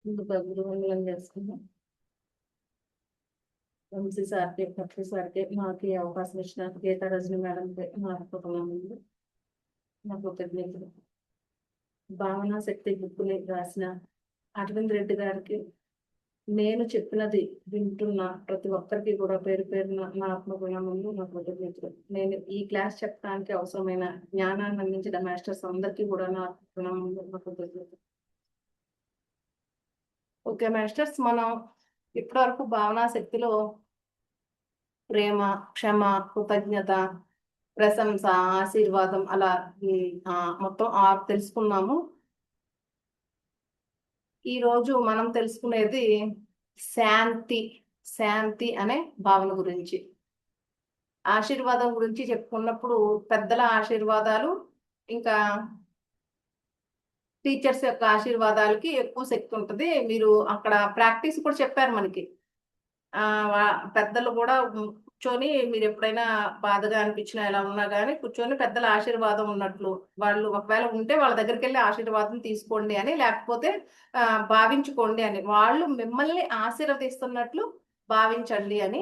ముందుగా గృహంలో చేసుకున్నాం. వంశీ సార్కి, పృథ్వీ సార్కి, మాకు ఈ అవకాశం ఇచ్చిన గీతా రజని మేడంకి మా కుటుంబం నా కృతజ్ఞతలు. భావన శక్తి బుక్కుని రాసిన అరవింద్ రెడ్డి గారికి, నేను చెప్పినది వింటున్న ప్రతి ఒక్కరికి కూడా పేరు పేరున నా ఆత్మగుణములు, నా కృతజ్ఞతలు. నేను ఈ క్లాస్ చెప్పడానికి అవసరమైన జ్ఞానాన్ని అందించిన మాస్టర్స్ అందరికీ కూడా నా గుణములు, నా కృతజ్ఞతలు. ఓకే మాస్టర్స్, మనం ఇప్పటివరకు భావనా శక్తిలో ప్రేమ, క్షమ, కృతజ్ఞత, ప్రశంస, ఆశీర్వాదం అలా మొత్తం 6 తెలుసుకున్నాము. ఈరోజు మనం తెలుసుకునేది శాంతి. శాంతి అనే భావన గురించి, ఆశీర్వాదం గురించి చెప్పుకున్నప్పుడు పెద్దల ఆశీర్వాదాలు ఇంకా టీచర్స్ యొక్క ఆశీర్వాదాలకి ఎక్కువ శక్తి ఉంటుంది. మీరు అక్కడ ప్రాక్టీస్ కూడా చెప్పారు మనకి. పెద్దలు కూడా కూర్చొని, మీరు ఎప్పుడైనా బాధగా అనిపించినా ఎలా ఉన్నా కానీ కూర్చొని పెద్దల ఆశీర్వాదం ఉన్నట్లు, వాళ్ళు ఒకవేళ ఉంటే వాళ్ళ దగ్గరికి వెళ్ళి ఆశీర్వాదం తీసుకోండి అని, లేకపోతే భావించుకోండి అని, వాళ్ళు మిమ్మల్ని ఆశీర్వదిస్తున్నట్లు భావించండి అని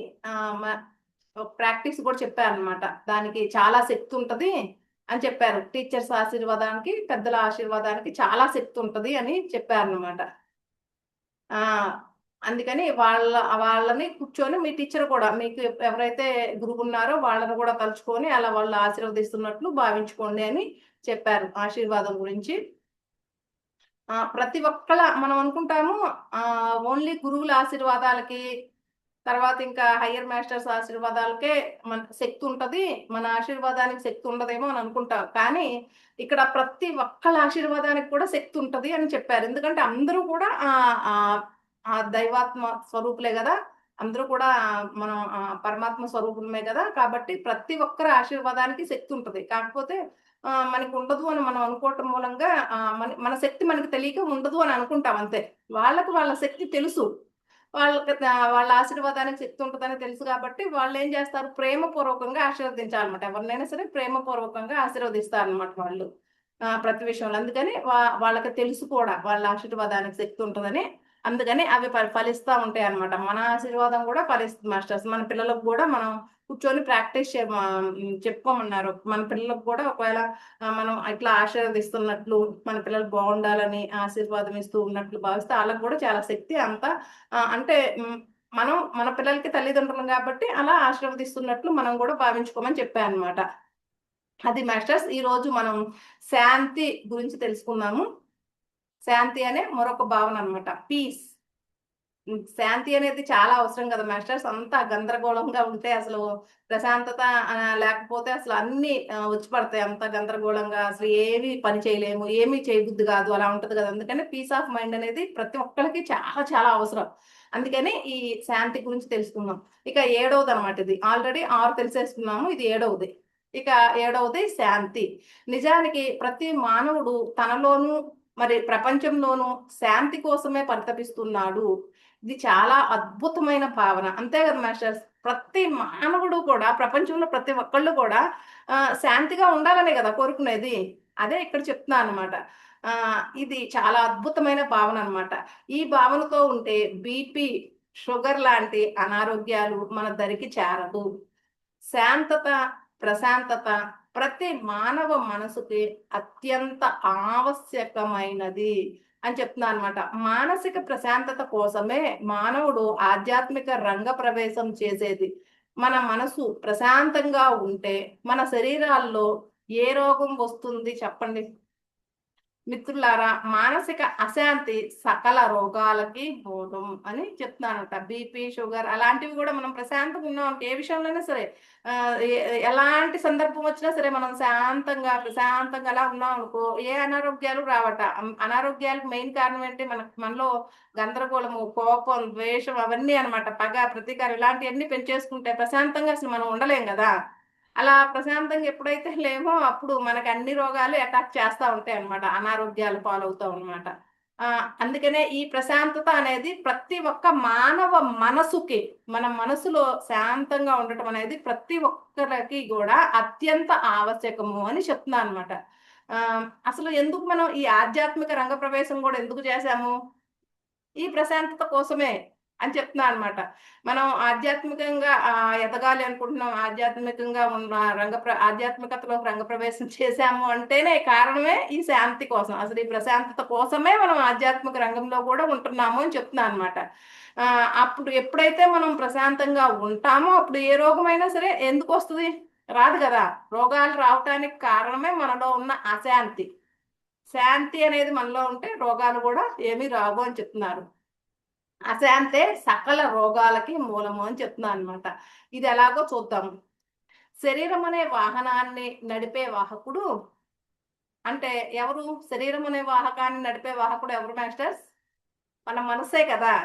ప్రాక్టీస్ కూడా చెప్పారనమాట. దానికి చాలా శక్తి ఉంటది అని చెప్పారు. టీచర్స్ ఆశీర్వాదానికి, పెద్దల ఆశీర్వాదానికి చాలా శక్తి ఉంటది అని చెప్పారనమాట. అందుకని వాళ్ళని కూర్చొని, మీ టీచర్ కూడా మీకు ఎవరైతే గురువు ఉన్నారో వాళ్ళని కూడా తలుచుకొని అలా వాళ్ళు ఆశీర్వదిస్తున్నట్లు భావించుకోండి అని చెప్పారు ఆశీర్వాదం గురించి. ప్రతి ఒక్కళ్ళ మనం అనుకుంటాము ఓన్లీ గురువుల ఆశీర్వాదాలకి, తర్వాత ఇంకా హయ్యర్ మాస్టర్స్ ఆశీర్వాదాలకే మన శక్తి ఉంటది, మన ఆశీర్వాదానికి శక్తి ఉండదేమో అని అనుకుంటాం. కానీ ఇక్కడ ప్రతి ఒక్కళ్ళ ఆశీర్వాదానికి కూడా శక్తి ఉంటది అని చెప్పారు. ఎందుకంటే అందరూ కూడా ఆ దైవాత్మ స్వరూపులే కదా, అందరూ కూడా మనం పరమాత్మ స్వరూపులమే కదా. కాబట్టి ప్రతి ఒక్కరి ఆశీర్వాదానికి శక్తి ఉంటది. కాకపోతే మనకి ఉండదు అని మనం అనుకోవటం మూలంగా మన శక్తి మనకి తెలియక ఉండదు అని అనుకుంటాం అంతే. వాళ్ళకి వాళ్ళ శక్తి తెలుసు, వాళ్ళకి వాళ్ళ ఆశీర్వాదానికి శక్తి ఉంటుందని తెలుసు. కాబట్టి వాళ్ళు ఏం చేస్తారు, ప్రేమపూర్వకంగా ఆశీర్వదించాలన్నమాట. ఎవరినైనా సరే ప్రేమపూర్వకంగా ఆశీర్వదిస్తారనమాట వాళ్ళు ప్రతి విషయంలో. అందుకని వాళ్ళకి తెలుసు కూడా వాళ్ళ ఆశీర్వాదానికి శక్తి ఉంటుందని. అందుకని అవి ఫలిస్తూ ఉంటాయి అనమాట. మన ఆశీర్వాదం కూడా ఫలిస్తుంది మాస్టర్స్. మన పిల్లలకు కూడా మనం కూర్చొని ప్రాక్టీస్ చెప్పుకోమన్నారు. మన పిల్లలకు కూడా ఒకవేళ మనం ఇట్లా ఆశీర్వదిస్తున్నట్లు, మన పిల్లలు బాగుండాలని ఆశీర్వాదం ఇస్తూ ఉన్నట్లు భావిస్తే వాళ్ళకు కూడా చాలా శక్తి అంతా అంటే మనం మన పిల్లలకి తల్లిదండ్రులు కాబట్టి అలా ఆశీర్వదిస్తున్నట్లు మనం కూడా భావించుకోమని చెప్పాను అనమాట. అది మాస్టర్స్, ఈ రోజు మనం శాంతి గురించి తెలుసుకున్నాము. శాంతి అనే మరొక భావన అనమాట, పీస్. శాంతి అనేది చాలా అవసరం కదా మాస్టర్స్. అంతా గందరగోళంగా ఉంటే అసలు ప్రశాంతత లేకపోతే అసలు అన్ని వచ్చి పడతాయి. అంత గందరగోళంగా అసలు ఏమి పని చేయలేము, ఏమీ చేయబుద్ధి కాదు, అలా ఉంటది కదా. అందుకని పీస్ ఆఫ్ మైండ్ అనేది ప్రతి ఒక్కరికి చాలా చాలా అవసరం. అందుకని ఈ శాంతి గురించి తెలుసుకుందాం. ఇక 7వది అనమాట. ఇది ఆల్రెడీ 6 తెలిసేసుకున్నాము, ఇది 7వది. ఇక 7వది శాంతి. నిజానికి ప్రతి మానవుడు తనలోనూ మరి ప్రపంచంలోనూ శాంతి కోసమే పరితపిస్తున్నాడు. ఇది చాలా అద్భుతమైన భావన, అంతే కదా మాస్టర్స్. ప్రతి మానవుడు కూడా, ప్రపంచంలో ప్రతి ఒక్కళ్ళు కూడా శాంతిగా ఉండాలనే కదా కోరుకునేది. అదే ఇక్కడ చెప్తున్నా అనమాట. ఇది చాలా అద్భుతమైన భావన అనమాట. ఈ భావనతో ఉంటే బీపీ, షుగర్ లాంటి అనారోగ్యాలు మన దరికి చేరదు. శాంతత, ప్రశాంతత ప్రతి మానవ మనసుకి అత్యంత ఆవశ్యకమైనది అని చెప్తున్నా అనమాట. మానసిక ప్రశాంతత కోసమే మానవుడు ఆధ్యాత్మిక రంగ ప్రవేశం చేసేది. మన మనసు ప్రశాంతంగా ఉంటే మన శరీరాల్లో ఏ రోగం వస్తుంది చెప్పండి మిత్రులారా? మానసిక అశాంతి సకల రోగాలకి మూలం అని చెప్తున్నానట. బీపీ, షుగర్ అలాంటివి కూడా మనం ప్రశాంతంగా ఉన్నాం ఏ విషయంలోనైనా సరే, ఎలాంటి సందర్భం వచ్చినా సరే మనం శాంతంగా ప్రశాంతంగా అలా ఉన్నాం అనుకో, ఏ అనారోగ్యాలు రావట. అనారోగ్యాలకు మెయిన్ కారణం ఏంటి? మనలో గందరగోళము, కోపం, ద్వేషం అవన్నీ అనమాట. పగ, ప్రతీకారం ఇలాంటివన్నీ పెంచేసుకుంటే ప్రశాంతంగా అసలు మనం ఉండలేం కదా. అలా ప్రశాంతంగా ఎప్పుడైతే లేమో అప్పుడు మనకి అన్ని రోగాలు అటాక్ చేస్తూ ఉంటాయి అనమాట, అనారోగ్యాలు పాలవుతాం అనమాట. అందుకనే ఈ ప్రశాంతత అనేది ప్రతి ఒక్క మానవ మనసుకి, మన మనసులో శాంతంగా ఉండటం అనేది ప్రతి ఒక్కరికి కూడా అత్యంత ఆవశ్యకము అని చెప్తున్నా అనమాట. అసలు ఎందుకు మనం ఈ ఆధ్యాత్మిక రంగ ప్రవేశం కూడా ఎందుకు చేశాము? ఈ ప్రశాంతత కోసమే అని చెప్తున్నా అనమాట. మనం ఆధ్యాత్మికంగా ఎదగాలి అనుకుంటున్నాం, ఆధ్యాత్మికంగా ఉన్న ఆధ్యాత్మికతలో రంగప్రవేశం చేశాము అంటేనే కారణమే ఈ శాంతి కోసం. అసలు ఈ ప్రశాంతత కోసమే మనం ఆధ్యాత్మిక రంగంలో కూడా ఉంటున్నాము అని చెప్తున్నా అనమాట. అప్పుడు ఎప్పుడైతే మనం ప్రశాంతంగా ఉంటామో అప్పుడు ఏ రోగమైనా సరే ఎందుకు వస్తుంది? రాదు కదా. రోగాలు రావటానికి కారణమే మనలో ఉన్న అశాంతి. శాంతి అనేది మనలో ఉంటే రోగాలు కూడా ఏమీ రావు అని చెప్తున్నారు. అశాంతే సకల రోగాలకి మూలము అని చెప్తున్నాను అనమాట. ఇది ఎలాగో చూద్దాము. శరీరం అనే వాహనాన్ని నడిపే వాహకుడు అంటే ఎవరు? శరీరం అనే వాహకాన్ని నడిపే వాహకుడు ఎవరు మాస్టర్స్? మన మనసే కదా.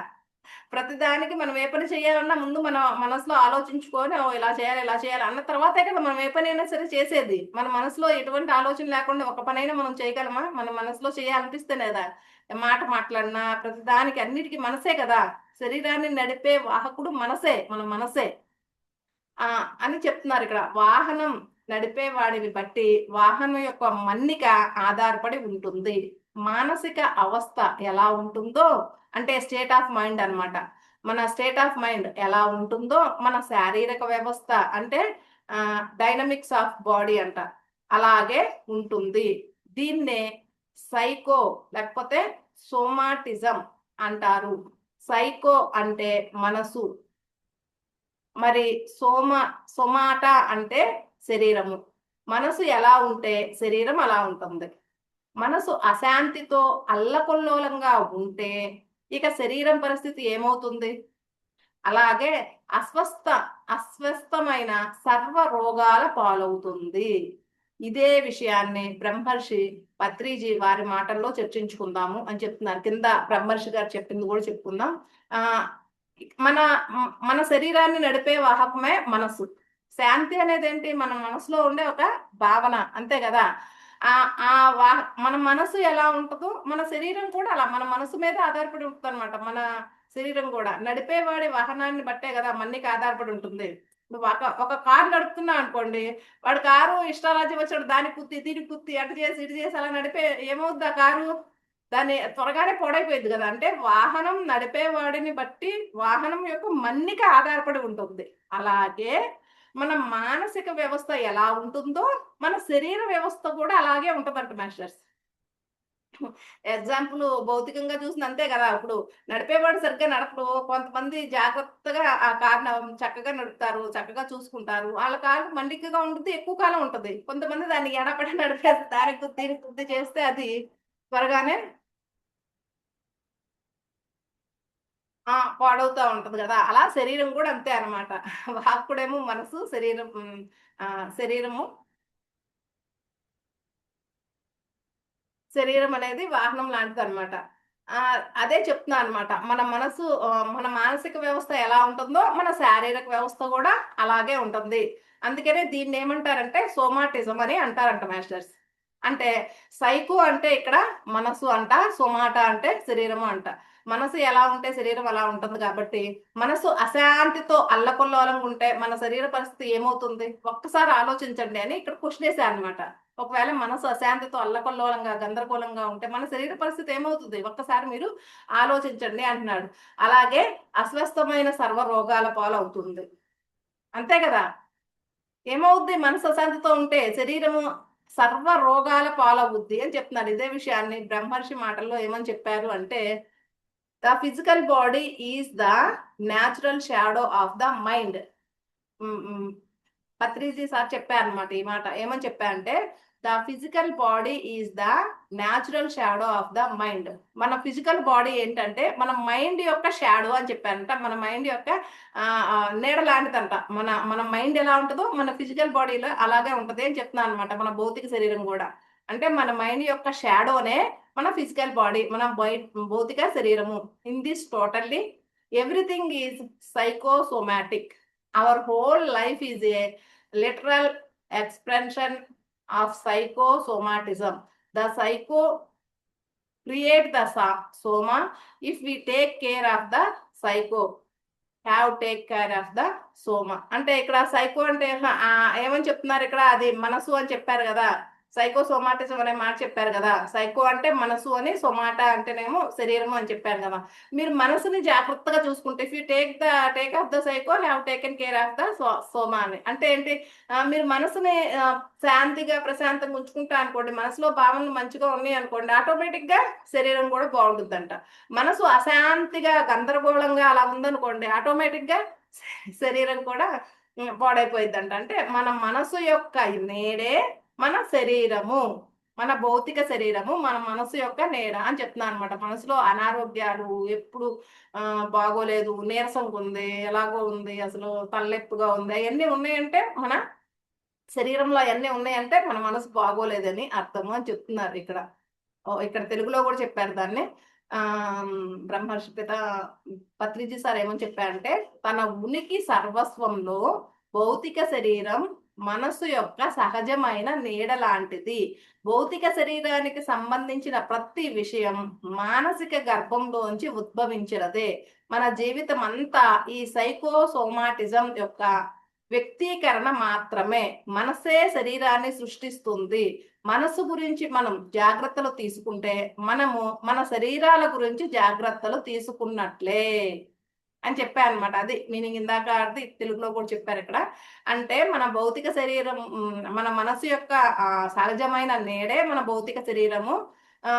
ప్రతిదానికి మనం ఏ పని చేయాలన్నా ముందు మన మనసులో ఆలోచించుకొని ఇలా చేయాలి ఇలా చేయాలి అన్న తర్వాతే కదా మనం ఏ పని అయినా సరే చేసేది. మన మనసులో ఎటువంటి ఆలోచన లేకుండా ఒక పనైనా మనం చేయగలమా? మన మనసులో చేయాలనిపిస్తేనే కదా మాట మాట్లాడినా ప్రతిదానికి అన్నిటికీ మనసే కదా. శరీరాన్ని నడిపే వాహకుడు మనసే, మన మనసే అని చెప్తున్నారు ఇక్కడ. వాహనం నడిపే వాడిని బట్టి వాహనం యొక్క మన్నిక ఆధారపడి ఉంటుంది. మానసిక అవస్థ ఎలా ఉంటుందో అంటే స్టేట్ ఆఫ్ మైండ్ అన్నమాట. మన స్టేట్ ఆఫ్ మైండ్ ఎలా ఉంటుందో మన శారీరక వ్యవస్థ అంటే డైనమిక్స్ ఆఫ్ బాడీ అంట అలాగే ఉంటుంది. దీన్నే సైకో లేకపోతే సోమాటిజం అంటారు. సైకో అంటే మనసు, మరి సోమాట అంటే శరీరము. మనసు ఎలా ఉంటే శరీరం అలా ఉంటుంది. మనసు అశాంతితో అల్లకొల్లోలంగా ఉంటే ఇక శరీరం పరిస్థితి ఏమవుతుంది? అలాగే అస్వస్థమైన సర్వ రోగాల పాలవుతుంది. ఇదే విషయాన్ని బ్రహ్మర్షి పత్రిజీ వారి మాటల్లో చర్చించుకుందాము అని చెప్తున్నారు. కింద బ్రహ్మర్షి గారు చెప్పింది కూడా చెప్పుకుందాం. ఆ మన మన శరీరాన్ని నడిపే వాహకమే మనసు. శాంతి అనేది ఏంటి? మన మనసులో ఉండే ఒక భావన, అంతే కదా. ఆ ఆ వా మన మనసు ఎలా ఉంటుందో మన శరీరం కూడా అలా మన మనసు మీద ఆధారపడి ఉంటుంది అనమాట. మన శరీరం కూడా నడిపేవాడి వాహనాన్ని బట్టే కదా మన్నికి ఆధారపడి ఉంటుంది. నువ్వు ఒక కారు నడుపుతున్నా అనుకోండి, వాడు కారు ఇష్టారాజ్యం వచ్చాడు దాన్ని కుత్తి దీన్ని కుత్తి అటు చేసి ఇటు చేసి అలా నడిపే ఏమవుద్ది ఆ కారు? దాన్ని త్వరగానే పాడైపోయింది కదా. అంటే వాహనం నడిపేవాడిని బట్టి వాహనం యొక్క మన్నిక ఆధారపడి ఉంటుంది. అలాగే మన మానసిక వ్యవస్థ ఎలా ఉంటుందో మన శరీర వ్యవస్థ కూడా అలాగే ఉంటుందంట మాస్టర్స్. ఎగ్జాంపుల్ భౌతికంగా చూసిన అంతే కదా. ఇప్పుడు నడిపేవాడు సరిగ్గా నడపడు. కొంతమంది జాగ్రత్తగా ఆ కారుని చక్కగా నడుపుతారు, చక్కగా చూసుకుంటారు. వాళ్ళ కారు మన్నికగా ఉంటుంది, ఎక్కువ కాలం ఉంటుంది. కొంతమంది దాన్ని ఎడపడి నడిపేస్తారు, దానికి దీనికి వృద్ధి చేస్తే అది త్వరగానే పాడవుతా ఉంటది గదా. అలా శరీరం గూడా అంతే అన్నమాట. వాక్కుడేమో మనసు, శరీరము శరీరం అనేది వాహనం లాంటిదన్నమాట. అదే చెప్తున్నా అన్నమాట. మన మనసు మన మానసిక వ్యవస్థ ఎలా ఉంటుందో, మన శారీరక వ్యవస్థ గూడా అలాగే ఉంటుంది. అందుకనే దీన్నేమంటారంటే సోమాటిజం అని అంటారంట మాస్టర్స్. అంటే సైకో అంటే ఇక్కడ మనసు అంట, సోమాట అంటే శరీరము అంట. మనసు ఎలా ఉంటే శరీరం అలా ఉంటుంది కాబట్టి, మనసు అశాంతితో అల్లకల్లోలంగా ఉంటే మన శరీర పరిస్థితి ఏమవుతుంది? ఒక్కసారి ఆలోచించండి అని ఇక్కడ క్వెషన్ ఏసారన్నమాట. ఒకవేళ మనసు అశాంతితో అల్లకల్లోలంగా, గందరగోళంగా ఉంటే మన శరీర పరిస్థితి ఏమవుతుంది? ఒక్కసారి మీరు ఆలోచించండి అంటున్నాడు. అలాగే అస్వస్థమైన సర్వ రోగాల పాలవుతుంది. అంతే కదా. ఏమవుద్ది? మనసు అశాంతితో ఉంటే శరీరము సర్వ రోగాల పాలవుద్ది అని చెప్తున్నారు. ఇదే విషయాన్ని బ్రహ్మర్షి మాటల్లో ఏమని చెప్పారు అంటే, the physical body is the natural shadow of the mind. Patriji sir చెప్పారనమాట ఈ మాట. ఏమని చెప్పారంటే, the physical body is the natural shadow of the mind. మన ఫిజికల్ బాడీ ఏంటంటే మన మైండ్ యొక్క షాడో అని చెప్పారంట. మన మైండ్ యొక్క నీడ లాంటిదంట. మన మైండ్ ఎలా ఉంటుందో మన ఫిజికల్ బాడీలో అలాగే ఉంటది అని చెప్తున్నాను అనమాట. మన భౌతిక శరీరం కూడా అంటే మన మైండ్ యొక్క షాడోనే మన ఫిజికల్ బాడీ, మన భౌతిక శరీరము. In this totally everything is psychosomatic. Our whole life is a literal expression of psychosomatism. The psycho create the soma. If we take care of the psycho, have take care of the soma. అంటే ఇక్కడ psycho అంటే ఏమని చెప్తున్నారు ఇక్కడ? అది మనసు అని చెప్పారు కదా. సైకోసోమాటిజం అనే మాట చెప్పారు కదా. సైకో అంటే మనసు అని, సోమాటా అంటేనేమో శరీరము అని చెప్పారు కదా. మీరు మనసుని జాగ్రత్తగా చూసుకుంటే, if you take of the psycho have taken care of the soma అని. అంటే ఏంటి, మీరు మనసుని శాంతిగా ప్రశాంతంగా ఉంచుకుంటా అనుకోండి, మనసులో భావనలు మంచిగా ఉన్నాయి అనుకోండి, ఆటోమేటిక్ గా శరీరం కూడా బాగుంటుందంట. మనసు అశాంతిగా గందరగోళంగా అలా ఉందనుకోండి, ఆటోమేటిక్ గా శరీరం కూడా పాడైపోయిందంట. అంటే మన మనసు యొక్క నేడే మన శరీరము, మన భౌతిక శరీరము మన మనసు యొక్క నీడ అని చెప్తున్నాను అనమాట. మనసులో అనారోగ్యాలు ఎప్పుడు బాగోలేదు, నీరసంగా ఉంది, ఎలాగో ఉంది, అసలు తలనొప్పిగా ఉంది, అవన్నీ ఉన్నాయంటే మన శరీరంలో అవన్నీ ఉన్నాయంటే మన మనసు బాగోలేదని అర్థము అని చెప్తున్నారు ఇక్కడ. ఇక్కడ తెలుగులో కూడా చెప్పారు దాన్ని. ఆ బ్రహ్మర్షి పిత పత్రిజీ సార్ ఏమని చెప్పారంటే, తన ఉనికి సర్వస్వంలో భౌతిక శరీరం మనసు యొక్క సహజమైన నీడ లాంటిది. భౌతిక శరీరానికి సంబంధించిన ప్రతి విషయం మానసిక గర్భంలోంచి ఉద్భవించినదే. మన జీవితం అంతా ఈ సైకోసోమాటిజం యొక్క వ్యక్తీకరణ మాత్రమే. మనసే శరీరాన్ని సృష్టిస్తుంది. మనసు గురించి మనం జాగ్రత్తలు తీసుకుంటే మనము మన శరీరాల గురించి జాగ్రత్తలు తీసుకున్నట్లే అని చెప్పా అనమాట. అది మీనింగ్. ఇందాక అది తెలుగులో కూడా చెప్పారు ఇక్కడ. అంటే మన భౌతిక శరీరం, మన మనసు యొక్క సహజమైన నేడే మన భౌతిక శరీరము. ఆ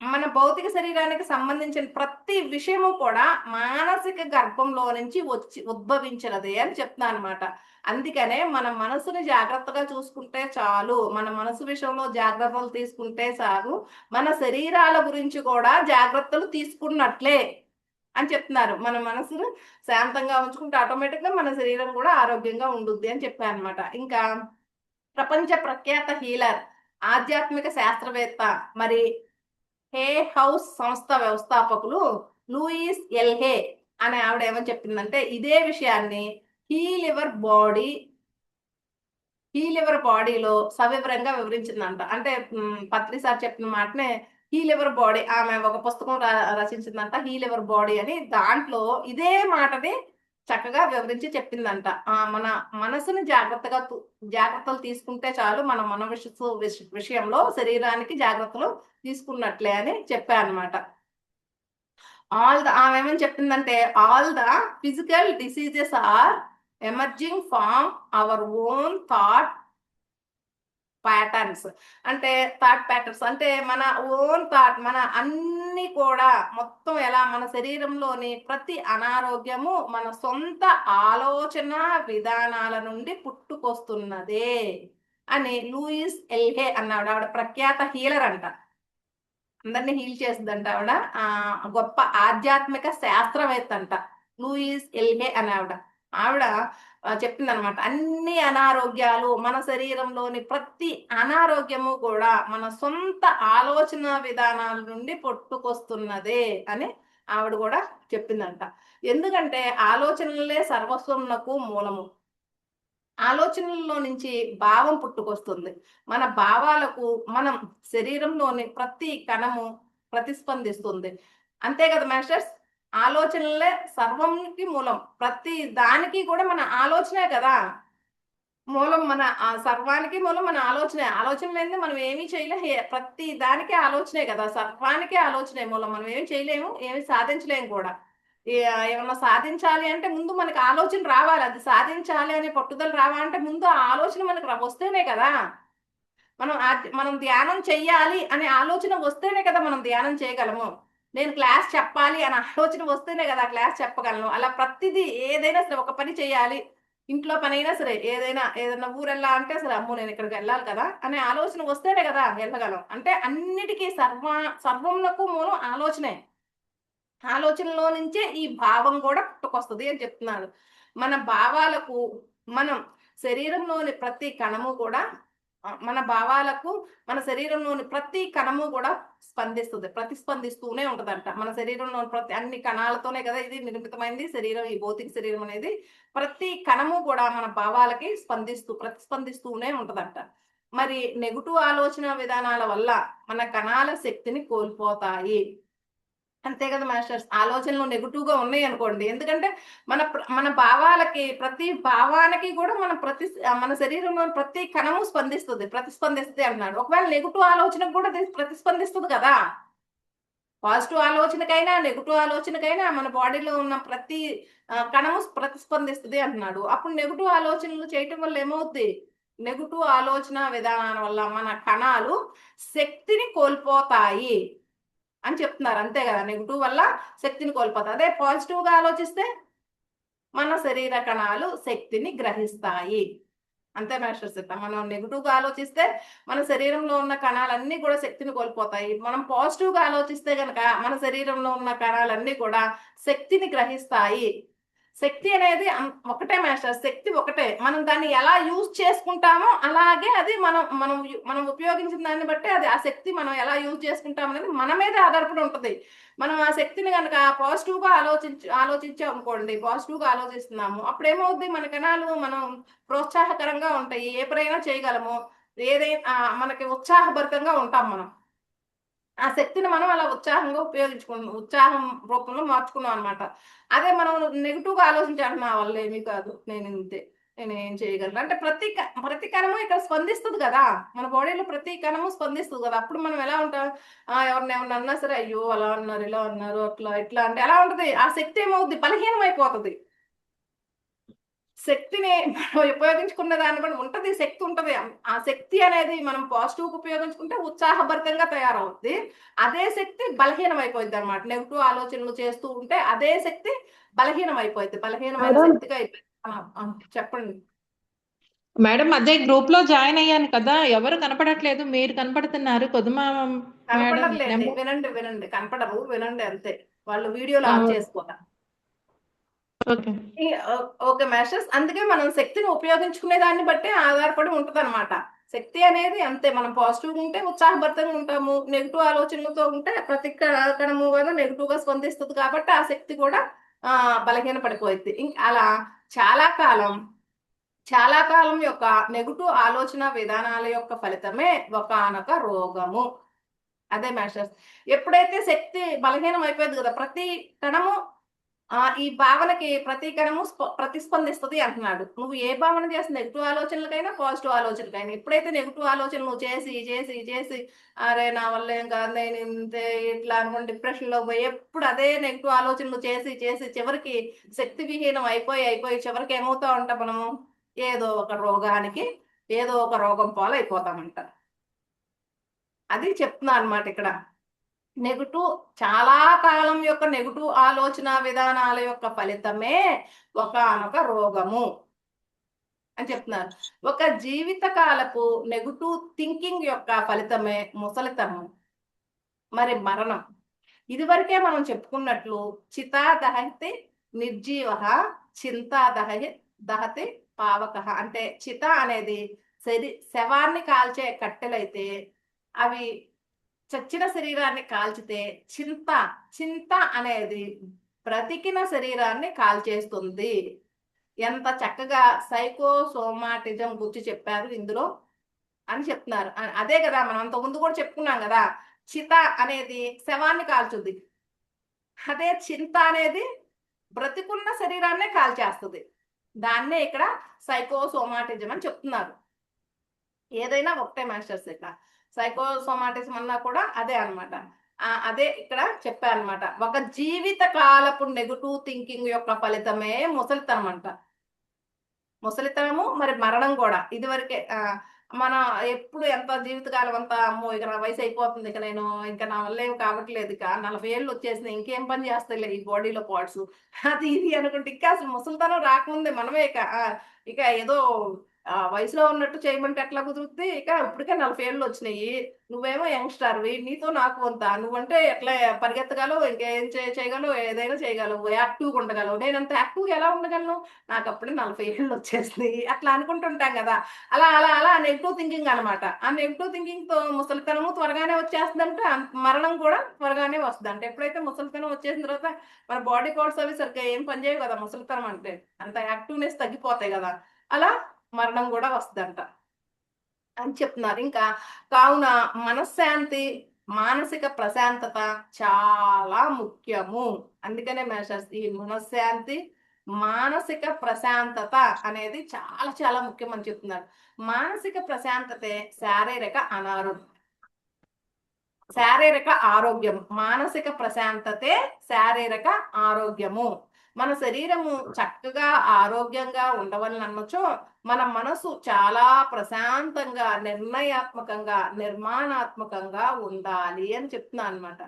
మన భౌతిక శరీరానికి సంబంధించిన ప్రతి విషయము కూడా మానసిక గర్భంలో నుంచి వచ్చి ఉద్భవించినది అని చెప్తున్నా అనమాట. అందుకనే మన మనసుని జాగ్రత్తగా చూసుకుంటే చాలు, మన మనసు విషయంలో జాగ్రత్తలు తీసుకుంటే చాలు, మన శరీరాల గురించి కూడా జాగ్రత్తలు తీసుకున్నట్లే అని చెప్తున్నారు. మన మనసును శాంతంగా ఉంచుకుంటే ఆటోమేటిక్ గా మన శరీరం కూడా ఆరోగ్యంగా ఉండుద్ది అని చెప్పారు అనమాట. ఇంకా ప్రపంచ ప్రఖ్యాత హీలర్, ఆధ్యాత్మిక శాస్త్రవేత్త, మరి హే హౌస్ సంస్థ వ్యవస్థాపకులు లూయిస్ ఎల్హే అనే ఆవిడ ఏమని చెప్పిందంటే, ఇదే విషయాన్ని హీల్ యువర్ బాడీలో సవివరంగా వివరించిందంట. అంటే పత్రి సార్ చెప్పిన మాటనే హీల్ యువర్ బాడీ, ఆమె ఒక పుస్తకం రచించిందంట, హీల్ యువర్ బాడీ అని. దాంట్లో ఇదే మాటని చక్కగా వివరించి చెప్పిందంట. మన మనసుని జాగ్రత్తలు తీసుకుంటే చాలు, మన విషయంలో శరీరానికి జాగ్రత్తలు తీసుకున్నట్లే అని చెప్పానమాట. ఆమె ఏమని చెప్పిందంటే, all the physical diseases are emerging from our own thought patterns. అంటే థాట్ ప్యాటర్న్స్ అంటే మన ఓన్ థాట్, మన అన్ని కూడా మొత్తం ఎలా మన శరీరంలోని ప్రతి అనారోగ్యము మన సొంత ఆలోచన విధానాల నుండి పుట్టుకొస్తున్నదే అని లూయిస్ ఎల్హే అన్నాడు. ఆవిడ ప్రఖ్యాత హీలర్ అంట, అందరినీ హీల్ చేస్తుందంట ఆవిడ. గొప్ప ఆధ్యాత్మిక శాస్త్రవేత్త అంట లూయిస్ ఎల్హే అని ఆవిడ. ఆవిడ చెప్పిందనమాట, అన్ని అనారోగ్యాలు, మన శరీరంలోని ప్రతి అనారోగ్యము కూడా మన సొంత ఆలోచన విధానాల నుండి పుట్టుకొస్తున్నదే అని ఆవిడ కూడా చెప్పిందంట. ఎందుకంటే ఆలోచనలే సర్వస్వంనకు మూలము. ఆలోచనల్లో నుంచి భావం పుట్టుకొస్తుంది. మన భావాలకు మనం శరీరంలోని ప్రతి కణము ప్రతిస్పందిస్తుంది. అంతే కదా మాస్టర్స్? ఆలోచనలే సర్వంకి మూలం. ప్రతి దానికి కూడా మన ఆలోచనే కదా మూలం. మన సర్వానికి మూలం మన ఆలోచనే. ఆలోచన లేనిదే మనం ఏమీ చేయలేం. ప్రతి దానికి ఆలోచనే కదా, సర్వానికి ఆలోచనే మూలం. మనం ఏమి చేయలేము, ఏమి సాధించలేము కూడా. ఏమన్నా సాధించాలి అంటే ముందు మనకి ఆలోచన రావాలి. అది సాధించాలి అనే పట్టుదల రావాలంటే ముందు ఆ ఆలోచన మనకు వస్తేనే కదా. మనం ధ్యానం చెయ్యాలి అనే ఆలోచన వస్తేనే కదా మనం ధ్యానం చేయగలము. నేను క్లాస్ చెప్పాలి అనే ఆలోచన వస్తేనే కదా క్లాస్ చెప్పగలను. అలా ప్రతిదీ ఏదైనా సరే, ఒక పని చేయాలి, ఇంట్లో పని అయినా సరే, ఏదైనా ఊరెళ్ళా అంటే సరే, అమ్మో నేను ఇక్కడికి వెళ్ళాలి కదా అనే ఆలోచన వస్తేనే కదా వెళ్ళగలం. అంటే అన్నిటికీ సర్వమునకు మూలం ఆలోచనే. ఆలోచనలో నుంచే ఈ భావం కూడా పుట్టుకొస్తుంది అని చెప్తున్నాడు. మన భావాలకు మనం శరీరంలోని ప్రతి కణము కూడా మన భావాలకు మన శరీరంలోని ప్రతి కణము కూడా ప్రతిస్పందిస్తూనే ఉంటదంట. మన శరీరంలోని ప్రతి అన్ని కణాలతోనే కదా ఇది నిర్మితమైంది శరీరం, ఈ భౌతిక శరీరం అనేది. ప్రతి కణము కూడా మన భావాలకి ప్రతిస్పందిస్తూనే ఉంటదంట. మరి నెగటివ్ ఆలోచన విధానాల వల్ల మన కణాల శక్తిని కోల్పోతాయి. అంతే కదా మాస్టర్స్. ఆలోచనలు నెగిటివ్ గా ఉన్నాయి అనుకోండి, ఎందుకంటే మన భావాలకి, ప్రతి భావానికి కూడా మన శరీరంలో ప్రతి కణము ప్రతిస్పందిస్తుంది అన్నాడు. ఒకవేళ నెగిటివ్ ఆలోచనకు కూడా ప్రతిస్పందిస్తుంది కదా. పాజిటివ్ ఆలోచనకైనా నెగిటివ్ ఆలోచనకైనా మన బాడీలో ఉన్న ప్రతి కణము ప్రతిస్పందిస్తుంది అంటున్నాడు. అప్పుడు నెగిటివ్ ఆలోచనలు చేయటం వల్ల ఏమవుద్ది? నెగిటివ్ ఆలోచన విధానం వల్ల మన కణాలు శక్తిని కోల్పోతాయి అని చెప్తున్నారు. అంతే కదా, నెగిటివ్ వల్ల శక్తిని కోల్పోతాయి. అదే పాజిటివ్ గా ఆలోచిస్తే మన శరీర కణాలు శక్తిని గ్రహిస్తాయి. అంతే మాస్టర్స్. మనం నెగిటివ్ గా ఆలోచిస్తే మన శరీరంలో ఉన్న కణాలన్నీ కూడా శక్తిని కోల్పోతాయి. మనం పాజిటివ్ గా ఆలోచిస్తే గనక మన శరీరంలో ఉన్న కణాలన్నీ కూడా శక్తిని గ్రహిస్తాయి. శక్తి అనేది ఒకటే మాస్టర్, శక్తి ఒకటే. మనం దాన్ని ఎలా యూజ్ చేసుకుంటామో అలాగే అది మనం ఉపయోగించిన దాన్ని బట్టి అది, ఆ శక్తి మనం ఎలా యూజ్ చేసుకుంటాం అనేది మన మీదే ఆధారపడి ఉంటుంది. మనం ఆ శక్తిని కనుక పాజిటివ్ గా ఆలోచించాం అనుకోండి, పాజిటివ్ గా ఆలోచిస్తున్నాము, అప్పుడు ఏమవుద్ది? మన కణాలు మనం ప్రోత్సాహకరంగా ఉంటాయి, ఏ పనైనా చేయగలము, ఏదైనా మనకి ఉత్సాహభరితంగా ఉంటాం మనం. ఆ శక్తిని మనం అలా ఉత్సాహంగా ఉపయోగించుకున్నాం, ఉత్సాహం రూపంలో మార్చుకున్నాం అనమాట. అదే మనం నెగిటివ్ గా ఆలోచించాలి, నా వల్ల ఏమీ కాదు, నేను ఇంతే, నేను ఏం చేయగలను అంటే ప్రతి కణము ఇక్కడ స్పందిస్తుంది కదా. మన బాడీలో ప్రతి కణము స్పందిస్తుంది కదా. అప్పుడు మనం ఎలా ఉంటాం? ఎవరిని ఏమన్నా అన్నా సరే, అయ్యో అలా అన్నారు, ఇలా అన్నారు, అట్లా ఇట్లా అంటే ఎలా ఉంటది? ఆ శక్తి ఏమవుద్ది? బలహీనం అయిపోతుంది. శక్తిని మనం ఉపయోగించుకున్న దాన్ని బట్టి ఉంటది, శక్తి ఉంటది. ఆ శక్తి అనేది మనం పాజిటివ్ ఉపయోగించుకుంటే ఉత్సాహభరితంగా తయారవుద్ది. అదే శక్తి బలహీనం అయిపోద్ది అనమాట. నెగిటివ్ ఆలోచనలు చేస్తూ ఉంటే అదే శక్తి బలహీనం అయిపోద్ది, బలహీనమైన మేడం శక్తిగా అయిపోయింది. చెప్పండి మేడం, అదే గ్రూప్ లో జాయిన్ అయ్యాను కదా, ఎవరు కనపడట్లేదు, మీరు కనపడుతున్నారు. కొద్దిమా మేడం కనపడర్లేండి, నెంబర్. వినండి వినండి, కనపడరు, వినండి అంతే. వాళ్ళు వీడియోలు ఆన్ చేసుకోవాలి. ఓకే. Okay masters. అందుకే మనం శక్తిని ఉపయోగించుకునే దాన్ని బట్టి ఆధారపడి ఉంటది అనమాట. శక్తి అనేది అంతే. మనం పాజిటివ్ ఉంటే ఉత్సాహభరితంగా ఉంటాము, నెగిటివ్ ఆలోచనలతో ఉంటే ప్రతి కణము కూడా నెగిటివ్ గా స్పందిస్తుంది, కాబట్టి ఆ శక్తి కూడా బలహీన పడిపోయింది. అలా చాలా కాలం చాలా కాలం యొక్క నెగిటివ్ ఆలోచన విధానాల యొక్క ఫలితమే ఒకానొక రోగము. అదే మాస్టర్స్. ఎప్పుడైతే శక్తి బలహీనం అయిపోయింది కదా, ప్రతి కణము ఈ భావనకి ప్రతి కణము ప్రతిస్పందిస్తుంది అంటున్నాడు. నువ్వు ఏ భావన చేసి, నెగిటివ్ ఆలోచనలకైనా పాజిటివ్ ఆలోచనలకైనా, ఎప్పుడైతే నెగిటివ్ ఆలోచనలు నువ్వు చేసి చేసి చేసి, అరే నా వల్ల ఏం కాదు, నేను ఇంతే, ఇట్లా అనుకుని డిప్రెషన్ లో పోయి ఎప్పుడు అదే నెగిటివ్ ఆలోచనలు చేసి చేసి చివరికి శక్తి విహీనం అయిపోయి అయిపోయి చివరికి ఏమవుతా ఉంటాం మనము? ఏదో ఒక రోగం పాలైపోతామంట. అది చెప్తున్నా అనమాట ఇక్కడ. నెగిటివ్, చాలా కాలం యొక్క నెగిటివ్ ఆలోచన విధానాల యొక్క ఫలితమే ఒకానొక రోగము అని చెప్తున్నారు. ఒక జీవిత కాలపు నెగిటివ్ థింకింగ్ యొక్క ఫలితమే ముసలితనం, మరి మరణం. ఇదివరకే మనం చెప్పుకున్నట్లు చితా దహతి నిర్జీవ, చింతా దహతి పావక. అంటే చిత అనేది శవాన్ని కాల్చే కట్టెలైతే అవి చచ్చిన శరీరాన్ని కాల్చితే, చింత చింత అనేది బ్రతికిన శరీరాన్ని కాల్చేస్తుంది. ఎంత చక్కగా సైకోసోమాటిజం గురించి చెప్పారు ఇందులో అని చెప్తున్నారు. అదే కదా మనం అంత ముందు కూడా చెప్పుకున్నాం కదా, చిత అనేది శవాన్ని కాల్చుద్ది, అదే చింత అనేది బ్రతికున్న శరీరాన్నే కాల్చేస్తుంది. దాన్నే ఇక్కడ సైకోసోమాటిజం అని చెప్తున్నారు. ఏదైనా ఒకటే మాస్టర్స్. ఇక్కడ సైకోసోమాటిజం అన్నా కూడా అదే అనమాట. అదే ఇక్కడ చెప్పారనమాట. ఒక జీవిత కాలపు నెగటివ్ థింకింగ్ యొక్క ఫలితమే ముసలితనం అంట. ముసలితనము మరి మరణం కూడా. ఇదివరకే మనం ఎప్పుడు ఎంత జీవితకాలం అంతా, అమ్మో ఇక నా వయసు అయిపోతుంది, ఇక నేను ఇంకా నా వల్ల ఏం కావట్లేదు, ఇక 40 ఏళ్ళు వచ్చేసింది, ఇంకేం పని చేస్తాయిలే ఈ బాడీలో పార్ట్స్, అది ఇది అనుకుంటే ఇంకా అసలు ముసలితనం రాకముందే మనమే ఇక ఏదో వయసులో ఉన్నట్టు చేయమంటే ఎట్లా కుదురుద్ది? ఇక ఇప్పటికే 40 ఏళ్ళు వచ్చినాయి, నువ్వేమో యంగ్స్టర్వి, నీతో నాకు అంత, నువ్వంటే ఎట్లా పరిగెత్తగలవు, ఇంకేం చేయగలవు, ఏదైనా చేయగలవు, యాక్టివ్గా ఉండగలవు, నేను అంత యాక్టివ్గా ఎలా ఉండగలను, నాకు అప్పుడే 40 ఏళ్ళు వచ్చేసినాయి, అట్లా అనుకుంటుంటాం కదా. అలా అలా అలా నెగిటివ్ థింకింగ్ అనమాట. ఆ నెగిటివ్ థింకింగ్ తో ముసలితనము త్వరగానే వచ్చేస్తుందంటే, మరణం కూడా త్వరగానే వస్తుంది. అంటే ఎప్పుడైతే ముసలితనం వచ్చేసిన తర్వాత మన బాడీ పార్ట్స్ అవి సరిగ్గా ఏం పనిచేయవు కదా, ముసలితనం అంటే అంత యాక్టివ్నెస్ తగ్గిపోతాయి కదా, అలా మరణం కూడా వస్తుందంట అని చెప్తున్నారు. ఇంకా కావున మనశ్శాంతి మానసిక ప్రశాంతత చాలా ముఖ్యము. అందుకనే మేషర్స్ ఈ మనశ్శాంతి, మానసిక ప్రశాంతత అనేది చాలా చాలా ముఖ్యం అని చెప్తున్నారు. మానసిక ప్రశాంతతే శారీరక అనారోగ్యం, శారీరక ఆరోగ్యం. మానసిక ప్రశాంతతే శారీరక ఆరోగ్యము. మన శరీరము చక్కగా ఆరోగ్యంగా ఉండవాలని అనొచ్చు. మన మనసు చాలా ప్రశాంతంగా, నిర్ణయాత్మకంగా, నిర్మాణాత్మకంగా ఉండాలి అని చెప్తున్నాను అనమాట.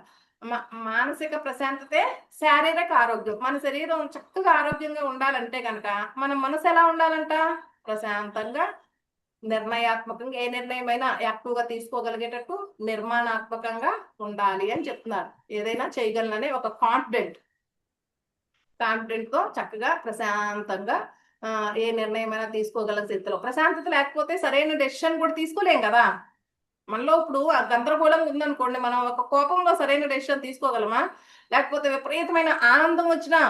మానసిక ప్రశాంతతే శారీరక ఆరోగ్యం. మన శరీరం చక్కగా ఆరోగ్యంగా ఉండాలంటే కనుక మన మనసు ఎలా ఉండాలంట? ప్రశాంతంగా, నిర్ణయాత్మకంగా, ఏ నిర్ణయమైనా యాక్టివ్గా తీసుకోగలిగేటట్టు నిర్మాణాత్మకంగా ఉండాలి అని చెప్తున్నారు. ఏదైనా చేయగలననే ఒక కాన్ఫిడెంట్ తో చక్కగా ప్రశాంతంగా ఏ నిర్ణయమైనా తీసుకోగల స్థితిలో. ప్రశాంతత లేకపోతే సరైన డెసిషన్ కూడా తీసుకోలేం కదా. మనలో ఇప్పుడు ఆ గందరగోళం ఉందనుకోండి, మనం ఒక కోపంలో సరైన డెసిషన్ తీసుకోగలమా? లేకపోతే విపరీతమైన ఆనందం వచ్చినా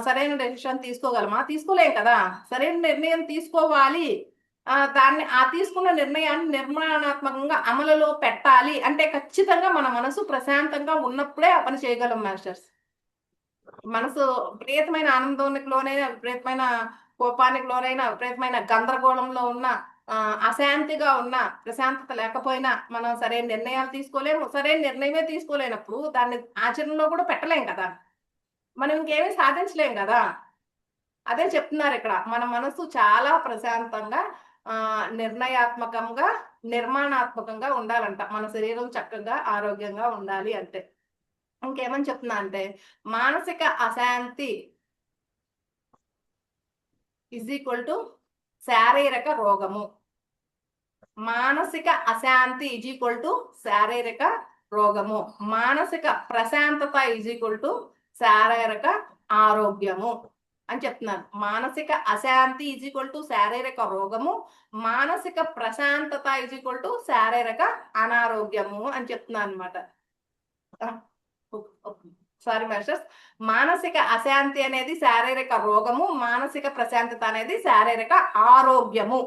సరైన డెసిషన్ తీసుకోగలమా? తీసుకోలేం కదా. సరైన నిర్ణయం తీసుకోవాలి, దాన్ని తీసుకున్న నిర్ణయాన్ని నిర్మాణాత్మకంగా అమలులో పెట్టాలి అంటే ఖచ్చితంగా మన మనసు ప్రశాంతంగా ఉన్నప్పుడే ఆ పని చేయగలం మాస్టర్స్. మనసు విపరీతమైన ఆనందానికి లోనైనా, విపరీతమైన కోపానికి లోనైనా, విపరీతమైన గందరగోళంలో ఉన్న, అశాంతిగా ఉన్న, ప్రశాంతత లేకపోయినా మనం సరైన నిర్ణయాలు తీసుకోలేము. సరైన నిర్ణయమే తీసుకోలేనప్పుడు దాన్ని ఆచరణలో కూడా పెట్టలేం కదా. మనం ఇంకేమీ సాధించలేం కదా. అదే చెప్తున్నారు ఇక్కడ. మన మనసు చాలా ప్రశాంతంగా, నిర్ణయాత్మకంగా, నిర్మాణాత్మకంగా ఉండాలంట. మన శరీరం చక్కగా ఆరోగ్యంగా ఉండాలి అంటే. ఇంకేమని చెప్తున్నా అంటే మానసిక అశాంతి ఈజ్ ఈక్వల్ టు శారీరక రోగము. మానసిక అశాంతి ఈజ్ ఈక్వల్ టు శారీరక రోగము. మానసిక ప్రశాంతత ఈజ్ ఈక్వల్ టు శారీరక ఆరోగ్యము అని చెప్తున్నాను. మానసిక అశాంతి ఈజ్ ఈక్వల్ టు శారీరక రోగము, మానసిక ప్రశాంతత ఈజ్ ఈక్వల్ టు శారీరక అనారోగ్యము అని చెప్తున్నాను అనమాట. సారీ మాస్టర్స్, మానసిక అశాంతి అనేది శారీరక రోగము, మానసిక ప్రశాంతత అనేది శారీరక ఆరోగ్యము.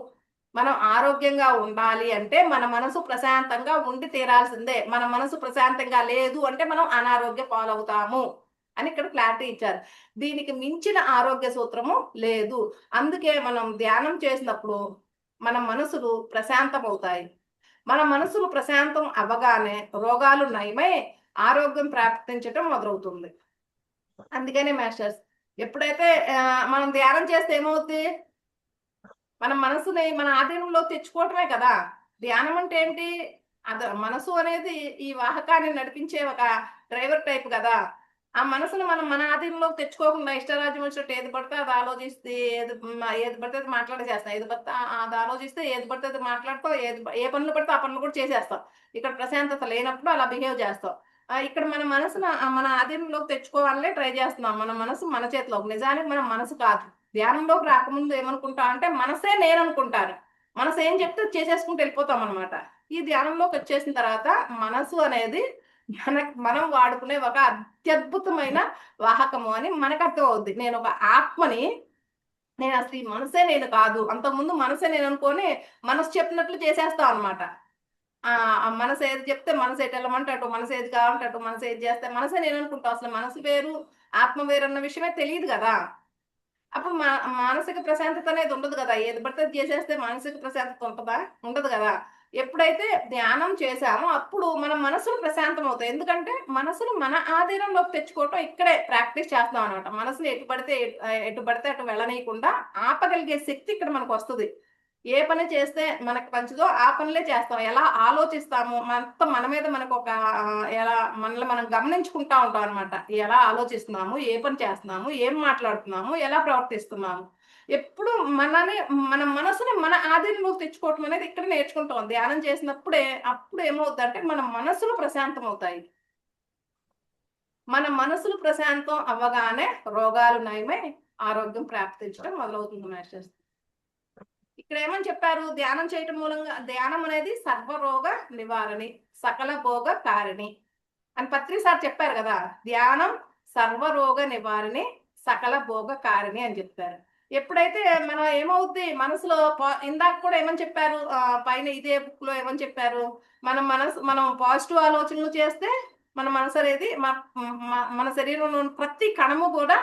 మనం ఆరోగ్యంగా ఉండాలి అంటే మన మనసు ప్రశాంతంగా ఉండి తీరాల్సిందే. మన మనసు ప్రశాంతంగా లేదు అంటే మనం అనారోగ్య పాలవుతాము అని ఇక్కడ క్లారిటీ ఇచ్చారు. దీనికి మించిన ఆరోగ్య సూత్రము లేదు. అందుకే మనం ధ్యానం చేసినప్పుడు మన మనసులు ప్రశాంతం అవుతాయి. మన మనసులు ప్రశాంతం అవ్వగానే రోగాలు నయమై ఆరోగ్యం ప్రాప్తించటం మొదలవుతుంది. అందుకనే మాస్టర్స్ ఎప్పుడైతే మనం ధ్యానం చేస్తే ఏమవుతుంది? మన మనసుని మన ఆధీనంలో తెచ్చుకోవటమే కదా. ధ్యానం అంటే ఏంటి? మనసు అనేది ఈ వాహకాన్ని నడిపించే ఒక డ్రైవర్ టైప్ కదా. ఆ మనసును మనం మన ఆధీనంలోకి తెచ్చుకోకుండా ఇష్టరాజ్యం వచ్చినట్టు ఏది పడితే అది ఆలోచిస్తే, ఏది పడితే అది మాట్లాడేసేస్తాం. ఏది పడితే అది ఆలోచిస్తే, ఏది పడితే అది మాట్లాడుతాం. ఏ పనులు పడితే ఆ పనులు కూడా చేసేస్తాం. ఇక్కడ ప్రశాంతత లేనప్పుడు అలా బిహేవ్ చేస్తాం. ఇక్కడ మన మనసును మన ఆధీనంలోకి తెచ్చుకోవాలనే ట్రై చేస్తున్నాం. మన మనసు మన చేతిలోకి. నిజానికి మన మనసు కాదు. ధ్యానంలోకి రాకముందు ఏమనుకుంటా అంటే మనసే నేను అనుకుంటాను. మనసు ఏం చెప్తే చేసేసుకుంటూ వెళ్ళిపోతాం అనమాట. ఈ ధ్యానంలోకి వచ్చేసిన తర్వాత మనసు అనేది మనం వాడుకునే ఒక అత్యద్భుతమైన వాహకము అని మనకు అర్థం అవుద్ది. నేను ఒక ఆత్మని, నేను అసలు ఈ మనసే నేను కాదు. అంతకుముందు మనసే నేను అనుకొని మనసు చెప్పినట్లు చేసేస్తాం అనమాట. మనసు ఏది చెప్తే మనసు ఎటు వెళ్ళమంటే అటు, మనసు ఏది కావాలంటే అటు, మనసు ఏది చేస్తే మనసే నేను అనుకుంటాం. అసలు మనసు వేరు ఆత్మ వేరు అన్న విషయమే తెలియదు కదా. అప్పుడు మానసిక ప్రశాంతత అనేది ఉండదు కదా. ఏది పడితే చేసేస్తే మానసిక ప్రశాంతత ఉంటుందా? ఉండదు కదా. ఎప్పుడైతే ధ్యానం చేశామో అప్పుడు మన మనసులు ప్రశాంతం అవుతాయి. ఎందుకంటే మనసును మన ఆధీనంలోకి తెచ్చుకోవటం ఇక్కడే ప్రాక్టీస్ చేస్తాం అనమాట. మనసుని ఎటు పడితే అటు వెళ్ళనీయకుండా ఆపగలిగే శక్తి ఇక్కడ మనకు వస్తుంది. ఏ పని చేస్తే మనకు మంచిదో ఆ పనులే చేస్తాం. ఎలా ఆలోచిస్తాము మొత్తం మన మీద మనకు ఒక ఎలా మనల్ని మనం గమనించుకుంటా ఉంటాం అనమాట. ఎలా ఆలోచిస్తున్నాము, ఏ పని చేస్తున్నాము, ఏం మాట్లాడుతున్నాము, ఎలా ప్రవర్తిస్తున్నాము, ఎప్పుడు మన మనసుని మన ఆధీనంలోకి తెచ్చుకోవటం అనేది ఇక్కడ నేర్చుకుంటాం. ధ్యానం చేసినప్పుడే అప్పుడు ఏమవుతుందంటే మన మనసులు ప్రశాంతం అవుతాయి. మన మనసులు ప్రశాంతం అవ్వగానే రోగాలు నయమై ఆరోగ్యం ప్రాప్తించడం మొదలవుతుంది మాస్టర్స్. ఇక్కడ ఏమని చెప్పారు? ధ్యానం చేయటం మూలంగా, ధ్యానం అనేది సర్వరోగ నివారణి, సకల భోగ కారిణి అని పత్రి సార్ చెప్పారు కదా. ధ్యానం సర్వరోగ నివారణి, సకల భోగ కారిణి అని చెప్తారు. ఎప్పుడైతే మనం ఏమవుద్ది మనసులో ఇందాక కూడా ఏమని చెప్పారు, పైన ఇదే బుక్ లో ఏమని చెప్పారు, మనం పాజిటివ్ ఆలోచనలు చేస్తే మన మనసు అనేది మన శరీరంలో ఉన్న ప్రతి కణము కూడా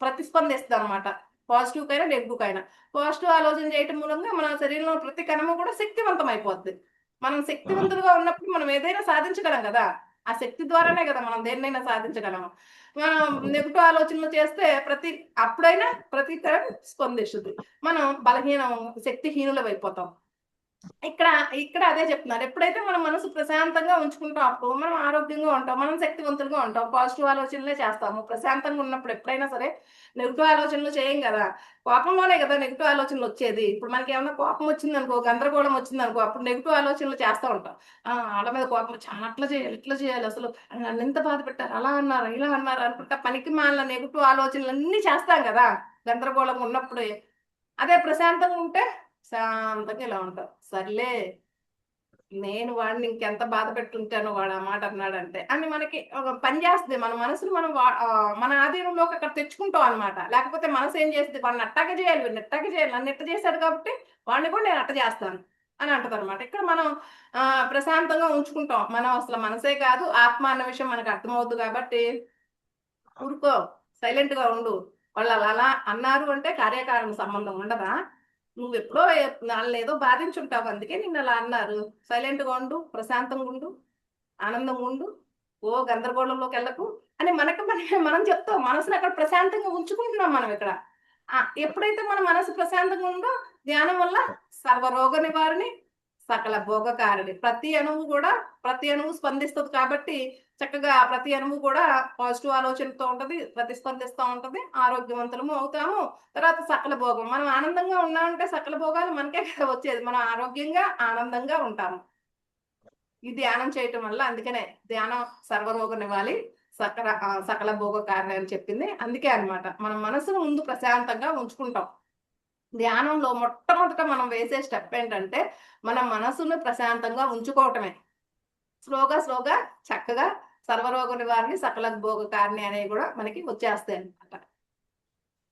ప్రతిస్పందిస్తుంది అనమాట. పాజిటివ్ కైనా నెగిటివ్ కైనా పాజిటివ్ ఆలోచన చేయటం మూలంగా మన శరీరంలో ప్రతి కణము కూడా శక్తివంతం అయిపోద్ది. మనం శక్తివంతులుగా ఉన్నప్పుడు మనం ఏదైనా సాధించగలం కదా. ఆ శక్తి ద్వారానే కదా మనం దేన్నైనా సాధించగలము. మనం నెగిటివ్ ఆలోచనలు చేస్తే అప్పుడైనా ప్రతి తరం స్పందిస్తుంది. మనం బలహీనం శక్తిహీనులం అయిపోతాం. ఇక్కడ ఇక్కడ అదే చెప్తున్నారు. ఎప్పుడైతే మనం మనసు ప్రశాంతంగా ఉంచుకుంటాం అప్పుడు మనం ఆరోగ్యంగా ఉంటాం, మనం శక్తివంతులుగా ఉంటాం, పాజిటివ్ ఆలోచనలే చేస్తాము. ప్రశాంతంగా ఉన్నప్పుడు ఎప్పుడైనా సరే నెగిటివ్ ఆలోచనలు చేయం కదా. కోపంలోనే కదా నెగిటివ్ ఆలోచనలు వచ్చేది. ఇప్పుడు మనకి ఏమైనా కోపం వచ్చిందనుకో, గందరగోళం వచ్చిందనుకో, అప్పుడు నెగిటివ్ ఆలోచనలు చేస్తూ ఉంటాం. వాళ్ళ మీద కోపం వచ్చి అట్లా చేయాలి ఇట్లా చేయాలి, అసలు నన్ను ఎంత బాధ పెట్టారు, అలా అన్నారు ఇలా అన్నారు అనుకుంటా పనికి మాలిన నెగిటివ్ ఆలోచనలు అన్ని చేస్తాం కదా గందరగోళంగా ఉన్నప్పుడే. అదే ప్రశాంతంగా ఉంటే శాంతంగా ఇలా ఉంటాం. సర్లే, నేను వాడిని ఇంకెంత బాధ పెట్టుంటానో వాడు ఆ మాట అన్నాడంటే అని మనకి ఒక పని చేస్తుంది. మన మనసును మనం మన ఆధీనంలోకి అక్కడ తెచ్చుకుంటాం అనమాట. లేకపోతే మనసు ఏం చేస్తుంది, వాడిని అట్టాగే చేయాలి వీడిని ఎట్టాగే చేయాలి, నన్ను ఎట్ట చేశాడు కాబట్టి వాడిని కూడా నేను అట్ట చేస్తాను అని అంటది అనమాట. ఇక్కడ మనం ప్రశాంతంగా ఉంచుకుంటాం. మనం అసలు మనసే కాదు ఆత్మ అన్న విషయం మనకు అర్థమవుద్ది కాబట్టి ఊరుకో, సైలెంట్ గా ఉండు. వాళ్ళు అలా అన్నారు అంటే కార్యకారణ సంబంధం ఉండదా? నువ్వు ఎప్పుడో వాళ్ళని ఏదో బాధించుంటావు, అందుకే నిన్ను అలా అన్నారు. సైలెంట్ గా ఉండు, ప్రశాంతంగా ఉండు, ఆనందంగా ఉండు, ఓ గందరగోళంలోకి వెళ్ళకు అని మనం చెప్తాం. మనసుని అక్కడ ప్రశాంతంగా ఉంచుకుంటున్నాం మనం ఇక్కడ. ఎప్పుడైతే మన మనసు ప్రశాంతంగా ఉందో ధ్యానం వల్ల సర్వరోగ నివారణ సకల భోగకారిణి. ప్రతి అణువు స్పందిస్తుంది కాబట్టి చక్కగా ప్రతి అణువు కూడా పాజిటివ్ ఆలోచనతో ఉంటది, ప్రతిస్పందిస్తూ ఉంటది, ఆరోగ్యవంతులము అవుతాము. తర్వాత సకల భోగం, మనం ఆనందంగా ఉన్నామంటే సకల భోగాలు మనకే కదా వచ్చేది. మనం ఆరోగ్యంగా ఆనందంగా ఉంటాము ఈ ధ్యానం చేయటం వల్ల. అందుకనే ధ్యానం సర్వరోగ నివాలి సకల భోగ కారణం అని చెప్పింది. అందుకే అన్నమాట మనం మనసును ముందు ప్రశాంతంగా ఉంచుకుంటాం. ధ్యానంలో మొట్టమొదట మనం వేసే స్టెప్ ఏంటంటే మన మనసును ప్రశాంతంగా ఉంచుకోవటమే. స్లోగా చక్కగా సర్వరోగ నివారణ సకల భోగ కారణి అనేవి కూడా మనకి వచ్చేస్తాయి అన్నమాట.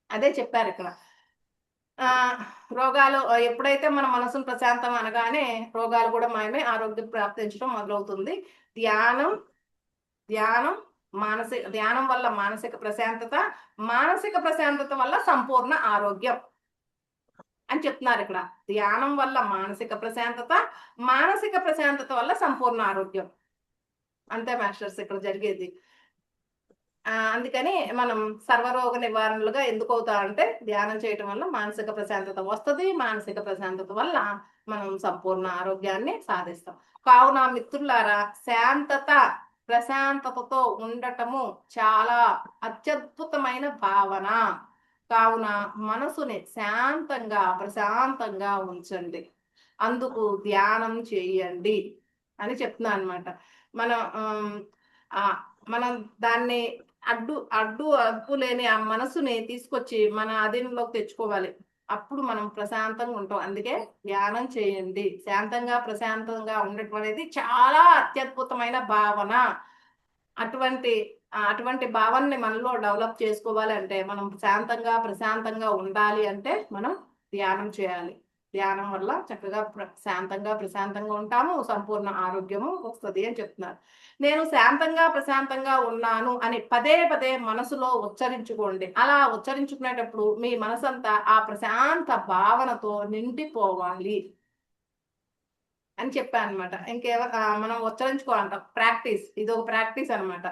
అదే చెప్పారు ఇక్కడ. రోగాలు ఎప్పుడైతే మన మనసును ప్రశాంతం అనగానే రోగాలు కూడా మాయమే, ఆరోగ్యం ప్రాప్తించడం మొదలవుతుంది. ధ్యానం ధ్యానం ధ్యానం వల్ల మానసిక ప్రశాంతత, మానసిక ప్రశాంతత వల్ల సంపూర్ణ ఆరోగ్యం అని చెప్తున్నారు ఇక్కడ. ధ్యానం వల్ల మానసిక ప్రశాంతత, మానసిక ప్రశాంతత వల్ల సంపూర్ణ ఆరోగ్యం. అంతే మాస్టర్స్ ఇక్కడ జరిగేది. అందుకని మనం సర్వరోగ నివారణలుగా ఎందుకు అవుతా అంటే ధ్యానం చేయటం వల్ల మానసిక ప్రశాంతత వస్తుంది. మానసిక ప్రశాంతత వల్ల మనం సంపూర్ణ ఆరోగ్యాన్ని సాధిస్తాం. కావున మిత్రులారా, ప్రశాంతతతో ఉండటము చాలా అత్యద్భుతమైన భావన. కావున మనసుని శాంతంగా ప్రశాంతంగా ఉంచండి, అందుకు ధ్యానం చేయండి అని చెప్తున్నా అనమాట. మనం మనం దాన్ని అడ్డు లేని ఆ మనసుని తీసుకొచ్చి మన అధీనంలోకి తెచ్చుకోవాలి. అప్పుడు మనం ప్రశాంతంగా ఉంటాం. అందుకే ధ్యానం చేయండి. ప్రశాంతంగా ఉండటం అనేది చాలా అత్యద్భుతమైన భావన. అటువంటి భావనని మనలో డెవలప్ చేసుకోవాలి అంటే, మనం ప్రశాంతంగా ఉండాలి అంటే మనం ధ్యానం చేయాలి. ధ్యానం వల్ల చక్కగా ప్రశాంతంగా ఉంటాము, సంపూర్ణ ఆరోగ్యము వస్తుంది అని చెప్తున్నారు. నేను ప్రశాంతంగా ఉన్నాను అని పదే పదే మనసులో ఉచ్చరించుకోండి. అలా ఉచ్చరించుకునేటప్పుడు మీ మనసంతా ఆ ప్రశాంత భావనతో నిండిపోవాలి అని చెప్పాను అనమాట. మనం ఉచ్చరించుకోవాలంట. ఇది ఒక ప్రాక్టీస్ అనమాట.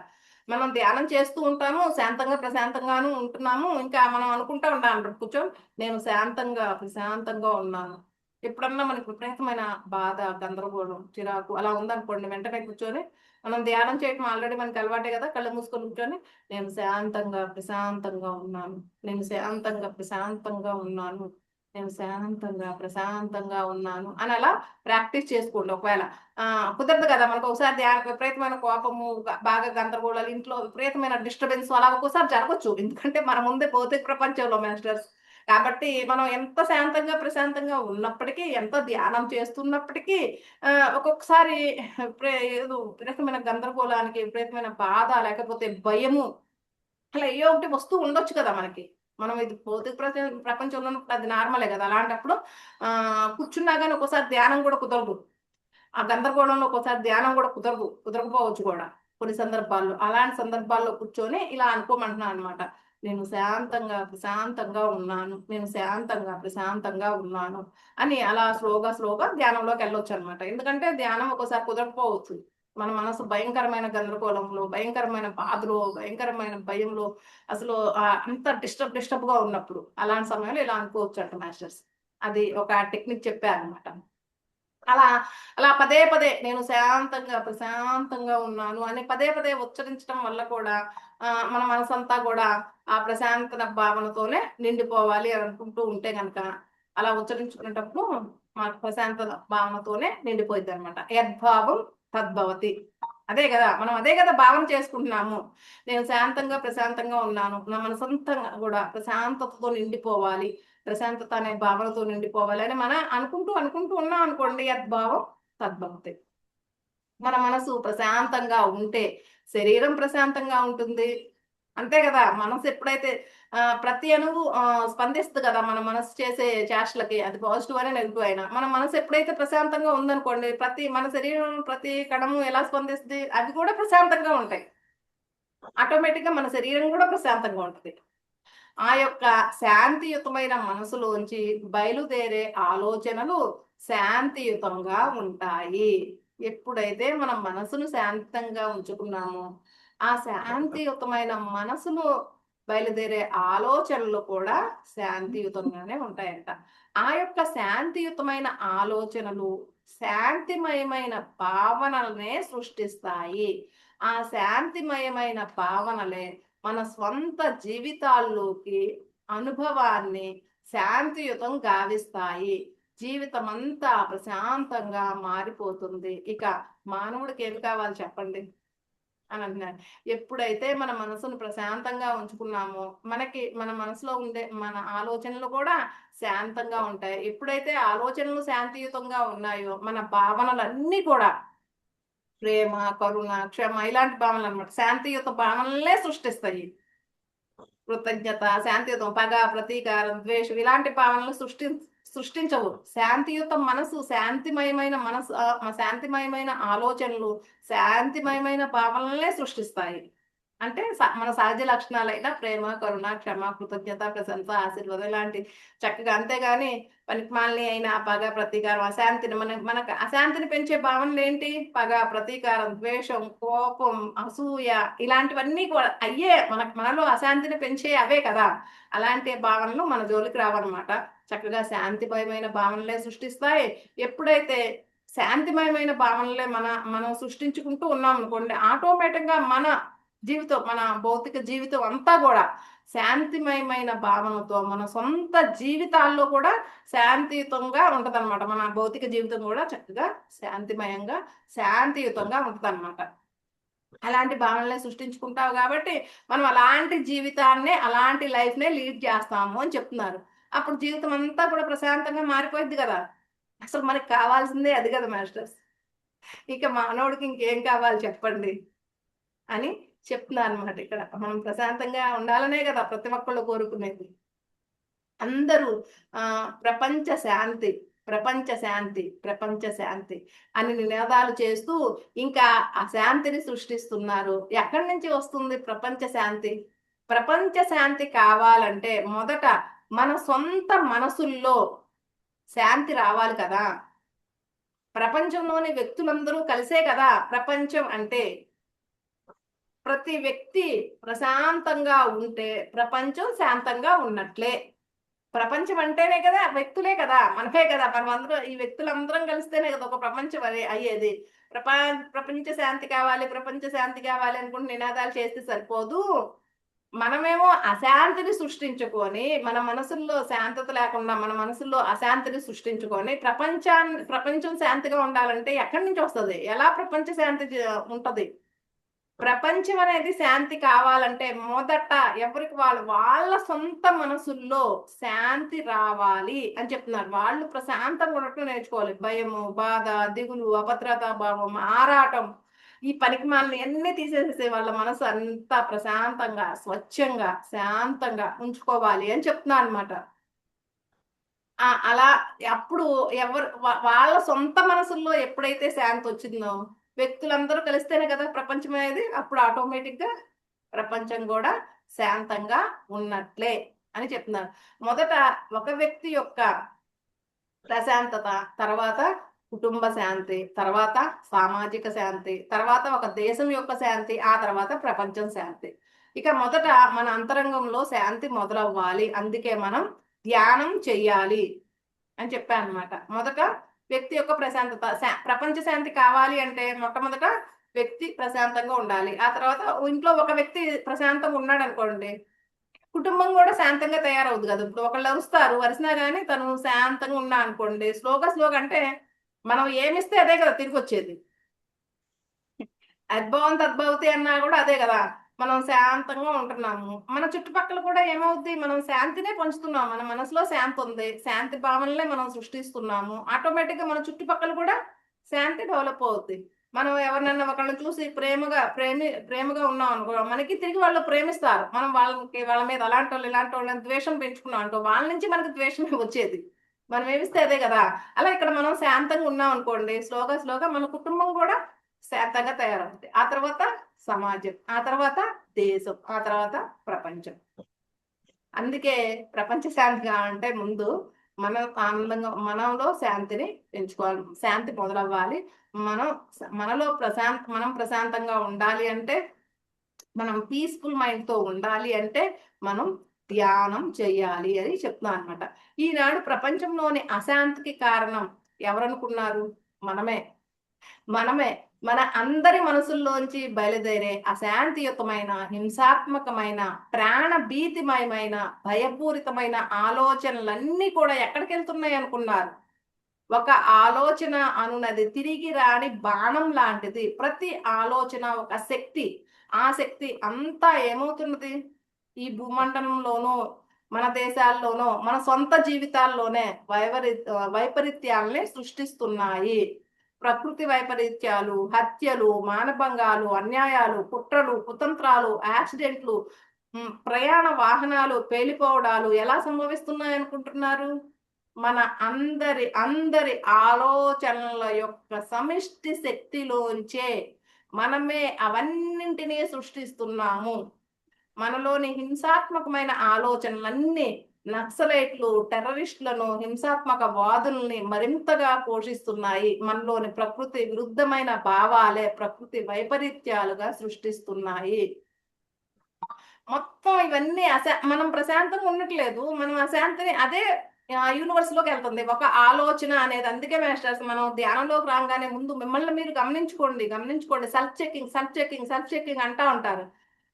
మనం ధ్యానం చేస్తూ ఉంటాము, ప్రశాంతంగాను ఉంటున్నాము. ఇంకా మనం అనుకుంటా ఉంటాం కూర్చొని, నేను ప్రశాంతంగా ఉన్నాను. ఎప్పుడన్నా మనకి విపరీతమైన బాధ, గందరగోళం, చిరాకు అలా ఉందనుకోండి, వెంటనే కూర్చొని మనం ధ్యానం చేయటం ఆల్రెడీ మనకి అలవాటే కదా, కళ్ళు మూసుకొని కూర్చొని నేను ప్రశాంతంగా ఉన్నాను, నేను ప్రశాంతంగా ఉన్నాను అని అలా ప్రాక్టీస్ చేసుకోండి. ఒకవేళ కుదరదు కదా మనకు, ఒకసారి విపరీతమైన కోపము, బాగా గందరగోళాలు, ఇంట్లో విపరీతమైన డిస్టర్బెన్స్ అలా ఒక్కోసారి జరగచ్చు. ఎందుకంటే మన ముందే భౌతిక ప్రపంచంలో మాస్టర్స్ కాబట్టి మనం ఎంత ప్రశాంతంగా ఉన్నప్పటికీ, ఎంత ధ్యానం చేస్తున్నప్పటికీ ఒక్కొక్కసారి విపరీతమైన గందరగోళానికి, విపరీతమైన బాధ, లేకపోతే భయము, అలా ఏ ఒకటి వస్తూ ఉండొచ్చు కదా మనకి. మనం ఇది భౌతిక ప్రపంచంలో ఉన్నప్పుడు అది నార్మలే కదా. అలాంటప్పుడు కూర్చున్నా కానీ ఒక్కోసారి ధ్యానం కూడా కుదరదు. ఆ గందరగోళంలో ఒక్కోసారి ధ్యానం కూడా కుదరకపోవచ్చు కూడా కొన్ని సందర్భాల్లో. అలాంటి సందర్భాల్లో కూర్చొని ఇలా అనుకోమంటున్నాను అనమాట. నేను శాంతంగా ప్రశాంతంగా ఉన్నాను, నేను శాంతంగా ప్రశాంతంగా ఉన్నాను అని అలా స్లోగా ధ్యానంలోకి వెళ్ళొచ్చు అనమాట. ఎందుకంటే ధ్యానం ఒక్కోసారి కుదరకపోవచ్చు. మన మనసు భయంకరమైన గందరగోళంలో, భయంకరమైన బాధలో, భయంకరమైన భయంలో, అసలు అంత డిస్టర్బ్ గా ఉన్నప్పుడు అలాంటి సమయంలో ఇలా అనుకోవచ్చు అంట మాస్టర్స్. అది ఒక టెక్నిక్ చెప్పారనమాట. అలా అలా పదే నేను శాంతంగా ప్రశాంతంగా ఉన్నాను అని పదే ఉచ్చరించడం వల్ల కూడా మన మనసంతా కూడా ఆ ప్రశాంతత భావనతోనే నిండిపోవాలి అని అనుకుంటూ ఉంటే గనక అలా ఉచ్చరించుకునేటప్పుడు మన ప్రశాంతత భావనతోనే నిండిపోయింది అనమాట. యద్భావం తద్భవతి. అదే కదా, మనం అదే కదా భావన చేసుకుంటున్నాము. నేను శాంతంగా ప్రశాంతంగా ఉన్నాను, నా మనసంతా కూడా ప్రశాంతతతో నిండిపోవాలి, ప్రశాంతత అనే భావనతో నిండిపోవాలి అని మనం అనుకుంటూ ఉన్నాం అనుకోండి, యద్భావం తద్భవతి. మన మనసు ప్రశాంతంగా ఉంటే శరీరం ప్రశాంతంగా ఉంటుంది. అంతే కదా, మనసు ఎప్పుడైతే ప్రతి అణువు స్పందిస్తుంది కదా మన మనసు చేసే చేష్టలకి, అది పాజిటివ్ అయినా నెగిటివ్ అయినా. మన మనసు ఎప్పుడైతే ప్రశాంతంగా ఉందనుకోండి, మన శరీరం ప్రతి కణము ఎలా స్పందిస్తుంది, అవి కూడా ప్రశాంతంగా ఉంటాయి. ఆటోమేటిక్ గా మన శరీరం కూడా ప్రశాంతంగా ఉంటుంది. ఆ యొక్క శాంతియుతమైన మనసులోంచి బయలుదేరే ఆలోచనలు శాంతియుతంగా ఉంటాయి. ఎప్పుడైతే మనం మనసును శాంతంగా ఉంచుకున్నామో ఆ శాంతియుతమైన మనసులో బయలుదేరే ఆలోచనలు కూడా శాంతియుతంగానే ఉంటాయంట. ఆ యొక్క శాంతియుతమైన ఆలోచనలు శాంతిమయమైన భావనలనే సృష్టిస్తాయి. ఆ శాంతిమయమైన భావనలే మన స్వంత జీవితాల్లోకి అనుభవాన్ని శాంతియుతం గావిస్తాయి. జీవితం అంతా ప్రశాంతంగా మారిపోతుంది. ఇక మానవుడికి ఏమి కావాలి చెప్పండి అని అంటున్నాడు. ఎప్పుడైతే మన మనసును ప్రశాంతంగా ఉంచుకున్నామో మన మనసులో ఉండే మన ఆలోచనలు కూడా శాంతంగా ఉంటాయి. ఎప్పుడైతే ఆలోచనలు శాంతియుతంగా ఉన్నాయో మన భావనలన్నీ కూడా ప్రేమ, కరుణ, క్షమ ఇలాంటి భావనలు అనమాట. శాంతియుత భావనలే సృష్టిస్తాయి. కృతజ్ఞత, శాంతియుతం, పగ, ప్రతీకారం, ద్వేషం ఇలాంటి భావనలు సృష్టించవు. శాంతియుత మనసు, శాంతిమయమైన మనసు, శాంతిమయమైన ఆలోచనలు శాంతిమయమైన భావనలే సృష్టిస్తాయి. అంటే మన సహజ లక్షణాలైన ప్రేమ, కరుణ, క్షమ, కృతజ్ఞత, ప్రశంస, ఆశీర్వాదం ఇలాంటి చక్కగా. అంతేగాని పనికిమాలిన అయిన పగ, ప్రతీకారం, అశాంతిని మనకు అశాంతిని పెంచే భావనలు ఏంటి? పగ, ప్రతీకారం, ద్వేషం, కోపం, అసూయ ఇలాంటివన్నీ కూడా అయ్యే మనలో అశాంతిని పెంచే అవే కదా. అలాంటి భావనలు మన జోలికి రావన్నమాట. చక్కగా శాంతిమయమైన భావనలే సృష్టిస్తాయి. ఎప్పుడైతే శాంతిమయమైన భావనలే మనం సృష్టించుకుంటూ ఉన్నాం అనుకోండి, ఆటోమేటిక్ గా మన భౌతిక జీవితం అంతా కూడా శాంతిమయమైన భావనతో మన సొంత జీవితాల్లో కూడా శాంతియుతంగా ఉంటదన్నమాట. మన భౌతిక జీవితం కూడా చక్కగా శాంతిమయంగా శాంతియుతంగా ఉంటదన్నమాట. అలాంటి భావనలే సృష్టించుకుంటావు కాబట్టి మనం అలాంటి జీవితాన్నే, అలాంటి లైఫ్ నే లీడ్ చేస్తాము అని చెప్తున్నారు. అప్పుడు జీవితం అంతా కూడా ప్రశాంతంగా మారిపోయింది కదా. అసలు మనకి కావాల్సిందే అది కదా మాస్టర్స్. ఇక మానవుడికి ఇంకేం కావాలి చెప్పండి అని చెప్తున్నారు అనమాట. ఇక్కడ మనం ప్రశాంతంగా ఉండాలనే కదా ప్రతి ఒక్కళ్ళు కోరుకునేది. అందరూ ప్రపంచ శాంతి, ప్రపంచ శాంతి, ప్రపంచ శాంతి అని నినాదాలు చేస్తూ ఇంకా ఆ శాంతిని సృష్టిస్తున్నారు. ఎక్కడి నుంచి వస్తుంది ప్రపంచ శాంతి? ప్రపంచ శాంతి కావాలంటే మొదట మన సొంత మనసుల్లో శాంతి రావాలి కదా. ప్రపంచంలోని వ్యక్తులందరూ కలిసే కదా ప్రపంచం అంటే. ప్రతి వ్యక్తి ప్రశాంతంగా ఉంటే ప్రపంచం శాంతంగా ఉన్నట్లే. ప్రపంచం అంటేనే కదా వ్యక్తులే కదా, మనమే కదా, మనమందరం ఈ వ్యక్తులందరం కలిస్తేనే కదా ఒక ప్రపంచం అయ్యేది. ప్రపంచ శాంతి కావాలి, ప్రపంచ శాంతి కావాలి అనుకుంటే నినాదాలు చేస్తే సరిపోదు. మనమేమో అశాంతిని సృష్టించుకొని, మన మనసుల్లో శాంతత లేకుండా మన మనసుల్లో అశాంతిని సృష్టించుకొని ప్రపంచం శాంతిగా ఉండాలంటే ఎక్కడి నుంచి వస్తుంది? ఎలా ప్రపంచ శాంతి ఉంటది? ప్రపంచం అనేది శాంతి కావాలంటే మొదట ఎవరికి వాళ్ళ సొంత మనసుల్లో శాంతి రావాలి అని చెప్తున్నారు. వాళ్ళు ప్రశాంతంగా ఉన్నట్టు నేర్చుకోవాలి. భయము, బాధ, దిగులు, అభద్రతా భావం, ఆరాటం ఈ పనికి మనల్ని అన్ని తీసేసేసి వాళ్ళ మనసు అంతా ప్రశాంతంగా, స్వచ్ఛంగా, శాంతంగా ఉంచుకోవాలి అని చెప్తున్నా అనమాట. అలా అప్పుడు ఎవరు వాళ్ళ సొంత మనసుల్లో ఎప్పుడైతే శాంతి వచ్చిందో, వ్యక్తులందరూ కలిస్తేనే కదా ప్రపంచం అనేది, అప్పుడు ఆటోమేటిక్ గా ప్రపంచం కూడా శాంతంగా ఉన్నట్లే అని చెప్తున్నారు. మొదట ఒక వ్యక్తి యొక్క ప్రశాంతత, తర్వాత కుటుంబ శాంతి, తర్వాత సామాజిక శాంతి, తర్వాత ఒక దేశం యొక్క శాంతి, ఆ తర్వాత ప్రపంచం శాంతి. ఇక మొదట మన అంతరంగంలో శాంతి మొదలవ్వాలి, అందుకే మనం ధ్యానం చెయ్యాలి అని చెప్పాను అనమాట. మొదట వ్యక్తి యొక్క ప్రశాంతత, ప్రపంచ శాంతి కావాలి అంటే మొట్టమొదట వ్యక్తి ప్రశాంతంగా ఉండాలి. ఆ తర్వాత ఇంట్లో ఒక వ్యక్తి ప్రశాంతంగా ఉన్నాడు అనుకోండి, కుటుంబం కూడా శాంతంగా తయారవుద్ది కదా. ఇప్పుడు ఒకళ్ళు అరుస్తారు, అరిసినా కానీ తను శాంతంగా ఉన్నా అనుకోండి, స్లోగా స్లోగా అంటే మనం ఏమిస్తే అదే కదా తిరిగి వచ్చేది. అద్భవం తద్భవతి అన్నా కూడా అదే కదా. మనం శాంతంగా ఉంటున్నాము, మన చుట్టుపక్కల కూడా ఏమవుద్ది, మనం శాంతినే పంచుతున్నాం. మన మనసులో శాంతి ఉంది, శాంతి భావనలే మనం సృష్టిస్తున్నాము. ఆటోమేటిక్ గా మన చుట్టుపక్కల కూడా శాంతి డెవలప్ అవుద్ది. మనం ఎవరినన్నా ఒకళ్ళని చూసి ప్రేమగా ఉన్నాం అనుకో, మనకి తిరిగి వాళ్ళు ప్రేమిస్తారు. మనం వాళ్ళ మీద అలాంటి వాళ్ళు ఇలాంటి వాళ్ళని ద్వేషం పెంచుకున్నాం అనుకో, వాళ్ళ నుంచి మనకి ద్వేషమే వచ్చేది. మనం ఏమిస్తే అదే కదా. అలా ఇక్కడ మనం శాంతంగా ఉన్నాం అనుకోండి, స్లోగా స్లోగా మన కుటుంబం కూడా శాంతంగా తయారవుతుంది. ఆ తర్వాత సమాజం, ఆ తర్వాత దేశం, ఆ తర్వాత ప్రపంచం. అందుకే ప్రపంచ శాంతి కావాలంటే ముందు మనం ఆనందంగా, మనలో శాంతిని పెంచుకోవాలి. శాంతి మొదలవ్వాలి. మనం మనం ప్రశాంతంగా ఉండాలి అంటే, మనం పీస్ఫుల్ మైండ్ తో ఉండాలి అంటే మనం ధ్యానం చెయ్యాలి అని చెప్తున్నాను అనమాట. ఈనాడు ప్రపంచంలోని అశాంతికి కారణం ఎవరనుకున్నారు? మనమే. మనమే. మన అందరి మనసుల్లోంచి బయలుదేరే అశాంతియుతమైన, హింసాత్మకమైన, ప్రాణభీతిమయమైన, భయపూరితమైన ఆలోచనలన్నీ కూడా ఎక్కడికెళ్తున్నాయి అనుకున్నారు? ఒక ఆలోచన అనున్నది తిరిగి రాని బాణం లాంటిది. ప్రతి ఆలోచన ఒక శక్తి. ఆ శక్తి అంతా ఏమవుతున్నది? ఈ భూమండలంలోనూ, మన దేశాల్లోనూ, మన సొంత జీవితాల్లోనే వైపరీత్యాలని సృష్టిస్తున్నాయి. ప్రకృతి వైపరీత్యాలు, హత్యలు, మానభంగాలు, అన్యాయాలు, కుట్రలు, కుతంత్రాలు, యాక్సిడెంట్లు, ప్రయాణ వాహనాలు పేలిపోవడాలు ఎలా సంభవిస్తున్నాయి అనుకుంటున్నారు? మన అందరి ఆలోచనల యొక్క సమిష్టి శక్తిలోంచే మనమే అవన్నింటినీ సృష్టిస్తున్నాము. మనలోని హింసాత్మకమైన ఆలోచనలన్నీ నక్సలైట్లు, టెర్రరిస్టులను, హింసాత్మక వాదుల్ని మరింతగా పోషిస్తున్నాయి. మనలోని ప్రకృతి విరుద్ధమైన భావాలే ప్రకృతి వైపరీత్యాలుగా సృష్టిస్తున్నాయి. మొత్తం ఇవన్నీ మనం ప్రశాంతంగా ఉండట్లేదు, మనం అశాంతిని అదే యూనివర్స్ లోకి వెళ్తుంది ఒక ఆలోచన అనేది. అందుకే మాస్టర్స్, మనం ధ్యానంలోకి రాగానే ముందు మిమ్మల్ని మీరు గమనించుకోండి. సెల్ఫ్ చెకింగ్ అంటా ఉంటారు.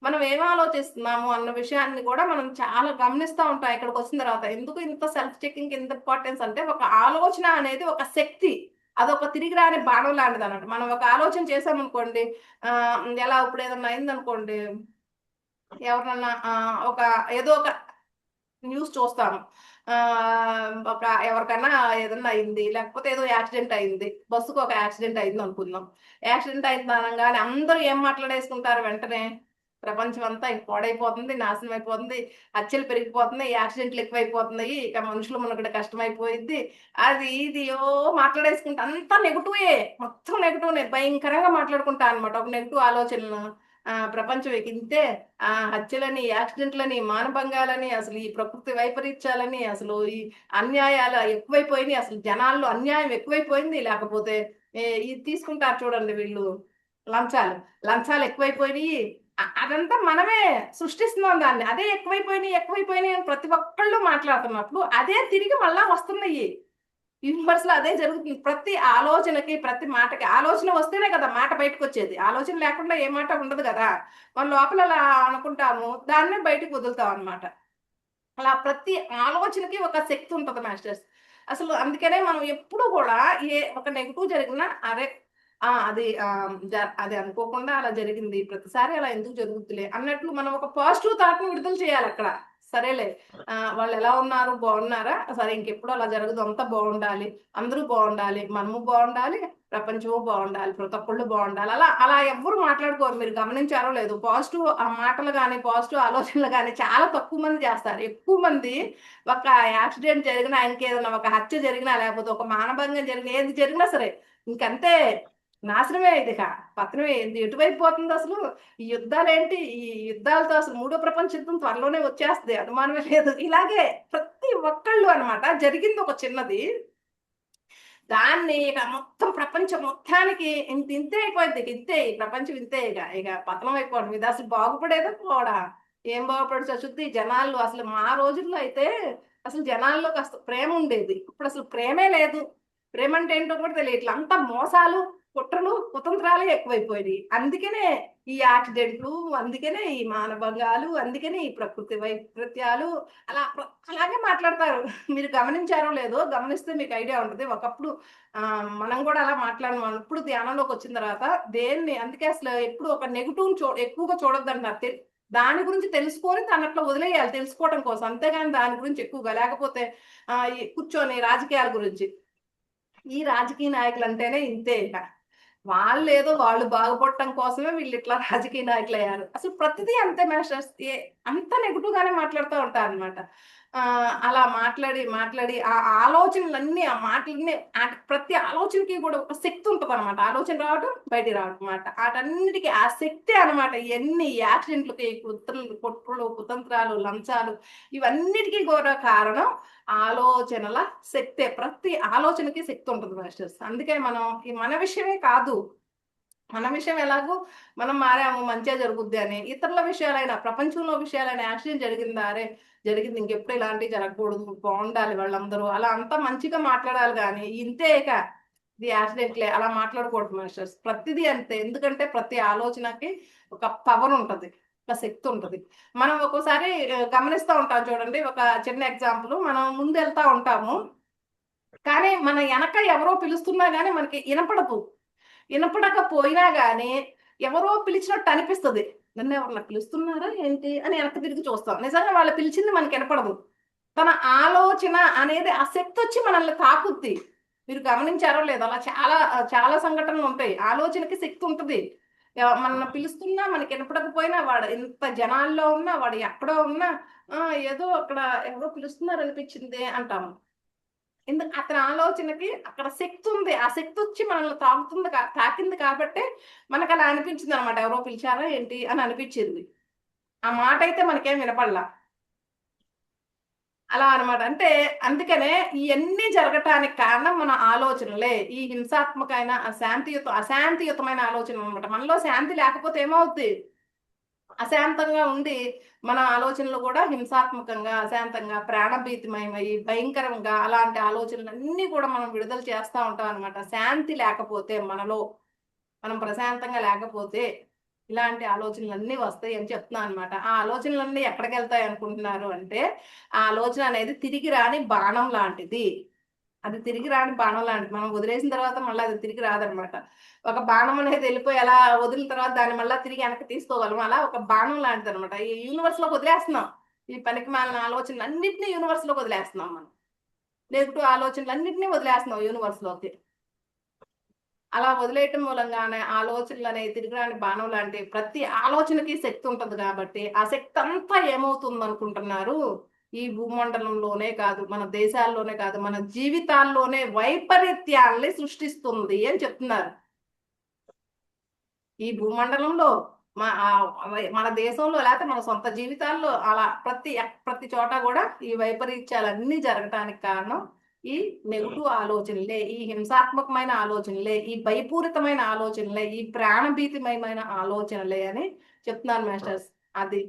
మనం ఏం ఆలోచిస్తున్నాము అన్న విషయాన్ని కూడా మనం చాలా గమనిస్తూ ఉంటాం ఇక్కడికి వచ్చిన తర్వాత. ఎందుకు ఇంత సెల్ఫ్ చెకింగ్ ఇంత ఇంపార్టెన్స్ అంటే, ఒక ఆలోచన అనేది ఒక శక్తి, అదొక తిరిగి రాని బాణం లాంటిది అన్నట్టు. మనం ఒక ఆలోచన చేసామనుకోండి, ఎలా ఇప్పుడు ఏదన్నా అయిందనుకోండి, ఎవరినన్నా ఒక ఏదో ఒక న్యూస్ చూస్తాము, ఒక ఎవరికైనా ఏదన్నా అయింది, లేకపోతే ఏదో యాక్సిడెంట్ అయింది, బస్సుకు ఒక యాక్సిడెంట్ అయింది అనుకుందాం. యాక్సిడెంట్ అయింది అనగానే అందరూ ఏం మాట్లాడేసుకుంటారు వెంటనే? ప్రపంచం అంతా పాడైపోతుంది, నాశనం అయిపోతుంది, హత్యలు పెరిగిపోతున్నాయి, యాక్సిడెంట్లు ఎక్కువైపోతున్నాయి, ఇక మనుషులు మనకు కష్టమైపోయింది, అది ఇది ఓ మాట్లాడేసుకుంటా, అంతా నెగిటివే, మొత్తం నెగిటివ్నే, భయంకరంగా మాట్లాడుకుంటా అనమాట. ఒక నెగిటివ్ ఆలోచనలు. ప్రపంచం ఇంతే. హత్యలని, యాక్సిడెంట్లని, మానభంగాలని, అసలు ఈ ప్రకృతి వైపరీత్యాలని, అసలు ఈ అన్యాయాలు ఎక్కువైపోయినాయి, అసలు జనాల్లో అన్యాయం ఎక్కువైపోయింది. లేకపోతే ఇది తీసుకుంటారు చూడండి వీళ్ళు, లంచాలు లంచాలు ఎక్కువైపోయినాయి. అదంతా మనమే సృష్టిస్తున్నాం దాన్ని. అదే ఎక్కువైపోయినాయి అని ప్రతి ఒక్కళ్ళు మాట్లాడుతున్నప్పుడు అదే తిరిగి మళ్ళా వస్తున్నాయి. యూనివర్స్ లో అదే జరుగుతుంది. ప్రతి ఆలోచనకి, ప్రతి మాటకి ఆలోచన వస్తేనే కదా మాట బయటకు వచ్చేది. ఆలోచన లేకుండా ఏ మాట ఉండదు కదా. మన లోపల అలా అనుకుంటాము, దాన్నే బయటకు వదులుతాం అనమాట. అలా ప్రతి ఆలోచనకి ఒక శక్తి ఉంటది మాస్టర్స్. అసలు అందుకనే మనం ఎప్పుడు కూడా ఒక నెగిటివ్ జరిగినా, అరే అది అది అనుకోకుండా అలా జరిగింది, ప్రతిసారి అలా ఎందుకు జరుగుతులే అన్నట్లు మనం ఒక పాజిటివ్ థాట్ ని విడుదల చేయాలి అక్కడ. సరేలే, వాళ్ళు ఎలా ఉన్నారు, బాగున్నారా, సరే ఇంకెప్పుడు అలా జరగదు, అంతా బాగుండాలి, అందరూ బాగుండాలి, మనము బాగుండాలి, ప్రపంచము బాగుండాలి, ప్రతి ఒక్కళ్ళు బాగుండాలి, అలా అలా ఎవ్వరు మాట్లాడుకోరు. మీరు గమనించారో లేదు, పాజిటివ్ ఆ మాటలు కానీ పాజిటివ్ ఆలోచనలు కానీ చాలా తక్కువ మంది చేస్తారు. ఎక్కువ మంది ఒక యాక్సిడెంట్ జరిగినా, ఇంకేదైనా ఒక హత్య జరిగినా, లేకపోతే ఒక మానభంగం జరిగినా, ఏది జరిగినా సరే ఇంకంతే, నాశనమే, ఇది పతనమే. ఎటువైపు పోతుంది అసలు ఈ యుద్ధాలు ఏంటి, ఈ యుద్ధాలతో అసలు మూడో ప్రపంచ యుద్ధం త్వరలోనే వచ్చేస్తుంది, అనుమానమే లేదు. ఇలాగే ప్రతి ఒక్కళ్ళు అన్నమాట, జరిగింది ఒక చిన్నది, దాన్ని ఇక మొత్తం ప్రపంచం మొత్తానికి ఇంతే అయిపోయింది. ఇక ఇంతే, ఈ ప్రపంచం ఇంతే, ఇక పతనం అయిపోవడం. ఇది అసలు బాగుపడేదా పోడా, ఏం బాగుపడి చచ్చుద్ది. జనాలు అసలు మా రోజుల్లో అయితే అసలు జనాల్లో కాస్త ప్రేమ ఉండేది, ఇప్పుడు అసలు ప్రేమే లేదు. ప్రేమ అంటే ఏంటో కూడా తెలియట్లే, అంతా మోసాలు, కుట్రలు, కుతంత్రాలే ఎక్కువైపోయినాయి. అందుకనే ఈ యాక్సిడెంట్లు, అందుకనే ఈ మానభంగాలు, అందుకనే ఈ ప్రకృతి వైపరీత్యాలు, అలాగే మాట్లాడతారు. మీరు గమనించారో లేదో, గమనిస్తే మీకు ఐడియా ఉంటుంది. ఒకప్పుడు మనం కూడా అలా మాట్లాడినాం. ఇప్పుడు ధ్యానంలోకి వచ్చిన తర్వాత దేన్ని, అందుకే అసలు ఎప్పుడు ఒక నెగిటివ్ ఎక్కువగా చూడొద్దు అంటారు. దాని గురించి తెలుసుకొని దాని అట్లా వదిలేయాలి, తెలుసుకోవడం కోసం, అంతేగాని దాని గురించి ఎక్కువగా, లేకపోతే కూర్చొని రాజకీయాల గురించి, ఈ రాజకీయ నాయకులు అంటేనే ఇంతే, ఇక వాళ్ళు ఏదో వాళ్ళు బాగుపడటం కోసమే వీళ్ళు ఇట్లా రాజకీయ నాయకులు అయ్యారు. అసలు ప్రతిదీ అంతే మాస్టర్స్, అంత నెగిటివ్ గానే మాట్లాడుతూ ఉంటారు అనమాట. అలా మాట్లాడి మాట్లాడి ఆ ఆలోచనలన్నీ, ఆ మాటలన్నీ, ప్రతి ఆలోచనకి కూడా ఒక శక్తి ఉంటుంది అనమాట. ఆలోచన రావడం, బయటికి రావడం అనమాట. వాటన్నిటికీ ఆ శక్తి అనమాట. ఎన్ని యాక్సిడెంట్లకి, కుట్రలు, కుతంత్రాలు, లంచాలు, ఇవన్నిటికీ కూడా కారణం ఆలోచనల శక్తే. ప్రతి ఆలోచనకి శక్తి ఉంటుంది మాస్టర్స్. అందుకే మనం ఈ మన విషయమే కాదు, మన విషయం ఎలాగో మనం మారాము, మంచిగా జరుగుద్ది అని, ఇతరుల విషయాలైనా, ప్రపంచంలో విషయాలైనా, యాక్సిడెంట్ జరిగిందా, అరే జరిగింది, ఇంకెప్పుడు ఇలాంటివి జరగకూడదు, బాగుండాలి వాళ్ళందరూ, అలా అంతా మంచిగా మాట్లాడాలి. కానీ ఇంతే, ఇక ఇది యాక్సిడెంట్లే, అలా మాట్లాడకూడదు మాస్టర్స్. ప్రతిదీ అంతే, ఎందుకంటే ప్రతి ఆలోచనకి ఒక పవర్ ఉంటది, ఒక శక్తి ఉంటది. మనం ఒక్కోసారి గమనిస్తూ ఉంటాం చూడండి. ఒక చిన్న ఎగ్జాంపుల్, మనం ముందు వెళ్తా ఉంటాము, కానీ మన వెనక ఎవరో పిలుస్తున్నా కానీ మనకి వినపడదు. వినపడకపోయినా గానీ ఎవరో పిలిచినట్టు అనిపిస్తుంది. నన్ను ఎవరన్నా పిలుస్తున్నారా ఏంటి అని వెనక్కి తిరిగి చూస్తాం. నిజంగా వాళ్ళు పిలిచింది మనకి వినపడదు. తన ఆలోచన అనేది ఆ శక్తి వచ్చి మనల్ని తాకుద్ది. మీరు గమనించారో లేదో, అలా చాలా చాలా సంఘటనలు ఉంటాయి. ఆలోచనకి శక్తి ఉంటుంది. మనల్ని పిలుస్తున్నా మనకి వినపడకపోయినా, వాడు ఇంత జనాల్లో ఉన్నా, వాడు ఎక్కడో ఉన్నా, ఏదో అక్కడ ఎవరో పిలుస్తున్నారు అనిపించింది అంటాము. ఎందుకు, అతని ఆలోచనకి అక్కడ శక్తి ఉంది. ఆ శక్తి వచ్చి మనల్ని తాకింది కాబట్టి మనకు అలా అనిపించింది అనమాట. ఎవరో పిలిచారా ఏంటి అని అనిపించింది. ఆ మాట అయితే మనకేం వినపడలా. అలా అనమాట. అంటే అందుకనే ఇవన్నీ జరగటానికి కారణం మన ఆలోచనలే. ఈ హింసాత్మకమైన అశాంతియుతమైన ఆలోచనలు అనమాట. మనలో శాంతి లేకపోతే ఏమవుద్ది, అశాంతంగా ఉండి మన ఆలోచనలు కూడా హింసాత్మకంగా, అశాంతంగా, ప్రాణభీతిమయమై, భయంకరంగా, అలాంటి ఆలోచనలన్నీ కూడా మనం విడుదల చేస్తూ ఉంటాం అనమాట. శాంతి లేకపోతే మనలో, మనం ప్రశాంతంగా లేకపోతే ఇలాంటి ఆలోచనలన్నీ వస్తాయి అని చెప్తున్నాను అనమాట. ఆ ఆలోచనలన్నీ ఎక్కడికి వెళ్తాయి అనుకుంటున్నారు అంటే, ఆ ఆలోచన అనేది తిరిగి రాని బాణం లాంటిది. అది తిరిగి రాని బాణం లాంటిది. మనం వదిలేసిన తర్వాత మళ్ళీ అది తిరిగి రాదనమాట. ఒక బాణం అనేది వెళ్ళిపోయి అలా వదిలిన తర్వాత దాన్ని మళ్ళీ తిరిగి వెనక్కి తీసుకోగలం. అలా ఒక బాణం లాంటిది అనమాట. ఈ యూనివర్స్ లోకి వదిలేస్తున్నాం. ఈ పనికి మాలిన ఆలోచనలు అన్నింటినీ యూనివర్స్ లోకి వదిలేస్తున్నాం మనం. నెగిటివ్ ఆలోచనలు అన్నింటినీ వదిలేస్తున్నాం యూనివర్స్ లోకి. అలా వదిలేయటం మూలంగానే ఆలోచనలు అనేవి తిరిగిరాని బాణం లాంటి, ప్రతి ఆలోచనకి శక్తి ఉంటుంది కాబట్టి ఆ శక్తి అంతా ఏమవుతుంది అనుకుంటున్నారు, ఈ భూమండలంలోనే కాదు, మన దేశాల్లోనే కాదు, మన జీవితాల్లోనే వైపరీత్యాల్ని సృష్టిస్తుంది అని చెప్తున్నారు. ఈ భూమండలంలో మన దేశంలో, లేకపోతే మన సొంత జీవితాల్లో, అలా ప్రతి చోట కూడా ఈ వైపరీత్యాలన్నీ జరగటానికి కారణం ఈ నెగిటివ్ ఆలోచనలే, ఈ హింసాత్మకమైన ఆలోచనలే, ఈ భయపూరితమైన ఆలోచనలే, ఈ ప్రాణభీతిమయమైన ఆలోచనలే అని చెప్తున్నాను మాస్టర్స్. అది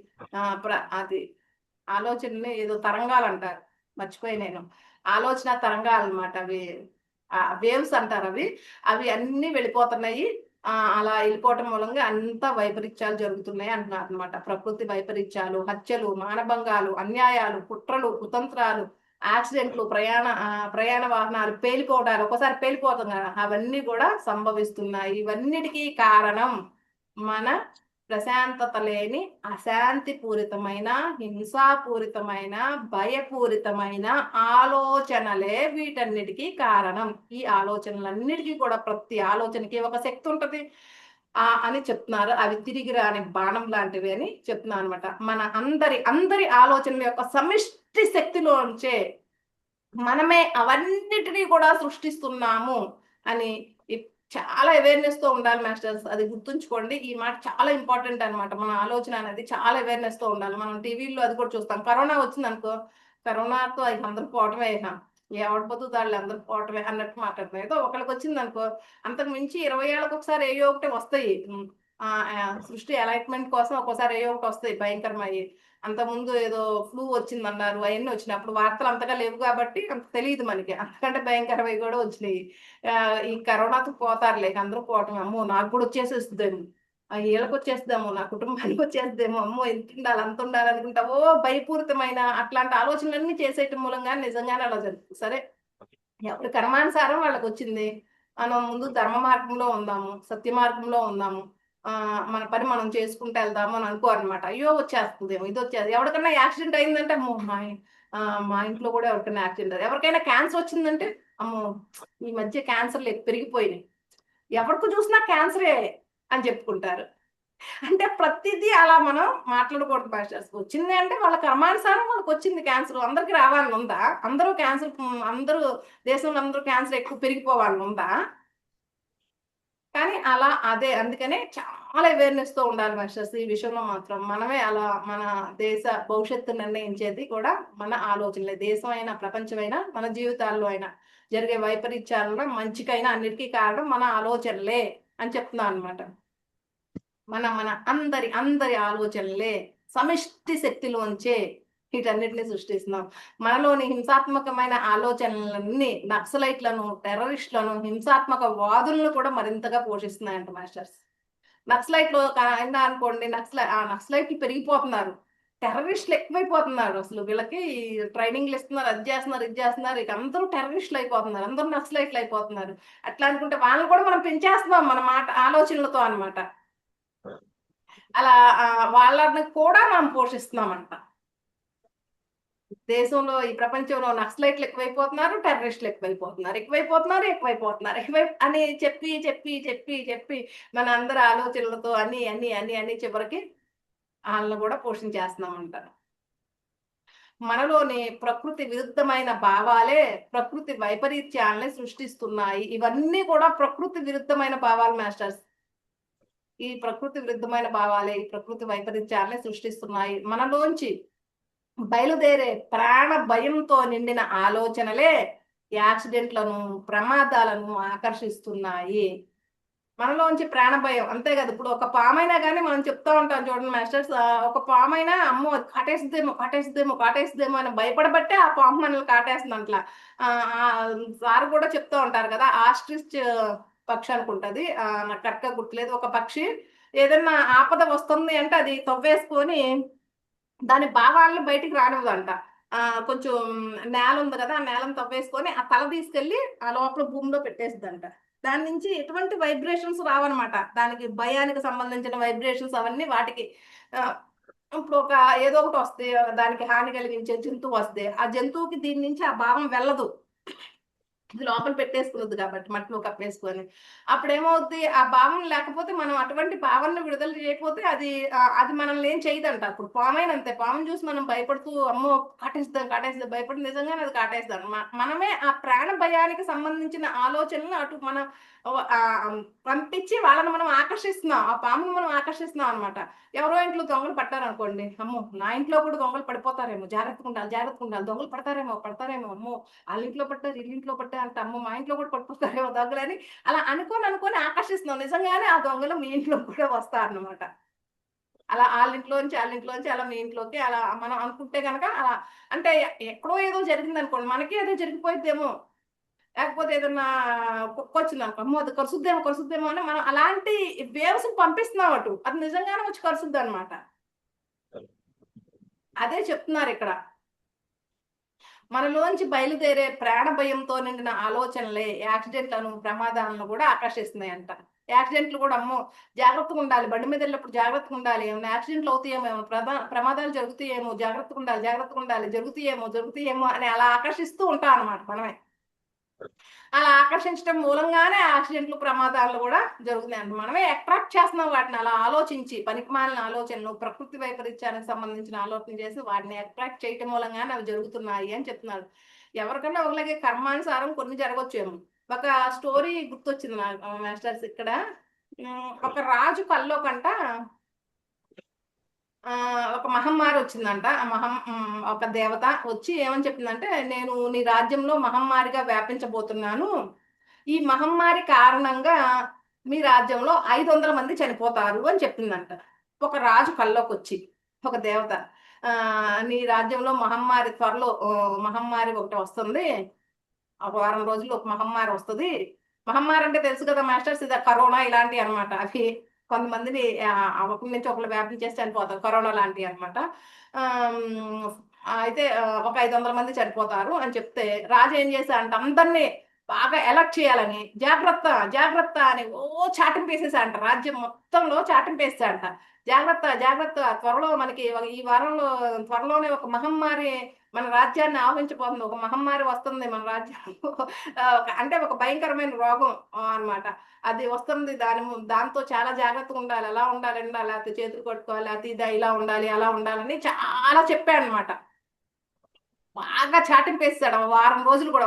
అది ఆలోచనని ఏదో తరంగాలు అంటారు, మర్చిపోయి నేను. ఆలోచన తరంగాలు అనమాట అవి, వేవ్స్ అంటారు అవి. అవి అన్ని వెళ్ళిపోతున్నాయి. అలా వెళ్ళిపోవటం మూలంగా అంత వైపరీత్యాలు జరుగుతున్నాయి అంటున్నారు అనమాట. ప్రకృతి వైపరీత్యాలు, హత్యలు, మానభంగాలు, అన్యాయాలు, కుట్రలు, కుతంత్రాలు, యాక్సిడెంట్లు, ప్రయాణ వాహనాలు పేలిపోవడాలు, ఒకసారి పేలిపోతాం కదా, అవన్నీ కూడా సంభవిస్తున్నాయి. ఇవన్నిటికీ కారణం మన ప్రశాంతత లేని అశాంతిపూరితమైన హింసాపూరితమైన భయపూరితమైన ఆలోచనలే వీటన్నిటికీ కారణం. ఈ ఆలోచనలన్నిటికీ కూడా ప్రతి ఆలోచనకి ఒక శక్తి ఉంటది అని చెప్తున్నారు. అవి తిరిగి రాని బాణం లాంటివి అని చెప్తున్నాను అనమాట. మన అందరి ఆలోచనల యొక్క సమిష్టి శక్తిలోంచే మనమే అవన్నిటినీ కూడా సృష్టిస్తున్నాము అని చాలా అవేర్నెస్ తో ఉండాలి మాస్టర్స్. అది గుర్తుంచుకోండి. ఈ మాట చాలా ఇంపార్టెంట్ అనమాట. మన ఆలోచన అనేది చాలా అవేర్నెస్ తో ఉండాలి. మనం టీవీలో అది కూడా చూస్తాం. కరోనా వచ్చింది అనుకో, కరోనాతో అందరూ పోవటమే, ఎవడు బతుకుతాళ్ళు అందరూ పోవటమే అన్నట్టు మాట్లాడుతున్నాం. ఏదో ఒకరికి వచ్చింది అనుకో, అంతకు మించి 20 ఏళ్ళకి ఒకసారి ఏయో ఒకటి వస్తాయి. సృష్టి అలైట్మెంట్ కోసం ఒక్కోసారి ఏయో ఒకటి వస్తాయి భయంకరమయ్యి. అంతకుముందు ఏదో ఫ్లూ వచ్చిందన్నారు, అవన్నీ వచ్చినప్పుడు వార్తలు అంతగా లేవు కాబట్టి అంత తెలియదు మనకి. అంతకంటే భయంకరమై కూడా వచ్చినాయి. ఈ కరోనాతో పోతారులే, అందరూ పోవటం. అమ్మో నాకు కూడా వచ్చేసేస్తుందేమో, వీళ్ళకి వచ్చేస్తుందేమో, నా కుటుంబానికి వచ్చేస్తుందేమో, అమ్మో ఎంత ఉండాలి అంత ఉండాలి అనుకుంటా భయపూరితమైన అట్లాంటి ఆలోచనలన్నీ చేసేయటం మూలంగా నిజంగానే అలా జరుగుతుంది. సరే, ఎవరి కర్మానుసారం వాళ్ళకి వచ్చింది. మనం ముందు ధర్మ మార్గంలో ఉందాము, సత్య మార్గంలో ఉందాము, మన పని మనం చేసుకుంటూ వెళ్దాము అని అనుకోరనమాట. అయ్యో వచ్చేస్తుందేమో, ఇది వచ్చేది. ఎవరికైనా యాక్సిడెంట్ అయిందంటే అమ్మో మా ఇంట్లో కూడా ఎవరికైనా యాక్సిడెంట్, ఎవరికైనా క్యాన్సర్ వచ్చిందంటే అమ్మో ఈ మధ్య క్యాన్సర్లు పెరిగిపోయినాయి, ఎవరికి చూసినా క్యాన్సరే అని చెప్పుకుంటారు. అంటే ప్రతిదీ అలా మనం మాట్లాడకూడదు మాస్టర్స్. వచ్చింది అంటే వాళ్ళ కర్మానుసారం వాళ్ళకి వచ్చింది క్యాన్సర్. అందరికి రావాలని ఉందా? అందరూ దేశంలో అందరూ క్యాన్సర్ ఎక్కువ పెరిగిపోవాలని ఉందా? కానీ అలా అదే అందుకనే చాలా అవేర్నెస్ తో ఉండాలి మాస్టర్స్. ఈ విషయంలో మాత్రం మనమే అలా మన దేశ భవిష్యత్తు నిర్ణయించేది కూడా మన ఆలోచనలే. దేశం అయినా ప్రపంచమైనా మన జీవితాల్లో అయినా జరిగే వైపరీత్యాలలో మంచికైనా అన్నిటికీ కారణం మన ఆలోచనలే అని చెప్తున్నాను అనమాట. మన అందరి ఆలోచనలే సమిష్టి శక్తిలోంచే వీటన్నిటిని సృష్టిస్తున్నాం. మనలోని హింసాత్మకమైన ఆలోచనలన్నీ నక్సలైట్లను, టెర్రరిస్టులను, హింసాత్మక వాదులను కూడా మరింతగా పోషిస్తున్నాయంట మాస్టర్స్. నక్సలైట్లు అయినా అనుకోండి, నక్సలైట్లు పెరిగిపోతున్నారు, టెర్రరిస్టులు ఎక్కువైపోతున్నారు. అసలు వీళ్ళకి ట్రైనింగ్లు ఇస్తున్నారు, అది చేస్తున్నారు, ఇది చేస్తున్నారు. ఇక అందరూ టెర్రరిస్టులు అయిపోతున్నారు, అందరూ నక్సలైట్లు అయిపోతున్నారు. అట్లా అనుకుంటే వాళ్ళని కూడా మనం పెంచేస్తున్నాం మన మాట ఆలోచనలతో అనమాట. అలా వాళ్ళని కూడా మనం పోషిస్తున్నామంట. దేశంలో ఈ ప్రపంచంలో నక్సలైట్లు ఎక్కువైపోతున్నారు, టెర్రరిస్టులు ఎక్కువైపోతున్నారు అని చెప్పి చెప్పి చెప్పి చెప్పి మన అందరి ఆలోచనలతో అన్ని అన్ని అన్ని అన్ని చివరికి వాళ్ళని కూడా పోషించేస్తున్నామంట. మనలోని ప్రకృతి విరుద్ధమైన భావాలే ప్రకృతి వైపరీత్యాలని సృష్టిస్తున్నాయి. ఇవన్నీ కూడా ప్రకృతి విరుద్ధమైన భావాలు మాస్టర్స్. ఈ ప్రకృతి విరుద్ధమైన భావాలే ఈ ప్రకృతి వైపరీత్యాలని సృష్టిస్తున్నాయి. మనలోంచి బయలుదేరే ప్రాణ భయంతో నిండిన ఆలోచనలే యాక్సిడెంట్లను, ప్రమాదాలను ఆకర్షిస్తున్నాయి. మనలోంచి ప్రాణ భయం అంతే కదా. ఇప్పుడు ఒక పామైనా కానీ మనం చెప్తా ఉంటాం చూడండి మాస్టర్స్, ఒక పామైనా అమ్మో కాటేస్తుందేమో అని భయపడబట్టే ఆ పాము మనల్ని కాటేస్తుంది అట్లా. సార్ కూడా చెప్తూ ఉంటారు కదా, ఆస్ట్రిచ్ పక్షి అనుకుంటది, నాకు కరెక్ట్గా గుర్తులేదు. ఒక పక్షి ఏదన్నా ఆపద వస్తుంది అంటే అది తవ్వేసుకొని దాని భావాలను బయటికి రానివ్వదంట. కొంచెం నేల ఉంది కదా, ఆ నేలను తవ్వేసుకొని ఆ తల తీసుకెళ్లి ఆ లోపల భూమిలో పెట్టేస్తుందంట. దాని నుంచి ఎటువంటి వైబ్రేషన్స్ రావన్నమాట. దానికి భయానికి సంబంధించిన వైబ్రేషన్స్ అవన్నీ వాటికి ఇప్పుడు ఏదో ఒకటి వస్తే, దానికి హాని కలిగించే జంతువు వస్తే ఆ జంతువుకి దీని నుంచి ఆ భావం వెళ్ళదు, ఇది లోపల పెట్టేసుకున్నది కాబట్టి మట్టిలో కప్పేసుకొని. అప్పుడు ఏమవుద్ది, ఆ భావన లేకపోతే మనం అటువంటి భావనను విడుదల చేయకపోతే అది మనల్ని ఏం చేయదంట. అప్పుడు పామైన అంతే, పాముని చూసి మనం భయపడుతూ అమ్మో కాటేస్తాం భయపడి నిజంగానే అది కాటేస్తాం. మనమే ఆ ప్రాణ భయానికి సంబంధించిన ఆలోచనలు అటు మనం పంపించి వాళ్ళని మనం ఆకర్షిస్తున్నాం, ఆ పామును మనం ఆకర్షిస్తున్నాం అనమాట. ఎవరో ఇంట్లో దొంగలు పట్టారనుకోండి, అమ్మో నా ఇంట్లో కూడా దొంగలు పడిపోతారేమో, జాగ్రత్తగా ఉండాలి, దొంగలు పడతారేమో, అమ్మో వాళ్ళ ఇంట్లో పట్టారు, వీళ్ళింట్లో పట్టారు అంటే అమ్మో మా ఇంట్లో కూడా పట్టుకొస్తారేమో దొంగలని అలా అనుకొని ఆకర్షిస్తున్నాం. నిజంగానే ఆ దొంగలు మీ ఇంట్లో కూడా వస్తారనమాట. అలా వాళ్ళ ఇంట్లోంచి అలా మీ ఇంట్లోకి అలా మనం అనుకుంటే కనుక అలా అంటే ఎక్కడో ఏదో జరిగింది అనుకోండి, మనకి ఏదో జరిగిపోయిద్దేమో, లేకపోతే ఏదన్నా కుక్క వచ్చింది అనుకో, అమ్మో అది కరుసుద్దేమో అని మనం అలాంటి వేవ్స్ పంపిస్తున్నాం అటు, అది నిజంగానే వచ్చి కరుసుద్ది అనమాట. అదే చెప్తున్నారు ఇక్కడ. మనలోంచి బయలుదేరే ప్రాణ భయంతో నిండిన ఆలోచనలే యాక్సిడెంట్లను, ప్రమాదాలను కూడా ఆకర్షిస్తున్నాయంట. యాక్సిడెంట్లు కూడా అమ్మో జాగ్రత్తగా ఉండాలి, బండి మీద వెళ్ళినప్పుడు జాగ్రత్తగా ఉండాలి, ఏమైనా యాక్సిడెంట్లు అవుతాయేమో, ఏమైనా ప్రమాదాలు జరుగుతాయేమో, జాగ్రత్తగా ఉండాలి, జాగ్రత్తగా ఉండాలి, జరుగుతాయేమో అని అలా ఆకర్షిస్తూ ఉంటాం అనమాట మనమే. అలా ఆకర్షించడం మూలంగానే యాక్సిడెంట్లు ప్రమాదాలు కూడా జరుగుతున్నాయి అంట. మనమే అట్రాక్ట్ చేస్తున్నాం వాటిని, అలా ఆలోచించి పనికిమాలిన ఆలోచనలు, ప్రకృతి వైపరీత్యానికి సంబంధించిన ఆలోచన చేసి వాటిని అట్రాక్ట్ చేయటం మూలంగానే అవి జరుగుతున్నాయి అని చెప్తున్నాడు. ఎవరికన్నా ఒకలాగే కర్మానుసారం కొన్ని జరగచ్చేమో. ఒక స్టోరీ గుర్తొచ్చింది నాకు మాస్టర్స్ ఇక్కడ. ఒక రాజు కల్లో కంట ఒక మహమ్మారి వచ్చిందంట. ఒక దేవత వచ్చి ఏమని చెప్పిందంటే, నేను నీ రాజ్యంలో మహమ్మారిగా వ్యాపించబోతున్నాను, ఈ మహమ్మారి కారణంగా మీ రాజ్యంలో 500 మంది చనిపోతారు అని చెప్పిందంట. ఒక రాజు కల్లోకి వచ్చి ఒక దేవత, నీ రాజ్యంలో మహమ్మారి ఒకటి వస్తుంది, ఒక వారం రోజుల్లో ఒక మహమ్మారి వస్తుంది. మహమ్మారి అంటే తెలుసు కదా మాస్టర్స్, ఇది కరోనా ఇలాంటివి అనమాట. అవి కొంతమందిని ఒకరి నుంచి ఒకరు వ్యాపించేసి చనిపోతారు, కరోనా లాంటివి అనమాట. అయితే ఒక 500 మంది చనిపోతారు అని చెప్తే రాజు ఏం చేశాడంటే అందరినీ బాగా అలర్ట్ చేయాలని జాగ్రత్త జాగ్రత్త అని చాటింపు వేసేసాడంట. రాజ్యం మొత్తంలో చాటింపు వేసాడంట. జాగ్రత్త జాగ్రత్త, త్వరలో మనకి ఈ వారంలో త్వరలోనే ఒక మహమ్మారి మన రాజ్యాన్ని ఆవహించబోతుంది, ఒక మహమ్మారి వస్తుంది మన రాజ్యంలో. అంటే ఒక భయంకరమైన రోగం అన్నమాట. అది వస్తుంది, దాంతో చాలా జాగ్రత్తగా ఉండాలి, అలా ఉండాలి, లేకపోతే చేతులు కొట్టుకోవాలి, ఇలా ఉండాలి, అలా ఉండాలని చాలా చెప్పాడనమాట. బాగా చాటింపేస్తాడు.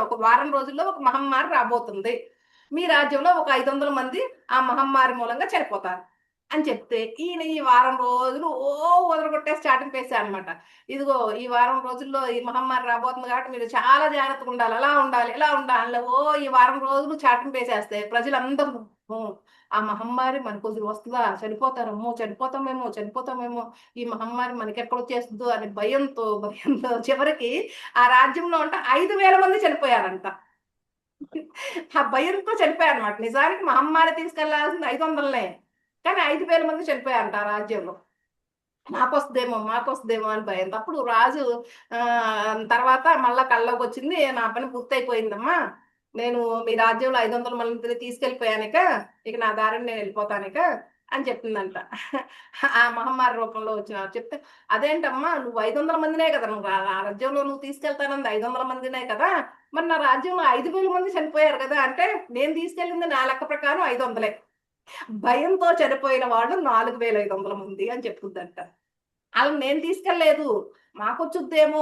ఒక వారం రోజుల్లో ఒక మహమ్మారి రాబోతుంది, మీ రాజ్యంలో ఒక 500 మంది ఆ మహమ్మారి మూలంగా చనిపోతారు అని చెప్తే ఈయన ఈ వారం రోజులు వదలగొట్టేసి చాటింపేశాడు అనమాట. ఇదిగో ఈ వారం రోజుల్లో ఈ మహమ్మారి రాబోతుంది కాబట్టి మీరు చాలా జాగ్రత్తగా ఉండాలి, అలా ఉండాలి, ఇలా ఉండాలి, ఈ వారం రోజులు చాటింపేసేస్తే ప్రజలందరూ ఆ మహమ్మారి మనకు వస్తుందా, చనిపోతామేమో, ఈ మహమ్మారి మనకి ఎక్కడ వచ్చేస్తుందో అని భయంతో చివరికి ఆ రాజ్యంలో అంటే 5,000 మంది చనిపోయారంట. ఆ భయంతో చనిపోయారనమాట. నిజానికి మహమ్మారి తీసుకెళ్లాల్సింది 500లే, కానీ 5,000 మంది చనిపోయారంట ఆ రాజ్యంలో. మాకొస్తుందేమో అని భయం. అప్పుడు రాజు తర్వాత మళ్ళా కల్లోకి వచ్చింది, నా పని పూర్తయిపోయిందమ్మా, నేను మీ రాజ్యంలో 500 మందిని తీసుకెళ్ళిపోయానిక, ఇక నా దారిని నేను వెళ్ళిపోతానిక అని చెప్పిందంట. ఆ మహమ్మారి రూపంలో వచ్చిన చెప్తే, అదేంటమ్మా నువ్వు 500 మందినే కదా, నువ్వు ఆ రాజ్యంలో నువ్వు తీసుకెళ్తానంది 500 మందినే కదా, మరి నా రాజ్యంలో 5,000 మంది చనిపోయారు కదా అంటే, నేను తీసుకెళ్ళింది నా లెక్క ప్రకారం 500లే, భయంతో చనిపోయిన వాళ్ళు 4,500 మంది అని చెప్తుందంట. అలా నేను తీసుకెళ్లేదు, మాకొచ్చుద్దేమో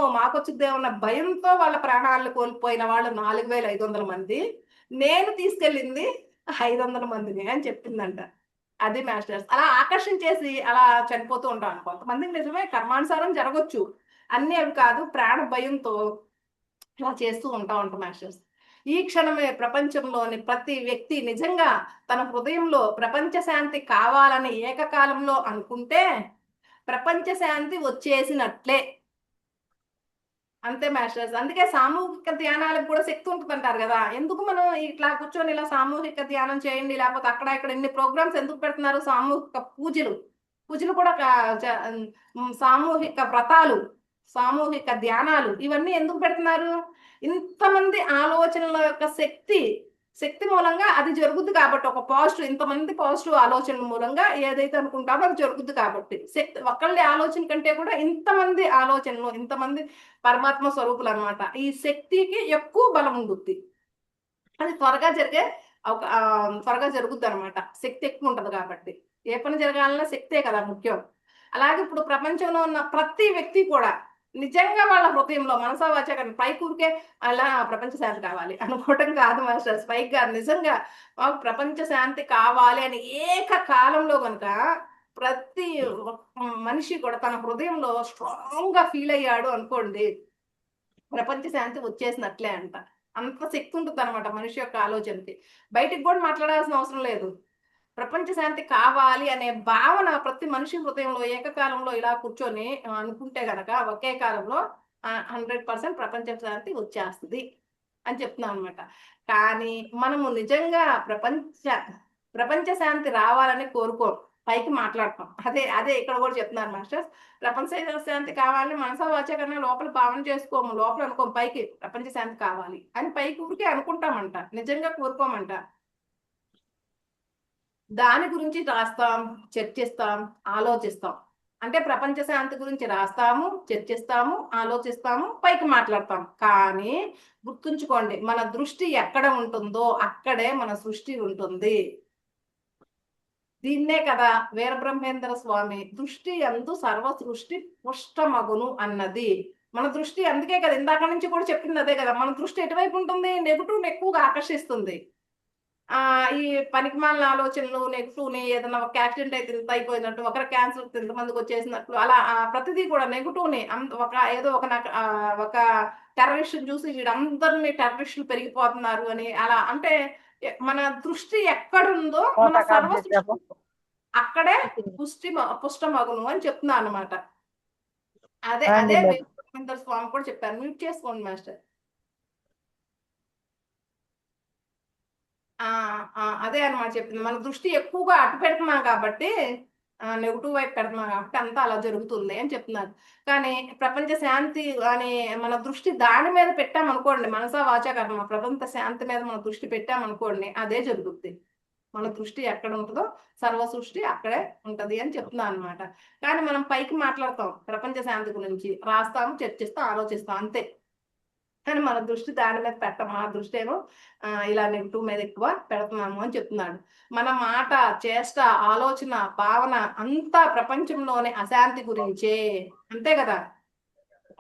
అన్న భయంతో వాళ్ళ ప్రాణాలను కోల్పోయిన వాళ్ళు 4,500 మంది, నేను తీసుకెళ్ళింది 500 మందిని అని చెప్పిందంట. అది మాస్టర్స్. అలా ఆకర్షించేసి అలా చనిపోతూ ఉంటాం. కొంతమందికి నిజమే కర్మానుసారం జరగచ్చు, అన్ని అవి కాదు, ప్రాణ భయంతో ఇలా చేస్తూ ఉంటాం మాస్టర్స్. ఈ క్షణమే ప్రపంచంలోని ప్రతి వ్యక్తి నిజంగా తన హృదయంలో ప్రపంచ శాంతి కావాలని ఏకకాలంలో అనుకుంటే ప్రపంచ శాంతి వచ్చేసినట్లే. అంతే మాస్టర్స్. అందుకే సామూహిక ధ్యానాలకు కూడా శక్తి ఉంటుంది అంటారు కదా. ఎందుకు మనం ఇట్లా కూర్చొని ఇలా సామూహిక ధ్యానం చేయండి, లేకపోతే అక్కడ ఇక్కడ ఇన్ని ప్రోగ్రామ్స్ ఎందుకు పెడుతున్నారు? సామూహిక పూజలు కూడా సామూహిక వ్రతాలు, సామూహిక ధ్యానాలు, ఇవన్నీ ఎందుకు పెడుతున్నారు? ఇంతమంది ఆలోచనల యొక్క శక్తి మూలంగా అది జరుగుద్ది కాబట్టి, ఒక పాజిటివ్, ఇంతమంది పాజిటివ్ ఆలోచనల మూలంగా ఏదైతే అనుకుంటామో అది జరుగుద్ది కాబట్టి, శక్తి ఒకళ్ళ ఆలోచన కంటే కూడా ఇంతమంది ఆలోచనలు, ఇంతమంది పరమాత్మ స్వరూపులు అనమాట, ఈ శక్తికి ఎక్కువ బలం ఉంటుంది. అది త్వరగా జరుగుద్ది అనమాట, శక్తి ఎక్కువ ఉంటది కాబట్టి. ఏ పని జరగాలన్నా శక్తే కదా ముఖ్యం. అలాగే ఇప్పుడు ప్రపంచంలో ఉన్న ప్రతి వ్యక్తి కూడా నిజంగా వాళ్ళ హృదయంలో మనసా వాచా కానీ పైకి ఊరికే అలా ప్రపంచ శాంతి కావాలి అనుకోవటం కాదు మాస్టర్స్, పైకి కాదు, నిజంగా ప్రపంచ శాంతి కావాలి అని ఏకకాలంలో కనుక ప్రతి మనిషి కూడా తన హృదయంలో స్ట్రాంగ్ గా ఫీల్ అయ్యాడు అనుకోండి, ప్రపంచ శాంతి వచ్చేసినట్లే అంట. అంత శక్తి ఉంటుంది అనమాట మనిషి యొక్క ఆలోచనకి. బయటికి కూడా మాట్లాడాల్సిన అవసరం లేదు. ప్రపంచ శాంతి కావాలి అనే భావన ప్రతి మనిషి హృదయంలో ఏకకాలంలో ఇలా కూర్చొని అనుకుంటే గనక ఒకే కాలంలో 100% ప్రపంచ శాంతి వచ్చేస్తుంది అని చెప్తున్నాం అనమాట. కానీ మనము నిజంగా ప్రపంచ శాంతి రావాలని కోరుకోం, పైకి మాట్లాడతాం. అదే ఇక్కడ కూడా చెప్తున్నారు మాస్టర్స్. ప్రపంచ శాంతి కావాలని మనసా వాచా కన్నా లోపల భావన చేసుకోము, లోపల అనుకోం పైకి ప్రపంచ శాంతి కావాలి అని, పైకి ఊరికే అనుకుంటామంట, నిజంగా కోరుకోమంట. దాని గురించి రాస్తాం, చర్చిస్తాం, ఆలోచిస్తాం. అంటే ప్రపంచ శాంతి గురించి రాస్తాము, చర్చిస్తాము, ఆలోచిస్తాము, పైకి మాట్లాడతాం. కానీ గుర్తుంచుకోండి, మన దృష్టి ఎక్కడ ఉంటుందో అక్కడే మన సృష్టి ఉంటుంది. దీన్నే కదా వీరబ్రహ్మేంద్ర స్వామి దృష్టి యందు సర్వ సృష్టి పుష్టమగును అన్నది. మన దృష్టి అందుకే కదా ఇందాక నుంచి కూడా చెప్పింది అదే కదా, మన దృష్టి ఎటువైపు ఉంటుంది? నెగటివ్ ఎక్కువగా ఆకర్షిస్తుంది. ఈ పనికిమాలిన ఆలోచనలు, నెగటివ్‌ని, ఏదైనా ఒక యాక్సిడెంట్ అయితే ఇంత అయిపోయినట్టు, ఒకరికి క్యాన్సర్ ఇంతమందికి వచ్చేసినట్లు, అలా ప్రతిదీ కూడా నెగటివ్‌ని ఒక ఏదో ఒక ఒక టెర్రరిస్ట్‌ని చూసి వీళ్ళందరిని టెర్రరిస్టులు పెరిగిపోతున్నారు అని అలా అంటే మన దృష్టి ఎక్కడుందో మన సర్వ సృష్టి అక్కడే పుష్టమగును అని చెప్తున్నా అనమాట. అదే అదే వీరబ్రహ్మేంద్ర స్వామి కూడా చెప్పారు. మ్యూట్ చేసుకోండి మాస్టర్. అదే అనమాట చెప్పింది. మన దృష్టి ఎక్కువగా అటు పెడుతున్నాం కాబట్టి నెగెటివ్ వైపు పెడుతున్నాం కాబట్టి అంతా అలా జరుగుతుంది అని చెప్తున్నారు. కానీ ప్రపంచ శాంతి అని మన దృష్టి దాని మీద పెట్టామనుకోండి, మనసా వాచా కర్మ ప్రపంచ శాంతి మీద మన దృష్టి పెట్టామనుకోండి, అదే జరుగుద్ది. మన దృష్టి ఎక్కడ ఉంటుందో సర్వ సృష్టి అక్కడే ఉంటది అని చెప్తున్నా అనమాట. కానీ మనం పైకి మాట్లాడతాం ప్రపంచ శాంతి గురించి, రాస్తాము, చర్చిస్తాం, ఆలోచిస్తాం అంతే. కానీ మన దృష్టి దాని మీద పెట్టం. మా దృష్టి ఏమో ఇలా నెగిటివ్ మీద ఎక్కువ పెడుతున్నాము అని చెప్తున్నాడు. మన మాట, చేష్ట, ఆలోచన, భావన అంతా ప్రపంచంలోనే అశాంతి గురించే. అంతే కదా,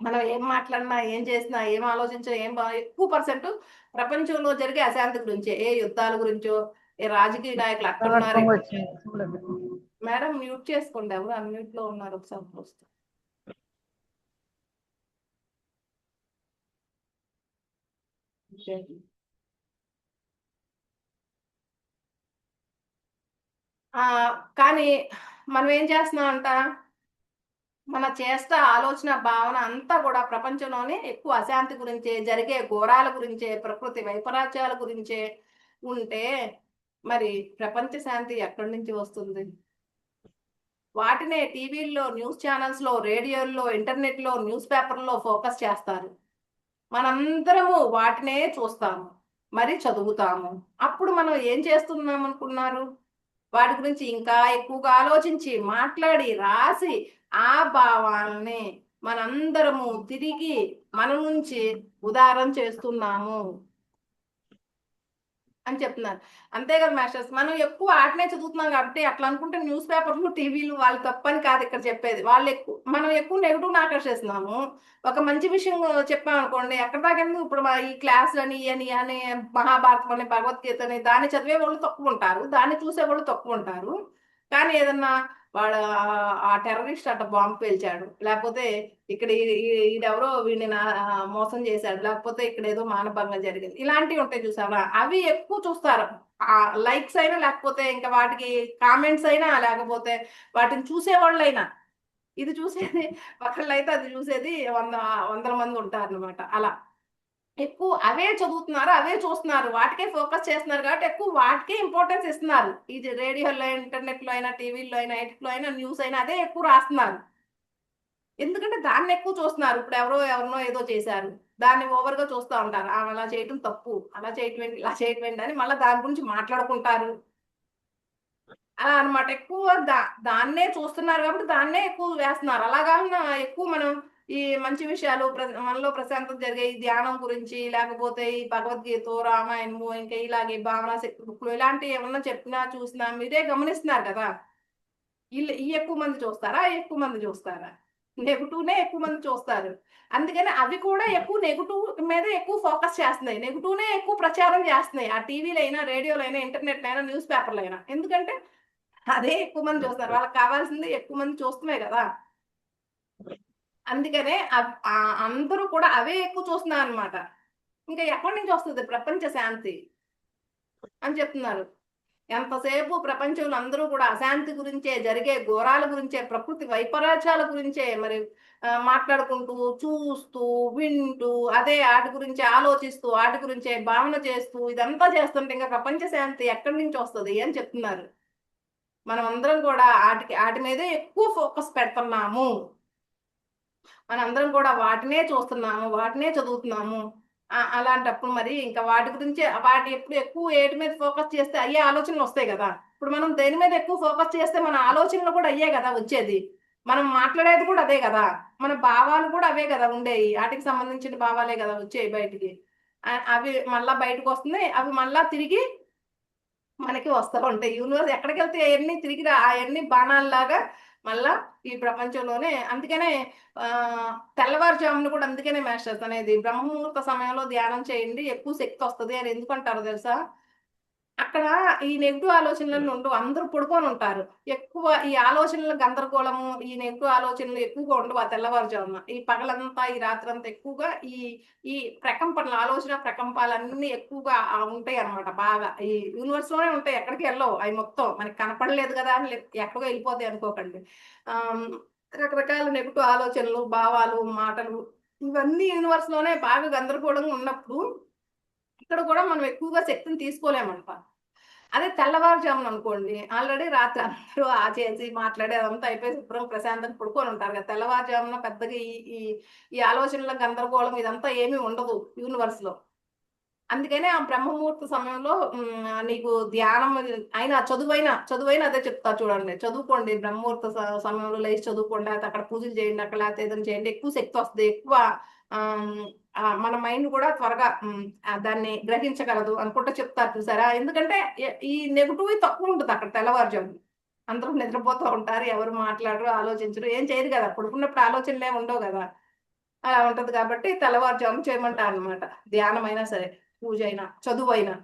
మనం ఏం మాట్లాడినా, ఏం చేసినా, ఏం ఆలోచించినా, ఎక్కువ పర్సెంట్ ప్రపంచంలో జరిగే అశాంతి గురించే. ఏ యుద్ధాల గురించో, ఏ రాజకీయ నాయకులు అక్కడున్నారు. మేడం మ్యూట్ చేసుకోండి, ఎవరు అన్మ్యూట్ లో ఉన్నారు ఒకసారి చూస్తే. కానీ మనం ఏం చేస్తున్నాం అంట, మన చేష్ట, ఆలోచన, భావన అంతా కూడా ప్రపంచంలోనే ఎక్కువ అశాంతి గురించే, జరిగే ఘోరాల గురించే, ప్రకృతి వైపరీత్యాల గురించే ఉంటే మరి ప్రపంచ శాంతి ఎక్కడి నుంచి వస్తుంది? వాటినే టీవీల్లో, న్యూస్ ఛానల్స్ లో, రేడియోల్లో, ఇంటర్నెట్ లో, న్యూస్ పేపర్లో ఫోకస్ చేస్తారు. మనందరము వాటినే చూస్తాము, మరి చదువుతాము. అప్పుడు మనం ఏం చేస్తున్నాం అనుకున్నారు? వాటి గురించి ఇంకా ఎక్కువగా ఆలోచించి, మాట్లాడి, రాసి ఆ భావాలని మనందరము తిరిగి మన నుంచి ఉదారం చేస్తున్నాము అని చెప్తున్నారు. అంతే కదా మాస్టర్స్, మనం ఎక్కువ ఆటనే చదువుతున్నాం కాబట్టి అట్లా అనుకుంటే న్యూస్ పేపర్లు, టీవీలు వాళ్ళు తప్పని కాదు ఇక్కడ చెప్పేది. మనం ఎక్కువ నెగిటివ్ ఆకర్షిస్తున్నాము. ఒక మంచి విషయం చెప్పామనుకోండి, ఎక్కడ దాకా ఎందుకు ఇప్పుడు ఈ క్లాసులని అని మహాభారతం అని, భగవద్గీత అని దాన్ని చదివే వాళ్ళు తక్కువ ఉంటారు, దాన్ని చూసే వాళ్ళు తక్కువ ఉంటారు. కానీ ఏదన్నా వాడు ఆ టెర్రరిస్ట్ అట్ట బాంబు పేల్చాడు, లేకపోతే ఇక్కడ ఈడెవరో వీడిని మోసం చేశాడు, లేకపోతే ఇక్కడ ఏదో మానభంగం జరిగింది, ఇలాంటివి ఉంటాయి చూసావా, అవి ఎక్కువ చూస్తారు. ఆ లైక్స్ అయినా, లేకపోతే ఇంకా వాటికి కామెంట్స్ అయినా, లేకపోతే వాటిని చూసేవాళ్ళైనా. ఇది చూసేది ఒకళ్ళైతే అది చూసేది వందల మంది ఉంటారు అనమాట. అలా ఎక్కువ అవే చదువుతున్నారు, అవే చూస్తున్నారు, వాటికే ఫోకస్ చేస్తున్నారు కాబట్టి ఎక్కువ వాటికే ఇంపార్టెన్స్ ఇస్తున్నారు. ఇది రేడియోలో, ఇంటర్నెట్ లో అయినా, టీవీలో అయినా, ఎయిట్లో అయినా, న్యూస్ అయినా అదే ఎక్కువ రాస్తున్నారు. ఎందుకంటే దాన్ని ఎక్కువ చూస్తున్నారు. ఇప్పుడు ఎవరినో ఏదో చేశారు, దాన్ని ఓవర్ గా చూస్తూ ఉంటారు. అలా చేయటం తప్పు, అలా చేయటం ఏంటి, ఇలా చేయటం ఏంటి అని మళ్ళీ దాని గురించి మాట్లాడుకుంటారు. అలా అనమాట. ఎక్కువ దాన్నే చూస్తున్నారు కాబట్టి దాన్నే ఎక్కువ వేస్తున్నారు. అలాగా ఎక్కువ మనం ఈ మంచి విషయాలు, మనలో ప్రశాంతత జరిగే ఈ ధ్యానం గురించి, లేకపోతే ఈ భగవద్గీత, రామాయణము, ఇంకా ఇలాగే భావనా శక్తి బుక్లు ఇలాంటివి ఏమన్నా చెప్పినా, చూసినా మీరే గమనిస్తున్నారు కదా. ఈ ఎక్కువ మంది చూస్తారా, ఎక్కువ మంది చూస్తారా? నెగిటివ్నే ఎక్కువ మంది చూస్తారు. అందుకని అవి కూడా ఎక్కువ నెగిటివ్ మీద ఎక్కువ ఫోకస్ చేస్తున్నాయి, నెగిటివ్నే ఎక్కువ ప్రచారం చేస్తున్నాయి. ఆ టీవీలో అయినా, రేడియోలో అయినా, ఇంటర్నెట్ అయినా, న్యూస్ పేపర్లో అయినా. ఎందుకంటే అదే ఎక్కువ మంది చూస్తారు, వాళ్ళకి కావాల్సింది ఎక్కువ మంది చూస్తున్నాయి కదా. అందుకనే అందరూ కూడా అవే ఎక్కువ చూస్తున్నారు అనమాట. ఇంకా ఎక్కడి నుంచి వస్తుంది ప్రపంచ శాంతి అని చెప్తున్నారు. ఎంతసేపు ప్రపంచంలో అందరూ కూడా అశాంతి గురించే, జరిగే ఘోరాల గురించే, ప్రకృతి వైపరీత్యాల గురించే మరి మాట్లాడుకుంటూ, చూస్తూ, వింటూ, అదే వాటి గురించి ఆలోచిస్తూ, వాటి గురించే భావన చేస్తూ, ఇదంతా చేస్తుంటే ఇంకా ప్రపంచ శాంతి ఎక్కడి నుంచి వస్తుంది అని చెప్తున్నారు. మనం అందరం కూడా వాటి మీదే ఎక్కువ ఫోకస్ పెడుతున్నాము. మనందరం కూడా వాటినే చూస్తున్నాము, వాటినే చదువుతున్నాము. అలాంటప్పుడు మరి ఇంకా వాటి గురించి వాటి ఎప్పుడు ఎక్కువ ఏటి మీద ఫోకస్ చేస్తే అయ్యే ఆలోచనలు వస్తాయి కదా. ఇప్పుడు మనం దేని మీద ఎక్కువ ఫోకస్ చేస్తే మన ఆలోచనలు కూడా అయ్యే కదా వచ్చేది. మనం మాట్లాడేది కూడా అదే కదా. మన భావాలు కూడా అవే కదా ఉండేవి. వాటికి సంబంధించిన భావాలే కదా వచ్చేవి బయటికి. అవి మళ్ళా బయటకు వస్తున్నాయి. అవి మళ్ళా తిరిగి మనకి వస్తూ ఉంటాయి. యూనివర్స్ ఎక్కడికి వెళ్తే అవన్నీ తిరిగి అవన్నీ బాణాల్లాగా మళ్ళా ఈ ప్రపంచంలోనే. అందుకనే ఆ తెల్లవారుజామున కూడా అందుకనే మాస్టర్స్ అనేది బ్రహ్మముహూర్త సమయంలో ధ్యానం చేయండి ఎక్కువ శక్తి వస్తుంది అని ఎందుకంటారో తెలుసా? అక్కడ ఈ నెగిటివ్ ఆలోచనలను ఉండవు. అందరూ పడుకొని ఉంటారు. ఎక్కువ ఈ ఆలోచనల గందరగోళము, ఈ నెగిటివ్ ఆలోచనలు ఎక్కువగా ఉండవు ఆ తెల్లవారుజామున. ఈ పగలంతా, ఈ రాత్రంతా ఎక్కువగా ఈ ఈ ప్రకంపనలు, ఆలోచన ప్రకంపాలన్నీ ఎక్కువగా ఉంటాయి అన్నమాట. బాగా ఈ యూనివర్స్ లోనే ఉంటాయి, ఎక్కడికి వెళ్ళవు. అవి మొత్తం మనకి కనపడలేదు కదా అని ఎక్కడికో వెళ్ళిపోతాయి అనుకోకండి. ఆమ్, రకరకాల నెగిటివ్ ఆలోచనలు, భావాలు, మాటలు ఇవన్నీ యూనివర్స్ లోనే బాగా గందరగోళంగా ఉన్నప్పుడు ఇక్కడ కూడా మనం ఎక్కువగా శక్తిని తీసుకోలేమంట. అదే తెల్లవారుజామున అనుకోండి, ఆల్రెడీ రాత్రి అందరూ చేసి మాట్లాడి అదంతా అయిపోయి శుభ్రం ప్రశాంతంగా పడుకొని ఉంటారు కదా. తెల్లవారుజామున పెద్దగా ఈ ఈ ఈ ఆలోచనల గందరగోళం ఇదంతా ఏమీ ఉండదు యూనివర్స్ లో. అందుకనే ఆ బ్రహ్మముహూర్త సమయంలో నీకు ధ్యానం అయినా చదువైనా అదే చెప్తా చూడండి. చదువుకోండి బ్రహ్మముహూర్త సమయంలో లేచి చదువుకోండి, లేకపోతే అక్కడ పూజలు చేయండి, అక్కడ లేకపోతే ఏదైనా చేయండి. ఎక్కువ శక్తి వస్తుంది. ఎక్కువ ఆమ్, మన మైండ్ కూడా త్వరగా దాన్ని గ్రహించగలదు అనుకుంటా చెప్తారు చూసారా. ఎందుకంటే ఈ నెగిటివ్ తక్కువ ఉంటుంది అక్కడ తెల్లవారుజాము. అందరూ నిద్రపోతూ ఉంటారు, ఎవరు మాట్లాడరు, ఆలోచించరు, ఏం చేయరు కదా. పడుకున్నప్పుడు ఆలోచనలే ఉండవు కదా. అలా ఉంటది కాబట్టి తెల్లవారుజాము చేయమంటారు అనమాట. ధ్యానం అయినా సరే, పూజ అయినా, చదువు అయినా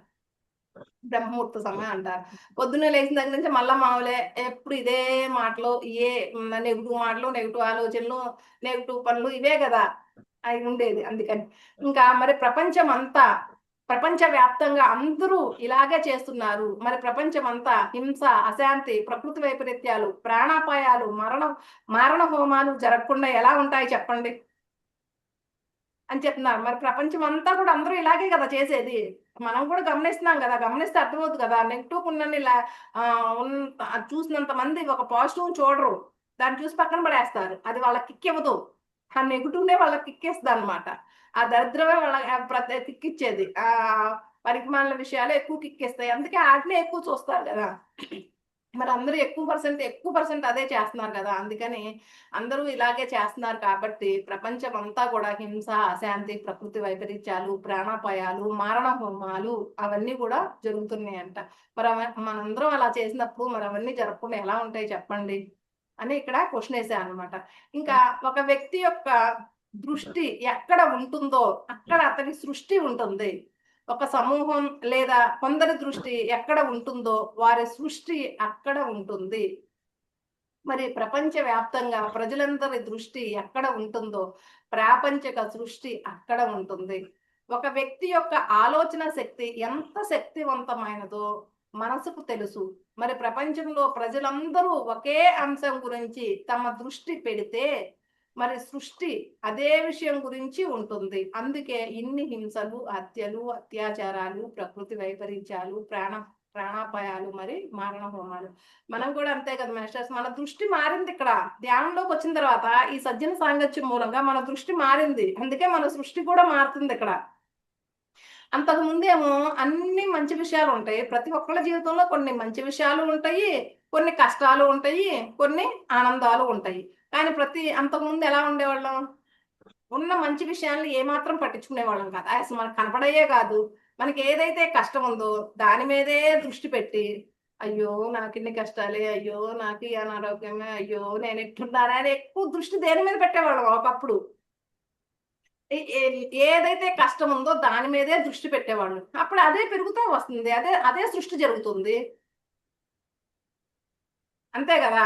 బ్రహ్మముహూర్త సమయం అంటారు. పొద్దున్నే లేచిన దగ్గర నుంచి మళ్ళా మామూలే, ఎప్పుడు ఇదే మాటలు, ఇయే నెగిటివ్ మాటలు, నెగిటివ్ ఆలోచనలు, నెగిటివ్ పనులు ఇవే కదా అవి ఉండేది. అందుకని ఇంకా మరి ప్రపంచ వ్యాప్తంగా అందరూ ఇలాగే చేస్తున్నారు. మరి ప్రపంచం అంతా హింస, అశాంతి, ప్రకృతి వైపరీత్యాలు, ప్రాణాపాయాలు, మారణ హోమాలు జరగకుండా ఎలా ఉంటాయి చెప్పండి అని చెప్తున్నారు. మరి ప్రపంచం అంతా కూడా అందరూ ఇలాగే కదా చేసేది. మనం కూడా గమనిస్తున్నాం కదా. గమనిస్తే అర్థమవుతుంది కదా. నెగిటివ్ ఉన్నన్ని చూసినంత మంది ఒక పాజిటివ్ చూడరు. దాన్ని చూసి పక్కన పడేస్తారు. అది వాళ్ళకి కిక్ ఇవ్వదు. ఆ నెగిటివ్నే వాళ్ళకి కిక్కేస్తుంది అనమాట. ఆ దరిద్రమే వాళ్ళ కిక్కిచ్చేది. పరిమాణ విషయాలు ఎక్కువ కిక్కేస్తాయి. అందుకే వాటినే ఎక్కువ చూస్తారు కదా. మరి అందరూ ఎక్కువ పర్సెంట్ అదే చేస్తున్నారు కదా. అందుకని అందరూ ఇలాగే చేస్తున్నారు కాబట్టి ప్రపంచం అంతా కూడా హింస, అశాంతి, ప్రకృతి వైపరీత్యాలు, ప్రాణాపాయాలు, మారణ హోమాలు అవన్నీ కూడా జరుగుతున్నాయంట. మరి మనందరం అలా చేసినప్పుడు మరి అవన్నీ జరగకుండా ఎలా ఉంటాయి చెప్పండి అని ఇక్కడ క్వశ్చన్ వేసాను అనమాట. ఇంకా ఒక వ్యక్తి యొక్క దృష్టి ఎక్కడ ఉంటుందో అక్కడ అతని సృష్టి ఉంటుంది. ఒక సమూహం లేదా కొందరి దృష్టి ఎక్కడ ఉంటుందో వారి సృష్టి అక్కడ ఉంటుంది. మరి ప్రపంచ వ్యాప్తంగా ప్రజలందరి దృష్టి ఎక్కడ ఉంటుందో ప్రాపంచిక సృష్టి అక్కడ ఉంటుంది. ఒక వ్యక్తి యొక్క ఆలోచన శక్తి ఎంత శక్తివంతమైనదో మనసుకు తెలుసు. మరి ప్రపంచంలో ప్రజలందరూ ఒకే అంశం గురించి తమ దృష్టి పెడితే మరి సృష్టి అదే విషయం గురించి ఉంటుంది. అందుకే ఇన్ని హింసలు, హత్యలు, అత్యాచారాలు, ప్రకృతి వైపరీత్యాలు, ప్రాణాపాయాలు, మరి మారణ హోమాలు. మనం కూడా అంతే కదా మాస్టర్స్. మన దృష్టి మారింది ఇక్కడ ధ్యానంలోకి వచ్చిన తర్వాత. ఈ సజ్జన సాంగత్యం మూలంగా మన దృష్టి మారింది. అందుకే మన సృష్టి కూడా మారుతుంది ఇక్కడ. అంతకు ముందేమో అన్ని మంచి విషయాలు ఉంటాయి. ప్రతి ఒక్కళ్ళ జీవితంలో కొన్ని మంచి విషయాలు ఉంటాయి, కొన్ని కష్టాలు ఉంటాయి, కొన్ని ఆనందాలు ఉంటాయి. కానీ అంతకు ముందు ఎలా ఉండేవాళ్ళం? ఉన్న మంచి విషయాల్ని ఏమాత్రం పట్టించుకునే వాళ్ళం కాదు. అసలు మనకు కనపడయ్యే కాదు. మనకి ఏదైతే కష్టం ఉందో దాని మీదే దృష్టి పెట్టి, అయ్యో నాకు ఇన్ని కష్టాలే, అయ్యో నాకు ఈ అనారోగ్యమే, అయ్యో నేను ఎట్లున్నారా అని ఎక్కువ దృష్టి దేని మీద పెట్టేవాళ్ళం ఒకప్పుడు. ఏదైతే కష్టం ఉందో దాని మీదే దృష్టి పెట్టేవాళ్ళు. అప్పుడు అదే పెరుగుతూ వస్తుంది. అదే అదే సృష్టి జరుగుతుంది. అంతే కదా.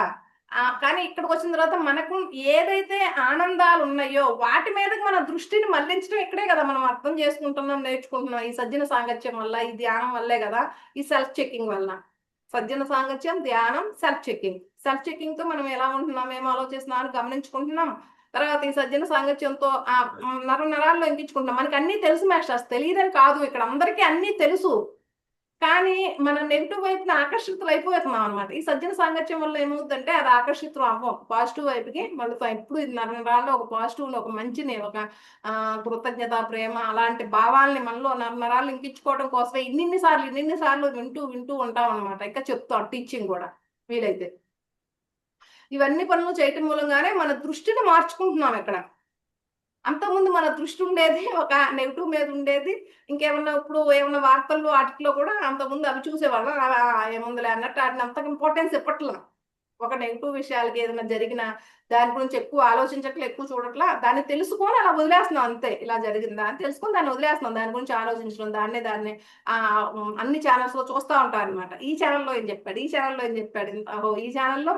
కానీ ఇక్కడికి వచ్చిన తర్వాత మనకు ఏదైతే ఆనందాలు ఉన్నాయో వాటి మీదకి మన దృష్టిని మళ్లించడం ఇక్కడే కదా మనం అర్థం చేసుకుంటున్నాం, నేర్చుకుంటున్నాం. ఈ సజ్జన సాంగత్యం వల్ల, ఈ ధ్యానం వల్లే కదా. ఈ సెల్ఫ్ చెకింగ్ వల్ల. సజ్జన సాంగత్యం, ధ్యానం, సెల్ఫ్ చెకింగ్ తో మనం ఎలా ఉంటున్నాం, ఏం ఆలోచిస్తున్నాం గమనించుకుంటున్నాం. తర్వాత ఈ సజ్జన సాంగత్యంతో నరాల్లో ఎంకించుకుంటున్నాం. మనకి అన్ని తెలుసు మాస్టర్స్, తెలియదని కాదు. ఇక్కడ అందరికీ అన్ని తెలుసు. కానీ మన నెగిటివ్ వైపున ఆకర్షితులు అయిపోతున్నాం అనమాట. ఈ సజ్జన సాంగత్యం వల్ల ఏమవుతుందంటే అది ఆకర్షితులు అవ్వం పాజిటివ్ వైపుకి. మళ్ళీ ఎప్పుడు నరనరాల్లో ఒక పాజిటివ్, ఒక మంచిని, ఒక కృతజ్ఞత, ప్రేమ అలాంటి భావాల్ని మనలో నరనరాలు ఇంకించుకోవడం కోసమే ఇన్నిన్ని సార్లు వింటూ వింటూ ఉంటాం అనమాట. ఇంకా చెప్తాం టీచింగ్ కూడా వీలైతే. ఇవన్నీ పనులు చేయటం మూలంగానే మన దృష్టిని మార్చుకుంటున్నాం ఇక్కడ. అంతకుముందు మన దృష్టి ఉండేది ఒక నెగిటివ్ మీద ఉండేది. ఇంకేమన్నా ఇప్పుడు ఏమన్నా వార్తల్లో వాటిలో కూడా అంతకుముందు అవి చూసేవాళ్ళం. ఏముందిలే అన్నట్టు వాటిని అంతగా ఇంపార్టెన్స్ ఇవ్వట్లా. ఒక నెగిటివ్ విషయాలకి ఏదైనా జరిగినా దాని గురించి ఎక్కువ ఆలోచించట్లే, ఎక్కువ చూడట్లా. దాన్ని తెలుసుకొని అలా వదిలేస్తున్నాం అంతే. ఇలా జరిగిందా అని తెలుసుకొని దాన్ని వదిలేస్తున్నాం. దాని గురించి ఆలోచించడం, దాన్ని అన్ని ఛానల్స్ లో చూస్తా ఉంటాం అనమాట. ఈ ఛానల్లో ఏం చెప్పాడు, ఈ ఛానల్లో ఏం చెప్పాడు, ఓహో ఈ ఛానల్లో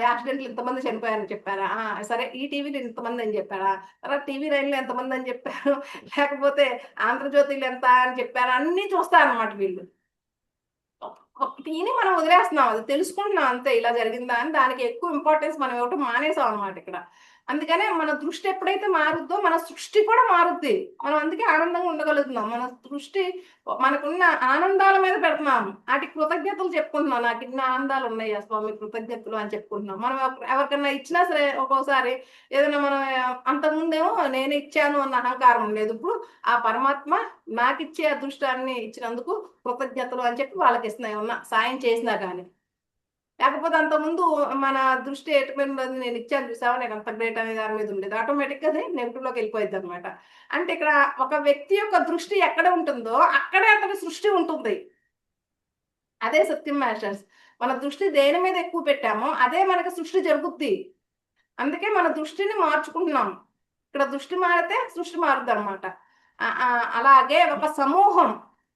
యాక్సిడెంట్లు ఇంతమంది చనిపోయారని చెప్పారా, సరే ఈ టీవీలో ఇంతమంది అని చెప్పారా, తర్వాత TV9 లో ఎంతమంది అని చెప్పారు, లేకపోతే ఆంధ్రజ్యోతిలో ఎంత అని చెప్పారు, అన్ని చూస్తారు అనమాట వీళ్ళు. తిని మనం వదిలేస్తున్నాం. అది తెలుసుకుంటున్నాం అంతే. ఇలా జరిగిందా అని దానికి ఎక్కువ ఇంపార్టెన్స్ మనం ఇవ్వటం మానేసాం అనమాట ఇక్కడ. అందుకనే మన దృష్టి ఎప్పుడైతే మారుద్దో మన సృష్టి కూడా మారుద్ది. మనం అందుకే ఆనందంగా ఉండగలుగుతున్నాం. మన దృష్టి మనకున్న ఆనందాల మీద పెడుతున్నాం. వాటికి కృతజ్ఞతలు చెప్పుకుంటున్నాం. నాకు ఇన్ని ఆనందాలు ఉన్నాయి స్వామి, కృతజ్ఞతలు అని చెప్పుకుంటున్నాం. మనం ఎవరికన్నా ఇచ్చినా సరే ఒక్కోసారి ఏదైనా మనం అంతకుముందేమో నేను ఇచ్చాను అన్న అహంకారం ఉండేది. ఇప్పుడు ఆ పరమాత్మ నాకిచ్చే అదృష్టాన్ని ఇచ్చినందుకు కృతజ్ఞతలు అని చెప్పి వాళ్ళకి ఇస్తున్నాయి, ఏమన్నా సాయం చేసినా కానీ. లేకపోతే అంతకుముందు మన దృష్టి ఎటు మీద ఉండదు, నేను ఇచ్చాను చూసావా నేను అంత గ్రేట్ అనే దాని మీద ఉండేది. ఆటోమేటిక్ గా అది నెగిటివ్ లోకి వెళ్ళిపోయింది అనమాట. అంటే ఇక్కడ ఒక వ్యక్తి యొక్క దృష్టి ఎక్కడ ఉంటుందో అక్కడే అతని సృష్టి ఉంటుంది. అదే సత్యం మాస్టర్స్. మన దృష్టి దేని మీద ఎక్కువ పెట్టామో అదే మనకి సృష్టి జరుగుద్ది. అందుకే మన దృష్టిని మార్చుకుంటున్నాం. ఇక్కడ దృష్టి మారితే సృష్టి మారుద్ది అనమాట. అలాగే ఒక సమూహం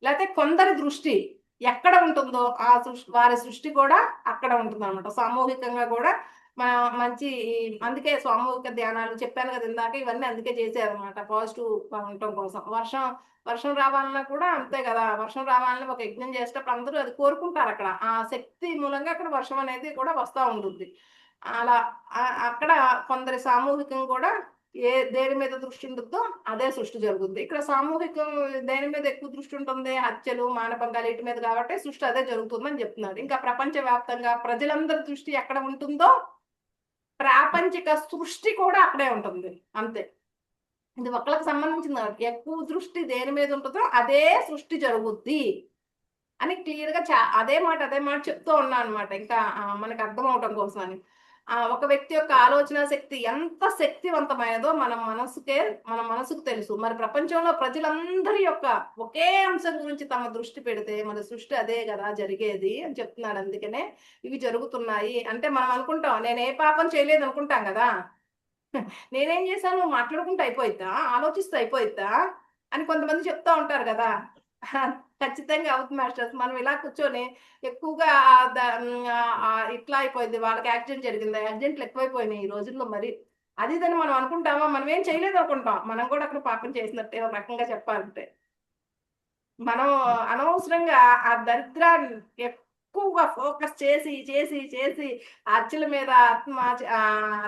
లేకపోతే కొందరి దృష్టి ఎక్కడ ఉంటుందో ఆ సృష్టి, వారి సృష్టి కూడా అక్కడ ఉంటుంది అనమాట. సామూహికంగా కూడా మంచి, అందుకే సామూహిక ధ్యానాలు చెప్పాను కదా ఇందాక, ఇవన్నీ అందుకే చేశారనమాట పాజిటివ్ గా ఉండటం కోసం. వర్షం రావాలన్నా కూడా అంతే కదా. వర్షం రావాలని ఒక యజ్ఞం చేసేటప్పుడు అందరూ అది కోరుకుంటారు. అక్కడ ఆ శక్తి మూలంగా అక్కడ వర్షం అనేది కూడా వస్తూ ఉంటుంది. అలా అక్కడ కొందరి సామూహికం కూడా దేని మీద దృష్టి ఉంటుందో అదే సృష్టి జరుగుద్ది. ఇక్కడ సామూహికం దేని మీద ఎక్కువ దృష్టి ఉంటుంది, హత్యలు, మానభంగాలు వీటి మీద, కాబట్టి సృష్టి అదే జరుగుతుందని చెప్తున్నాడు. ఇంకా ప్రపంచ వ్యాప్తంగా ప్రజలందరి దృష్టి ఎక్కడ ఉంటుందో ప్రాపంచిక సృష్టి కూడా అక్కడే ఉంటుంది అంతే. ఇది ఒకళ్ళకి సంబంధించింది. ఎక్కువ దృష్టి దేని మీద ఉంటుందో అదే సృష్టి జరుగుద్ది అని క్లియర్ గా అదే మాట చెప్తూ ఉన్నా అనమాట. ఇంకా మనకు అర్థం అవటం కోసం అని. ఒక వ్యక్తి యొక్క ఆలోచన శక్తి ఎంత శక్తివంతమైనదో మన మనసుకు తెలుసు. మరి ప్రపంచంలో ప్రజలందరి యొక్క ఒకే అంశం గురించి తమ దృష్టి పెడితే మన సృష్టి అదే కదా జరిగేది అని చెప్తున్నాడు. అందుకనే ఇవి జరుగుతున్నాయి అంటే మనం అనుకుంటాం నేను ఏ పాపం చేయలేదు అనుకుంటాం కదా. నేనేం చేశాను మాట్లాడుకుంటూ అయిపోయిద్దా, ఆలోచిస్తూ అయిపోయిద్దా అని కొంతమంది చెప్తా ఉంటారు కదా. ఖచ్చితంగా అవుతుంది మాస్టర్స్. మనం ఇలా కూర్చొని ఎక్కువగా ఇట్లా అయిపోయింది, వాళ్ళకి యాక్సిడెంట్ జరిగింది, యాక్సిడెంట్లు ఎక్కువైపోయినాయి ఈ రోజుల్లో. మరి అది ఇదని మనం అనుకుంటామా? మనం ఏం చేయలేదు అనుకుంటాం. మనం కూడా అక్కడ పాపం చేసినట్టే ఒక రకంగా చెప్పాలంటే. మనం అనవసరంగా ఆ దరిద్రాన్ని ఎక్కువగా ఫోకస్ చేసి చేసి చేసి హత్యల మీద,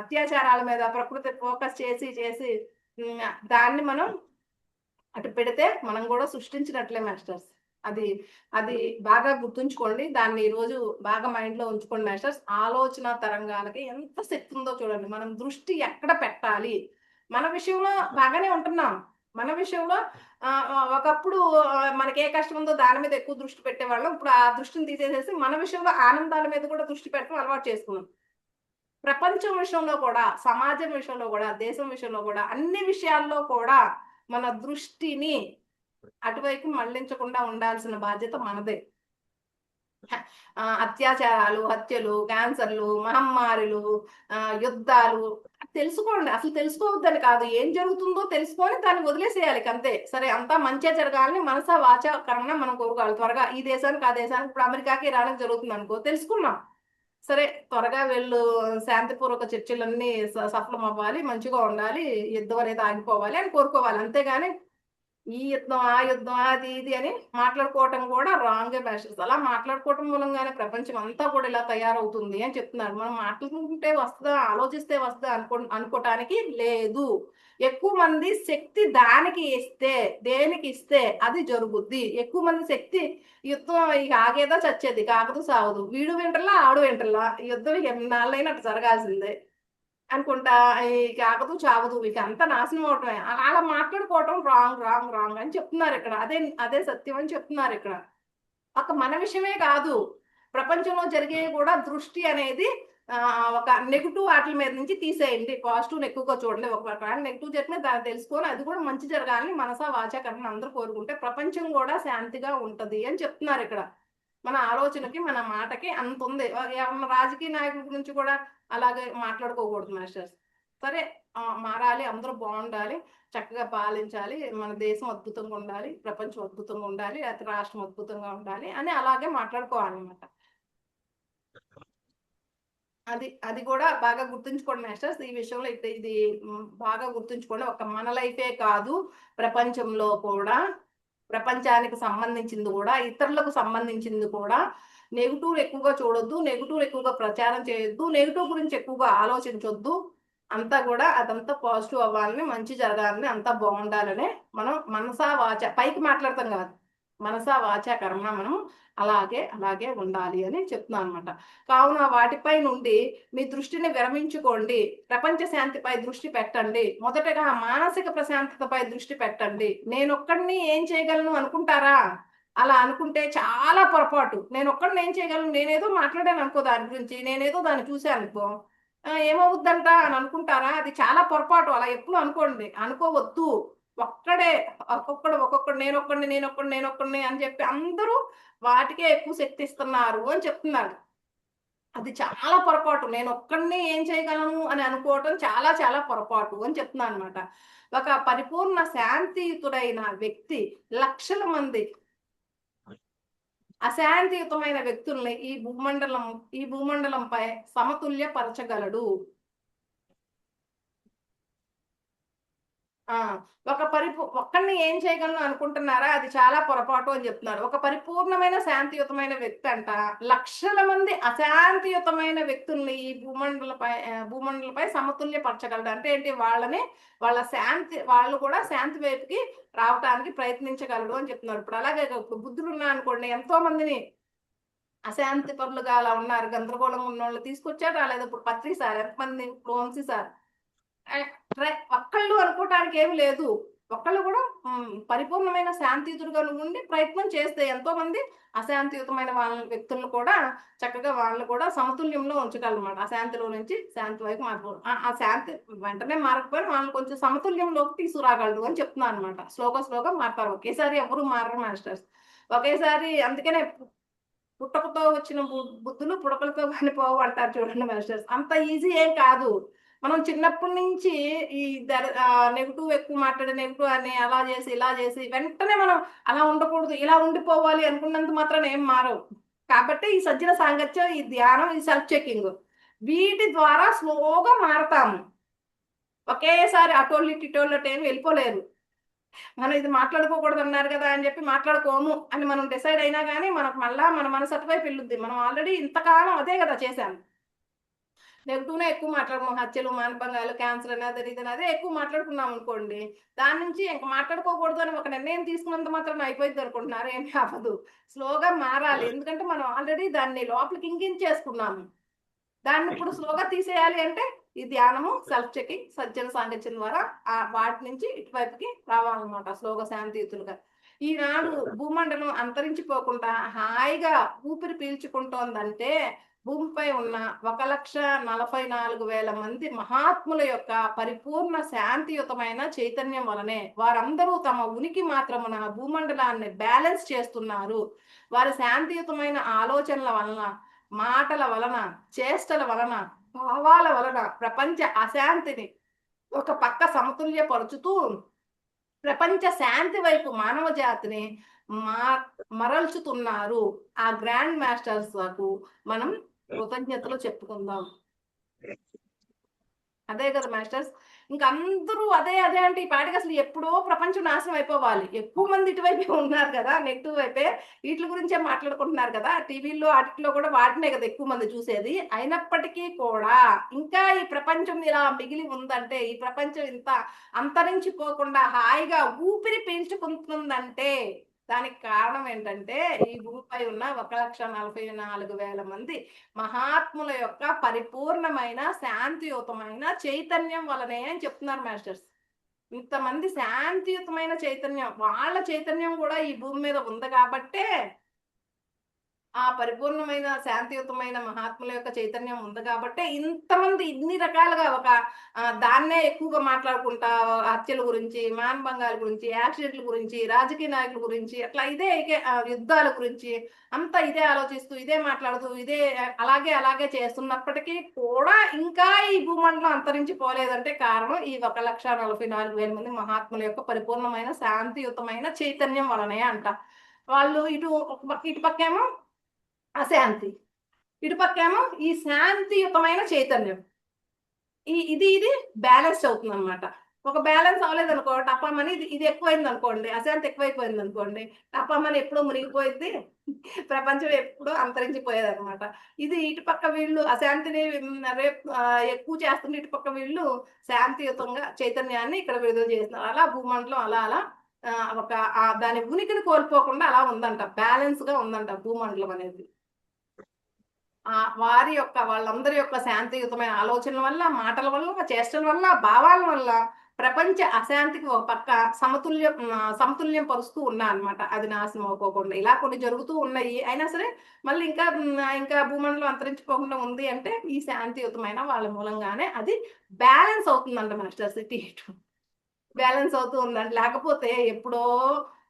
అత్యాచారాల మీద, ప్రకృతి ఫోకస్ చేసి చేసి దాన్ని మనం అటు పెడితే మనం కూడా సృష్టించినట్లే మాస్టర్స్. అది అది బాగా గుర్తుంచుకోండి. దాన్ని ఈరోజు బాగా మైండ్ లో ఉంచుకోండి మాస్టర్స్. ఆలోచన తరంగాలకి ఎంత శక్తి ఉందో చూడండి. మనం దృష్టి ఎక్కడ పెట్టాలి. మన విషయంలో బాగానే ఉంటున్నాం. మన విషయంలో ఒకప్పుడు మనకి ఏ కష్టం ఉందో దాని మీద ఎక్కువ దృష్టి పెట్టేవాళ్ళం. ఇప్పుడు ఆ దృష్టిని తీసేసేసి మన విషయంలో ఆనందాల మీద కూడా దృష్టి పెట్టడం అలవాటు చేసుకున్నాం. ప్రపంచం విషయంలో కూడా, సమాజం విషయంలో కూడా, దేశం విషయంలో కూడా, అన్ని విషయాల్లో కూడా మన దృష్టిని అటువైపు మళ్లించకుండా ఉండాల్సిన బాధ్యత మనదే. అత్యాచారాలు, హత్యలు, క్యాన్సర్లు, మహమ్మారులు, యుద్ధాలు తెలుసుకోండి. అసలు తెలుసుకోవద్దని కాదు, ఏం జరుగుతుందో తెలుసుకొని దాన్ని వదిలేసేయాలి అంతే. సరే అంతా మంచిగా జరగాలని మనసా వాచా కర్మణ మనం కోరుకోవాలి. త్వరగా ఈ దేశానికి ఆ దేశానికి, ఇప్పుడు అమెరికాకి ఇరాన్కి జరుగుతుంది అనుకో, తెలుసుకున్నాం సరే త్వరగా వెళ్ళు, శాంతిపూర్వక చర్చలన్నీ సఫలం అవ్వాలి, మంచిగా ఉండాలి, యుద్ధం అనేది ఆగిపోవాలి అని కోరుకోవాలి. అంతేగాని ఈ యుద్ధం ఆ యుద్ధం అది ఇది అని మాట్లాడుకోవటం కూడా రాంగ్ మాస్టర్స్. అలా మాట్లాడుకోవటం మూలంగానే ప్రపంచం అంతా కూడా ఇలా తయారవుతుంది అని చెప్తున్నారు. మనం మాట్లాడుకుంటే వస్తుందా, ఆలోచిస్తే వస్తుందా అనుకోవటానికి లేదు. ఎక్కువ మంది శక్తి దానికి ఇస్తే, దేనికి ఇస్తే అది జరుగుద్ది. ఎక్కువ మంది శక్తి యుద్ధం ఇక ఆగేదా చచ్చేది, కాకదు సావదు, వీడు వింటర్లా ఆడు వింటర్లా, యుద్ధం ఎన్నాళ్ళైనా అటు జరగాల్సిందే అనుకుంటా, ఈ కాకదు చావదు, ఇక అంతా నాశనం అవటమే. అలా మాట్లాడుకోవటం రాంగ్ రాంగ్ రాంగ్ అని చెప్తున్నారు ఇక్కడ. అదే అదే సత్యం అని చెప్తున్నారు ఇక్కడ. ఒక మన విషయమే కాదు, ప్రపంచంలో జరిగే కూడా దృష్టి అనేది ఒక నెగిటివ్ వాటి మీద నుంచి తీసేయండి, పాజిటివ్ ఎక్కువగా చూడండి. ఒక నెగిటివ్ జరిగితే దాన్ని తెలుసుకొని అది కూడా మంచి జరగాలని మనసా వాచా కర్మ అందరూ కోరుకుంటే ప్రపంచం కూడా శాంతిగా ఉంటది అని చెప్తున్నారు ఇక్కడ. మన ఆలోచనకి మన మాటకి అంత ఉంది. ఏమన్నా రాజకీయ నాయకుల గురించి కూడా అలాగే మాట్లాడుకోకూడదు మాస్టర్స్. సరే, మారాలి, అందరూ బాగుండాలి, చక్కగా పాలించాలి, మన దేశం అద్భుతంగా ఉండాలి, ప్రపంచం అద్భుతంగా ఉండాలి, అతి రాష్ట్రం అద్భుతంగా ఉండాలి అని అలాగే మాట్లాడుకోవాలన్నమాట. అది అది కూడా బాగా గుర్తుంచుకోండి మాస్టర్స్. ఈ విషయంలో ఇది బాగా గుర్తుంచుకోండి. ఒక మన లైఫే కాదు, ప్రపంచంలో కూడా, ప్రపంచానికి సంబంధించింది కూడా, ఇతరులకు సంబంధించింది కూడా నెగిటివ్ ఎక్కువగా చూడొద్దు, నెగిటివ్ ఎక్కువగా ప్రచారం చేయొద్దు, నెగిటివ్ గురించి ఎక్కువగా ఆలోచించొద్దు. అంతా కూడా అదంతా పాజిటివ్ అవ్వాలని, మంచి జరగాలని, అంతా బాగుండాలని మనం మనసా వాచ, పైకి మాట్లాడతాం కాదు, మనసా వాచా కర్మ మనం అలాగే అలాగే ఉండాలి అని చెప్తున్నాను అనమాట. కావున వాటిపై నుండి మీ దృష్టిని విరమించుకోండి, ప్రపంచ శాంతిపై దృష్టి పెట్టండి. మొదటగా మానసిక ప్రశాంతతపై దృష్టి పెట్టండి. నేనొక్కడిని ఏం చేయగలను అనుకుంటారా? అలా అనుకుంటే చాలా పొరపాటు. నేను ఒక్కడిని ఏం చేయగలను, నేనేదో మాట్లాడాను అనుకో దాని గురించి, నేనేదో దాన్ని చూశాను అనుకో, ఏమవుద్దంట అని అనుకుంటారా? అది చాలా పొరపాటు. అలా ఎప్పుడు అనుకోండి, అనుకోవద్దు. ఒక్కడే, ఒక్కొక్కడు నేనొక్కడిని అని చెప్పి అందరూ వాటికే ఎక్కువ శక్తి ఇస్తున్నారు అని చెప్తున్నాడు. అది చాలా పొరపాటు. నేను ఒక్కడిని ఏం చేయగలను అని అనుకోవటం చాలా చాలా పొరపాటు అని చెప్తున్నాను అనమాట. ఒక పరిపూర్ణ శాంతియుతుడైన వ్యక్తి లక్షల మంది అశాంతియుతమైన వ్యక్తుల్ని ఈ భూమండలంపై సమతుల్యపరచగలడు. ఆ ఒక్కడిని ఏం చేయగలను అనుకుంటున్నారా? అది చాలా పొరపాటు అని చెప్తున్నారు. ఒక పరిపూర్ణమైన శాంతియుతమైన వ్యక్తి అంట లక్షల మంది అశాంతియుతమైన వ్యక్తుల్ని ఈ భూమండలపై సమతుల్యపరచగలడు. అంటే ఏంటి? వాళ్ళు కూడా శాంతి వైపుకి రావటానికి ప్రయత్నించగలడు అని చెప్తున్నారు. ఇప్పుడు అలాగే ఇప్పుడు బుద్ధుడు ఉన్నా అనుకోండి, ఎంతో మందిని అశాంతి పరులుగా అలా ఉన్నారు, గందరగోళంగా ఉన్న వాళ్ళు తీసుకొచ్చారు. రాలేదు ఇప్పుడు పత్రి సార్, ఎంతమంది వంశీ సార్, ఒక్కళ్ళు అనుకోవటానికి ఏమి లేదు. ఒక్కళ్ళు కూడా పరిపూర్ణమైన శాంతియుతుడుగా ఉండి ప్రయత్నం చేస్తే ఎంతో మంది అశాంతియుతమైన వ్యక్తులను కూడా చక్కగా వాళ్ళు కూడా సమతుల్యంలో ఉంచగలమాట. అశాంతిలో నుంచి శాంతి వైపు మార్పు, ఆ శాంతి వెంటనే మారకపోయినా వాళ్ళని కొంచెం సమతుల్యంలోకి తీసుకురాగలడు అని చెప్తున్నాను అనమాట. స్లోగా మారుతారు, ఒకేసారి ఎవరు మారరు మాస్టర్స్. ఒకేసారి అందుకనే పుట్టకతో వచ్చిన బుద్ధులు పుడకలతో కానీ పోవు అంటారు చూడండి మాస్టర్స్. అంత ఈజీ ఏం కాదు. మనం చిన్నప్పటి నుంచి ఈ నెగిటివ్ ఎక్కువ మాట్లాడే, నెగిటివ్ అని అలా చేసి ఇలా చేసి వెంటనే మనం అలా ఉండకూడదు, ఇలా ఉండిపోవాలి అనుకున్నంత మాత్రం ఏం మారవు. కాబట్టి ఈ సజ్జన సాంగత్యం, ఈ ధ్యానం, ఈ సెల్ఫ్ చెకింగ్, వీటి ద్వారా స్లోగా మారతాము. ఒకేసారి అటోళ్ళు ఇటోళ్ళు ఏమి వెళ్ళిపోలేరు. మనం ఇది మాట్లాడుకోకూడదు అన్నారు కదా అని చెప్పి మాట్లాడుకోము అని మనం డిసైడ్ అయినా కానీ మనకు మళ్ళా మన మనసు అటువైపు వెళ్ళుద్ది. మనం ఆల్రెడీ ఇంతకాలం అదే కదా చేశాను. నెగిటివ్నే ఎక్కువ మాట్లాడుకున్నాం, హత్యలు, మానభంగాలు, క్యాన్సర్ అని అదే ఇది అదే ఎక్కువ మాట్లాడుకున్నాం అనుకోండి. దాని నుంచి ఇంకా మాట్లాడుకోకూడదు అని ఒక నిర్ణయం తీసుకున్నంత మాత్రం అయిపోయింది అనుకుంటున్నారు. ఏమీ అవ్వదు. స్లోగా మారాలి. ఎందుకంటే మనం ఆల్రెడీ దాన్ని లోపలికి ఇంకించేసుకున్నాము. దాన్ని ఇప్పుడు స్లోగా తీసేయాలి అంటే ఈ ధ్యానము, సెల్ఫ్ చెకింగ్, సజ్జన సాంగత్యం ద్వారా వాటి నుంచి ఇటువైపుకి రావాలన్నమాట, స్లోగా శాంతియుతులుగా. ఈనాడు భూమండలం అంతరించిపోకుండా హాయిగా ఊపిరి పీల్చుకుంటోందంటే భూమిపై ఉన్న 1,44,000 మంది మహాత్ముల యొక్క పరిపూర్ణ శాంతియుతమైన చైతన్యం వలనే. వారందరూ తమ ఉనికి మాత్రమున భూమండలాన్ని బ్యాలెన్స్ చేస్తున్నారు. వారి శాంతియుతమైన ఆలోచనల వలన, మాటల వలన, చేష్టల వలన, భావాల వలన ప్రపంచ అశాంతిని ఒక పక్క సమతుల్యపరుచుతూ ప్రపంచ శాంతి వైపు మానవ జాతిని మరల్చుతున్నారు. ఆ గ్రాండ్ మాస్టర్స్ కు మనం కృతజ్ఞతలు చెప్పుకుందాం. అదే కదా మాస్టర్స్. ఇంక అందరూ అదే అదే అంటే ఈ పాటికి అసలు ఎప్పుడో ప్రపంచం నాశనం అయిపోవాలి. ఎక్కువ మంది ఇటువైపే ఉన్నారు కదా, నెగిటివ్ వైపే వీటి గురించే మాట్లాడుకుంటున్నారు కదా. టీవీల్లో వాటిలో కూడా వాటినే కదా ఎక్కువ మంది చూసేది. అయినప్పటికీ కూడా ఇంకా ఈ ప్రపంచం ఇలా మిగిలి ఉందంటే, ఈ ప్రపంచం ఇంత అంతరించిపోకుండా హాయిగా ఊపిరి పీల్చుకుంటుందంటే దానికి కారణం ఏంటంటే ఈ భూమిపై ఉన్న 1,44,000 మంది మహాత్ముల యొక్క పరిపూర్ణమైన శాంతియుతమైన చైతన్యం వలనే అని చెప్తున్నారు మాస్టర్స్. ఇంతమంది శాంతియుతమైన చైతన్యం, వాళ్ళ చైతన్యం కూడా ఈ భూమి మీద ఉంది కాబట్టే, ఆ పరిపూర్ణమైన శాంతియుతమైన మహాత్ముల యొక్క చైతన్యం ఉంది కాబట్టే ఇంతమంది ఇన్ని రకాలుగా దాన్నే ఎక్కువగా మాట్లాడుకుంటా హత్యల గురించి, మానభంగాల గురించి, యాక్సిడెంట్ల గురించి, రాజకీయ నాయకుల గురించి, అట్లా యుద్ధాల గురించి అంతా ఇదే ఆలోచిస్తూ, ఇదే మాట్లాడుతూ, ఇదే అలాగే అలాగే చేస్తున్నప్పటికీ కూడా ఇంకా ఈ భూమండలం అంతరించిపోలేదంటే కారణం ఈ 1,44,000 మంది మహాత్ముల యొక్క పరిపూర్ణమైన శాంతియుతమైన చైతన్యం వలనే అంట. వాళ్ళు ఇటు పక్కేమో అశాంతి, ఇటుపక్కేమో ఈ శాంతియుతమైన చైతన్యం. ఇది బ్యాలెన్స్ అవుతుంది అనమాట. ఒక బ్యాలెన్స్ అవ్వలేదు అనుకో, టపామని ఇది ఎక్కువైంది అనుకోండి, అశాంతి ఎక్కువైపోయింది అనుకోండి, టపామని ఎప్పుడో మునిగిపోయింది, ప్రపంచం ఎప్పుడో అంతరించిపోయేది అనమాట. ఇది ఇటుపక్క వీళ్ళు అశాంతిని ఎక్కువ చేస్తుంటే, ఇటుపక్క వీళ్ళు శాంతియుతంగా చైతన్యాన్ని ఇక్కడ విడుదల చేస్తున్నారు. అలా భూమండలం అలా అలా దాని ఉనికిని కోల్పోకుండా అలా ఉందంట, బ్యాలెన్స్ గా ఉందంట భూమండలం అనేది. వాళ్ళందరి యొక్క శాంతియుతమైన ఆలోచనల వల్ల, మాటల వల్ల, చేష్టల వల్ల, భావాల వల్ల ప్రపంచ అశాంతికి ఒక పక్క సమతుల్యం పరుస్తూ ఉన్నా అనమాట. అది నాశనం అవ్వకోకుండా ఇలా కొన్ని జరుగుతూ ఉన్నాయి. అయినా సరే మళ్ళీ ఇంకా భూమండలం అంతరించిపోకుండా ఉంది అంటే ఈ శాంతియుతమైన వాళ్ళ మూలంగానే అది బ్యాలెన్స్ అవుతుందంట మాస్టర్స్. ఇటు బ్యాలెన్స్ అవుతూ ఉందంట, లేకపోతే ఎప్పుడో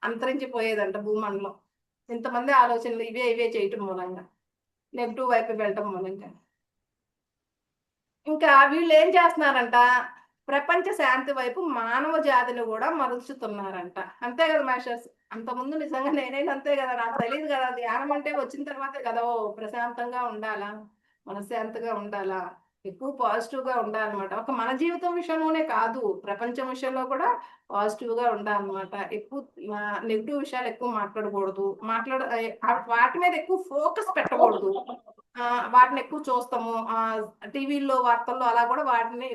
అంతరించిపోయేదంట భూమండలం. ఇంతమంది ఆలోచనలు ఇవే చేయటం మూలంగా, నెగిటివ్ వైపు వెళ్ళటం మూలంగా. ఇంకా వీళ్ళు ఏం చేస్తున్నారంట, ప్రపంచ శాంతి వైపు మానవ జాతిని కూడా మరుచుతున్నారంట. అంతే కదా మాస్టర్స్. అంతకుముందు నిజంగా నేనైనా అంతే కదా, నాకు తెలియదు కదా, ధ్యానం అంటే వచ్చిన తర్వాతే కదా ప్రశాంతంగా ఉండాలా, మనశ్శాంతిగా ఉండాలా, ఎక్కువ పాజిటివ్ గా ఉండాలన్నమాట. ఒక మన జీవితం విషయంలోనే కాదు, ప్రపంచం విషయంలో కూడా పాజిటివ్ గా ఉండాలన్నమాట. ఎక్కువ నెగిటివ్ విషయాలు ఎక్కువ మాట్లాడకూడదు, వాటి మీద ఎక్కువ ఫోకస్ పెట్టకూడదు. వాటిని ఎక్కువ చూస్తాము, టీవీల్లో వార్తల్లో అలా కూడా వాటిని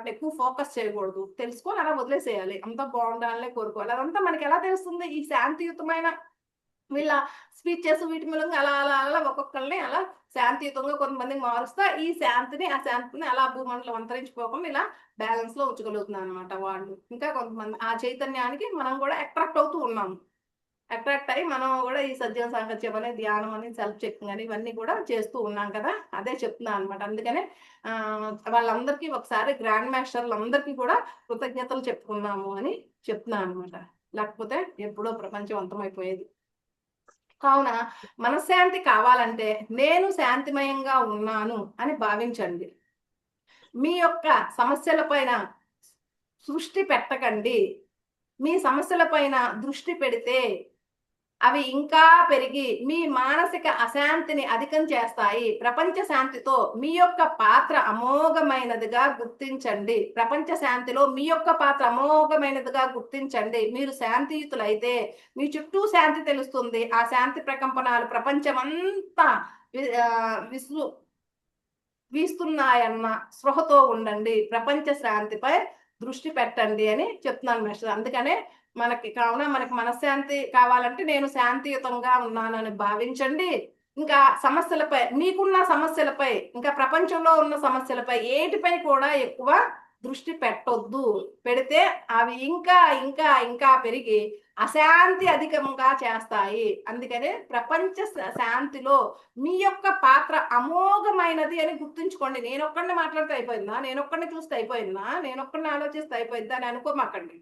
ఎక్కువ ఫోకస్ చేయకూడదు. తెలుసుకొని అలా వదిలేసేయాలి, అంతా బాగుండాలనే కోరుకోవాలి. అదంతా మనకి ఎలా తెలుస్తుంది, ఈ శాంతియుతమైన వీళ్ళ స్పీచెస్ వీటి మూలంగా అలా అలా అలా ఒక్కొక్కరిని అలా శాంతియుతంగా కొంతమందికి మారుస్తా ఈ అశాంతిని అలా భూమండలం అంతరించిపోకుండా ఇలా బ్యాలెన్స్ లో ఉంచగలుగుతున్నారు అనమాట వాళ్ళు. ఇంకా కొంతమంది ఆ చైతన్యానికి మనం కూడా అట్రాక్ట్ అవుతూ ఉన్నాము. అట్రాక్ట్ అయ్యి మనం కూడా ఈ సజ్జన సాంగత్యం అని, ధ్యానం అని, సెల్ఫ్ చెకింగ్ అని ఇవన్నీ కూడా చేస్తూ ఉన్నాం కదా. అదే చెప్తున్నాను అనమాట. అందుకనే వాళ్ళందరికీ ఒకసారి గ్రాండ్ మాస్టర్లందరికీ కూడా కృతజ్ఞతలు చెప్పుకున్నాము అని చెప్తున్నాను అనమాట. లేకపోతే ఎప్పుడో ప్రపంచం అంతమైపోయేది. కావున మనశ్శాంతి కావాలంటే నేను శాంతిమయంగా ఉన్నాను అని భావించండి. మీ యొక్క సమస్యల పైన సృష్టి పెట్టకండి. మీ సమస్యల పైన దృష్టి పెడితే అవి ఇంకా పెరిగి మీ మానసిక అశాంతిని అధికం చేస్తాయి. ప్రపంచ శాంతితో మీ యొక్క పాత్ర అమోఘమైనదిగా గుర్తించండి. ప్రపంచ శాంతిలో మీ యొక్క పాత్ర అమోఘమైనదిగా గుర్తించండి. మీరు శాంతియుతులైతే మీ చుట్టూ శాంతి తెలుస్తుంది. ఆ శాంతి ప్రకంపనాలు ప్రపంచమంతా వీస్తున్నాయన్న స్పృహతో ఉండండి. ప్రపంచ శాంతిపై దృష్టి పెట్టండి అని చెప్తున్నాను మాస్టర్. అందుకనే కావున మనకి మనశ్శాంతి కావాలంటే నేను శాంతియుతంగా ఉన్నానని భావించండి. ఇంకా సమస్యలపై, మీకున్న సమస్యలపై, ఇంకా ప్రపంచంలో ఉన్న సమస్యలపై ఏటిపై కూడా ఎక్కువ దృష్టి పెట్టొద్దు. పెడితే అవి ఇంకా ఇంకా ఇంకా పెరిగి అశాంతి అధికంగా చేస్తాయి. అందుకనే ప్రపంచ శాంతిలో మీ యొక్క పాత్ర అమోఘమైనది అని గుర్తుంచుకోండి. నేనొక్కడిని మాట్లాడితే అయిపోయిందా, నేనొక్కడిని చూస్తే అయిపోయిందా, నేనొక్కడిని ఆలోచిస్తే అయిపోయిందా అని అనుకోమాకండి.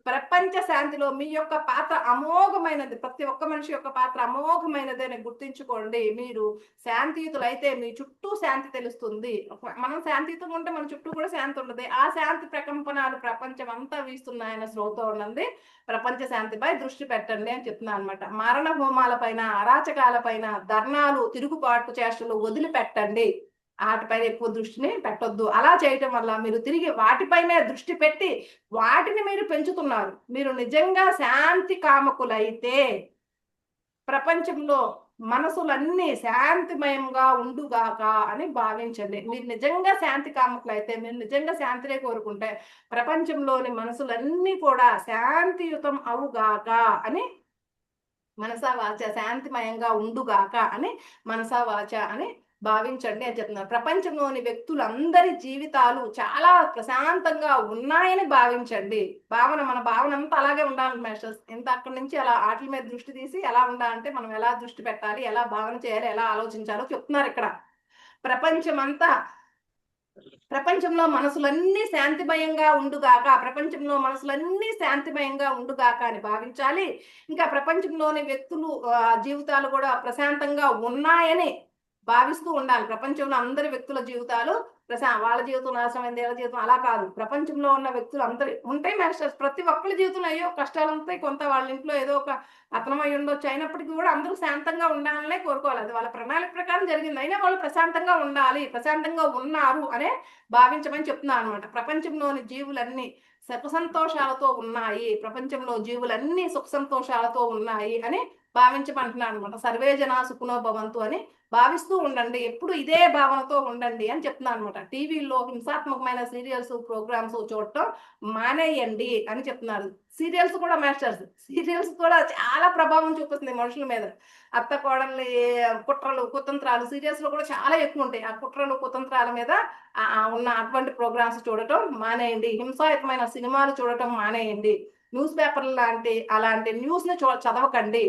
ప్రపంచ శాంతిలో మీ యొక్క పాత్ర అమోఘమైనది. ప్రతి ఒక్క మనిషి యొక్క పాత్ర అమోఘమైనది అని గుర్తించుకోండి. మీరు శాంతియుతులైతే మీ చుట్టూ శాంతి తెలుస్తుంది. మనం శాంతియుతంగా ఉంటే మన చుట్టూ కూడా శాంతి ఉంటుంది. ఆ శాంతి ప్రకంపనాలు ప్రపంచం అంతా వీస్తున్నాయన్న శ్రోతో ఉన్నది. ప్రపంచ శాంతిపై దృష్టి పెట్టండి అని చెప్తున్నాను అనమాట. మారణ హోమాల పైన, అరాచకాల పైన, ధర్నాలు, తిరుగుబాటు చేష్టలు వదిలిపెట్టండి. వాటిపైన ఎక్కువ దృష్టిని పెట్టొద్దు. అలా చేయటం వల్ల మీరు తిరిగి వాటిపైనే దృష్టి పెట్టి వాటిని మీరు పెంచుతున్నారు. మీరు నిజంగా శాంతి కామకులైతే ప్రపంచంలో మనసులన్నీ శాంతిమయంగా ఉండుగాక అని భావించండి. మీరు నిజంగా శాంతి కామకులైతే, మీరు నిజంగా శాంతినే కోరుకుంటే ప్రపంచంలోని మనసులన్నీ కూడా శాంతియుతం అవుగాక అని మనసా వాచ శాంతిమయంగా ఉండుగాక అని మనసా వాచ అని భావించండి అని చెప్తున్నారు. ప్రపంచంలోని వ్యక్తులందరి జీవితాలు చాలా ప్రశాంతంగా ఉన్నాయని భావించండి. మన భావన అంతా అలాగే ఉండాలి మాస్టర్స్. ఎంత అక్కడి నుంచి అలా వాటి మీద దృష్టి తీసి ఎలా ఉండాలంటే మనం ఎలా దృష్టి పెట్టాలి, ఎలా భావన చేయాలి, ఎలా ఆలోచించాలో చెప్తున్నారు ఇక్కడ. ప్రపంచంలో మనసులన్నీ శాంతిమయంగా ఉండుగాక, ప్రపంచంలో మనసులన్నీ శాంతిమయంగా ఉండుగాక అని భావించాలి. ఇంకా ప్రపంచంలోని వ్యక్తులు జీవితాలు కూడా ప్రశాంతంగా ఉన్నాయని భావిస్తూ ఉండాలి. ప్రపంచంలో అందరి వ్యక్తుల జీవితాలు వాళ్ళ జీవితం నాశనమైంది, వీళ్ళ జీవితం అలా కాదు. ప్రపంచంలో ఉన్న వ్యక్తులు అందరి ఉంటాయి మాస్టర్స్. ప్రతి ఒక్కరి జీవితంలో అయ్యో కష్టాలు ఉంటాయి, కొంత వాళ్ళ ఇంట్లో ఏదో ఒక పతనమై ఉండొచ్చు. అయినప్పటికీ కూడా అందరూ శాంతంగా ఉండాలనే కోరుకోవాలి. అది వాళ్ళ ప్రణాళిక ప్రకారం జరిగింది. అయినా వాళ్ళు ప్రశాంతంగా ఉండాలి, ప్రశాంతంగా ఉన్నారు అనే భావించమని చెప్తున్నా అనమాట. ప్రపంచంలోని జీవులన్నీ సుఖ సంతోషాలతో ఉన్నాయి, ప్రపంచంలో జీవులన్నీ సుఖ సంతోషాలతో ఉన్నాయి అని భావించమంటున్నాను అనమాట. సర్వే జనా సుఖనో భవంతు అని భావిస్తూ ఉండండి. ఎప్పుడు ఇదే భావనతో ఉండండి అని చెప్తున్నాను అనమాట. టీవీలో హింసాత్మకమైన సీరియల్స్ ప్రోగ్రామ్స్ చూడటం మానేయండి అని చెప్తున్నారు. సీరియల్స్ కూడా మాస్టర్స్, సీరియల్స్ కూడా చాలా ప్రభావం చూపిస్తుంది మనుషుల మీద. అత్త కోడళ్ళ కుట్రలు కుతంత్రాలు సీరియల్స్ లో కూడా చాలా ఎక్కువ ఉంటాయి. ఆ కుట్రలు కుతంత్రాల మీద ఉన్న అటువంటి ప్రోగ్రామ్స్ చూడటం మానేయండి. హింసాయుతమైన సినిమాలు చూడటం మానేయండి. న్యూస్ పేపర్లు అలాంటి న్యూస్ ని చదవకండి.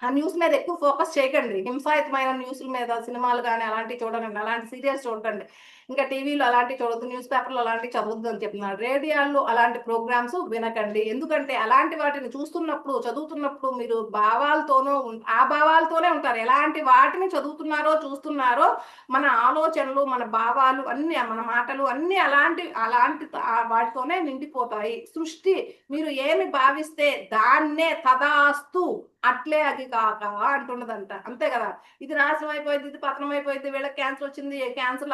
ఆ న్యూస్ మీద ఎక్కువ ఫోకస్ చేయకండి. హింసాయుతమైన న్యూస్ల మీద సినిమాలు కానీ అలాంటివి చూడకండి, అలాంటి సీరియల్స్ చూడకండి. ఇంకా టీవీలో అలాంటివి చూడద్దు, న్యూస్ పేపర్లో అలాంటివి చదవద్దు అని చెప్తున్నారు. రేడియోల్లో అలాంటి ప్రోగ్రామ్స్ వినకండి. ఎందుకంటే అలాంటి వాటిని చూస్తున్నప్పుడు చదువుతున్నప్పుడు మీరు ఆ భావాలతోనే ఉంటారు. ఎలాంటి వాటిని చదువుతున్నారో చూస్తున్నారో మన ఆలోచనలు, మన భావాలు అన్ని, మన మాటలు అన్ని అలాంటి వాటితోనే నిండిపోతాయి. సృష్టి మీరు ఏమి భావిస్తే దాన్నే తదాస్తు అట్లే అది కాక అంటున్నదంట. అంతే కదా. ఇది నాశనం అయిపోయింది, ఇది పతనం అయిపోయింది, వీళ్ళకి క్యాన్సర్ వచ్చింది,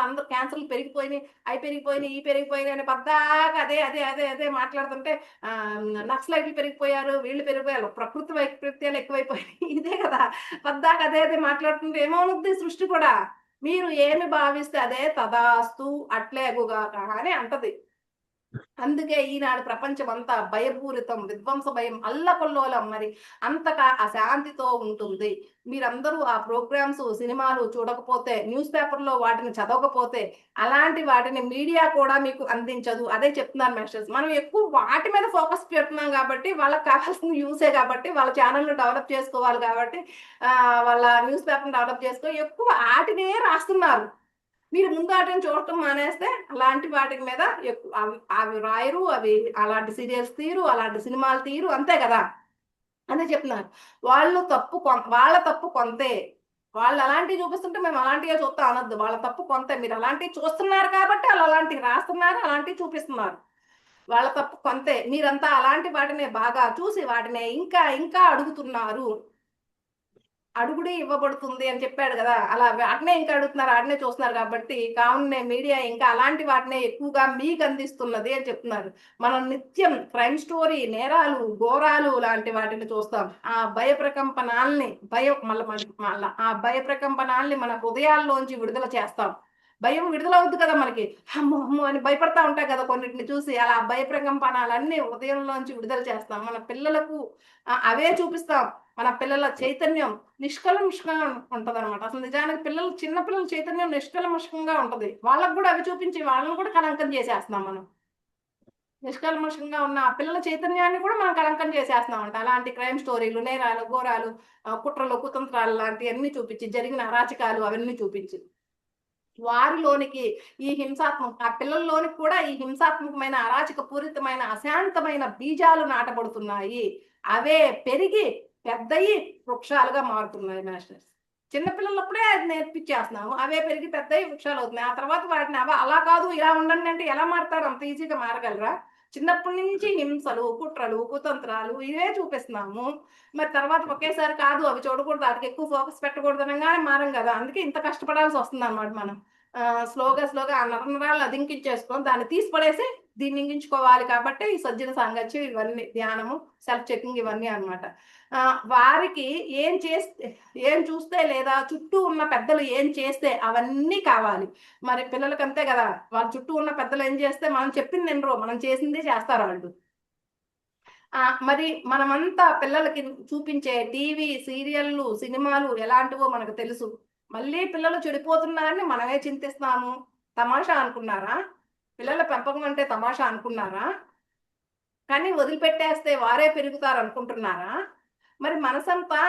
అందరూ క్యాన్సర్లు పెరిగిపోయినాయి, అవి పెరిగిపోయినాయి, ఈ పెరిగిపోయినాయి అని పద్దాక అదే అదే అదే అదే మాట్లాడుతుంటే నక్సలైట్లు పెరిగిపోయారు, వీళ్ళు పెరిగిపోయారు, ప్రకృతి వైపరీత్యాలు ఎక్కువైపోయినాయి, ఇదే కదా పద్దాక అదే అదే మాట్లాడుతుంటే ఏమవుతుంది సృష్టి కూడా. మీరు ఏమి భావిస్తే అదే తదాస్తు అట్లే అగుగాక అని అంటది. అందుకే ఈనాడు ప్రపంచం అంతా భయపూరితం, విధ్వంస భయం, అల్లకొల్లోలం, మరి అంతగా అశాంతితో ఉంటుంది. మీరందరూ ఆ ప్రోగ్రామ్స్ సినిమాలు చూడకపోతే, న్యూస్ పేపర్లో వాటిని చదవకపోతే, అలాంటి వాటిని మీడియా కూడా మీకు అందించదు. అదే చెప్తున్నాను మాస్టర్స్. మనం ఎక్కువ వాటి మీద ఫోకస్ పెడుతున్నాం కాబట్టి, వాళ్ళకి కావాల్సిన న్యూసే కాబట్టి, వాళ్ళ ఛానల్ను డెవలప్ చేసుకోవాలి కాబట్టి, వాళ్ళ న్యూస్ పేపర్ని డెవలప్ చేసుకో ఎక్కువ వాటినే రాస్తున్నారు. మీరు ముందు వాటిని చూడటం మానేస్తే అలాంటి వాటి మీద అవి రాయరు, అవి అలాంటి సీరియల్స్ తీరు, అలాంటి సినిమాలు తీరు, అంతే కదా. అదే చెప్తున్నారు. వాళ్ళ తప్పు కొంతే. వాళ్ళు అలాంటివి చూపిస్తుంటే మేము అలాంటివే చూస్తా అనొద్దు. వాళ్ళ తప్పు కొంతే. మీరు అలాంటివి చూస్తున్నారు కాబట్టి వాళ్ళు అలాంటివి రాస్తున్నారు, అలాంటివి చూపిస్తున్నారు. వాళ్ళ తప్పు కొంతే. మీరంతా అలాంటి వాటినే బాగా చూసి వాటినే ఇంకా ఇంకా అడుగుతున్నారు. అడుగుడే ఇవ్వబడుతుంది అని చెప్పాడు కదా. అలా వాటినే ఇంకా అడుగుతున్నారు, వాటినే చూస్తున్నారు కాబట్టి కావున మీడియా ఇంకా అలాంటి వాటినే ఎక్కువగా మీకు అందిస్తున్నది అని చెప్తున్నారు. మనం నిత్యం క్రైమ్ స్టోరీ, నేరాలు, ఘోరాలు లాంటి వాటిని చూస్తాం. ఆ భయ ప్రకంపనాల్ని మళ్ళా ఆ భయ ప్రకంపనాల్ని మన హృదయాల్లోంచి విడుదల చేస్తాం. భయం విడుదల అవుద్ది కదా మనకి. అమ్మో అమ్మో అని భయపడతా ఉంటాయి కదా కొన్నిటిని చూసి. అలా భయ ప్రకంపనాలన్నీ హృదయంలోంచి విడుదల చేస్తాం. మన పిల్లలకు అవే చూపిస్తాం. మన పిల్లల చైతన్యం నిష్కల్మషంగా ఉంటది అనమాట. అసలు నిజానికి చిన్న పిల్లల చైతన్యం నిష్కల్మషంగా ఉంటది. వాళ్ళకు కూడా అవి చూపించి వాళ్ళని కూడా కలంకం చేసేస్తున్నాం మనం. నిష్కల్మషంగా ఉన్న ఆ పిల్లల చైతన్యాన్ని కూడా మనం కలంకం చేసేస్తున్నామంట. అలాంటి క్రైమ్ స్టోరీలు, నేరాలు, ఘోరాలు, కుట్రలు, కుతంత్రాలు లాంటివన్నీ చూపించి, జరిగిన అరాచకాలు అవన్నీ చూపించి వారిలోనికి ఆ పిల్లల్లోనికి కూడా ఈ హింసాత్మకమైన, అరాచక పూరితమైన, అశాంతమైన బీజాలు నాటబడుతున్నాయి. అవే పెరిగి పెద్దయి వృక్షాలుగా మారుతున్నాయి మాస్టర్స్. చిన్నపిల్లలప్పుడే అది నేర్పించేస్తున్నాము. అవే పెరిగి పెద్దయి వృక్షాలు అవుతున్నాయి. ఆ తర్వాత వాటిని అలా కాదు ఇలా ఉండండి అంటే ఎలా మారుతారు? అంత ఈజీగా మారగలరా? చిన్నప్పటి నుంచి హింసలు, కుట్రలు, కుతంత్రాలు ఇవే చూపిస్తున్నాము. మరి తర్వాత ఒకేసారి కాదు అవి చూడకూడదు, వాటికి ఎక్కువ ఫోకస్ పెట్టకూడదు అనగానే మారం కదా. అందుకే ఇంత కష్టపడాల్సి వస్తుంది అన్నమాట మనం. స్లోగా స్లోగా ఆ నరాలు అదింకించేసుకొని దాన్ని తీసి పడేసి దీన్ని ఇంగించుకోవాలి. కాబట్టి ఈ సజ్జన సాంగత్యం ఇవన్నీ ధ్యానము, సెల్ఫ్ చెకింగ్ ఇవన్నీ అన్నమాట. వారికి ఏం చూస్తే లేదా చుట్టూ ఉన్న పెద్దలు ఏం చేస్తే అవన్నీ కావాలి. మరి పిల్లలకి అంతే కదా, వాళ్ళ చుట్టూ ఉన్న పెద్దలు ఏం చేస్తే మనం చెప్పింది వినరు, మనం చేసిందే చేస్తారు వాళ్ళు. మరి మనమంతా పిల్లలకి చూపించే టీవీ సీరియళ్ళు సినిమాలు ఎలాంటివో మనకు తెలుసు. మళ్ళీ పిల్లలు చెడిపోతున్నారని మనమే చింతిస్తాము. తమాషా అనుకున్నారా? పిల్లల పెంపకం అంటే తమాషా అనుకున్నారా? కానీ వదిలిపెట్టేస్తే వారే పెరుగుతారు అనుకుంటున్నారా? మరి మనసంతా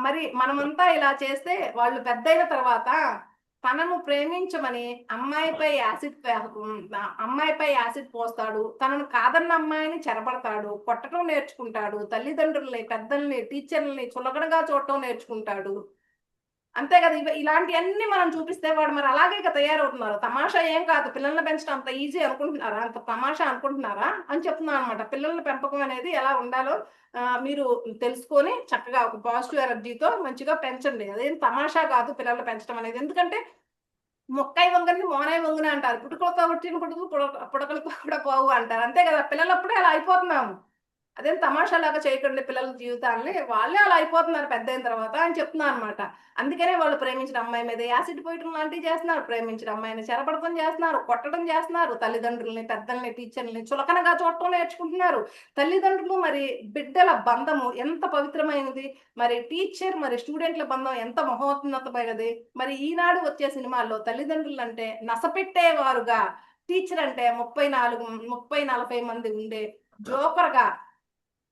మరి మనమంతా ఇలా చేస్తే వాళ్ళు పెద్దయిన తర్వాత తనను ప్రేమించమని అమ్మాయిపై యాసిడ్ పోస్తాడు. తనను కాదన్న అమ్మాయిని చెరపడతాడు, కొట్టడం నేర్చుకుంటాడు, తల్లిదండ్రుల్ని, పెద్దల్ని, టీచర్లని చులకనగా చూడటం నేర్చుకుంటాడు. అంతే కదా, ఇలాంటివన్నీ మనం చూపిస్తే వాడు మరి అలాగే తయారవుతున్నారు. తమాషా ఏం కాదు, పిల్లల్ని పెంచడం అంత ఈజీ అనుకుంటున్నారా, అంత తమాషా అనుకుంటున్నారా అని చెప్తున్నాను అనమాట. పిల్లల పెంపకం అనేది ఎలా ఉండాలో మీరు తెలుసుకొని చక్కగా ఒక పాజిటివ్ ఎనర్జీతో మంచిగా పెంచండి. అదేం తమాషా కాదు పిల్లల్ని పెంచడం అనేది. ఎందుకంటే మొక్కై వంగని మోనై వంగున అంటారు. పుట్టుకలతో పుట్టిన పుట్టుకలు పుడకలతో కూడా పోవు అంటారు. అంతే కదా, పిల్లలప్పుడే అలా అయిపోతున్నాము. అదేం తమాషాలాగా చేయకండి పిల్లల జీవితాల్ని. వాళ్ళే అలా అయిపోతున్నారు పెద్దయిన తర్వాత అని చెప్తున్నాను అనమాట. అందుకనే వాళ్ళు ప్రేమించిన అమ్మాయి మీద యాసిడ్ పోయటం లాంటివి చేస్తున్నారు, ప్రేమించిన అమ్మాయిని చెరపడటం చేస్తున్నారు, కొట్టడం చేస్తున్నారు, తల్లిదండ్రుల్ని, పెద్దల్ని, టీచర్లని చులకనగా చూడటం నేర్చుకుంటున్నారు. తల్లిదండ్రులు మరి బిడ్డల బంధము ఎంత పవిత్రమైనది, మరి టీచర్ మరి స్టూడెంట్ల బంధం ఎంత మహోన్నతమైనది. మరి ఈనాడు వచ్చే సినిమాల్లో తల్లిదండ్రులు అంటే నసపెట్టేవారుగా, టీచర్ అంటే 30-40 మంది ఉండే జోకర్గా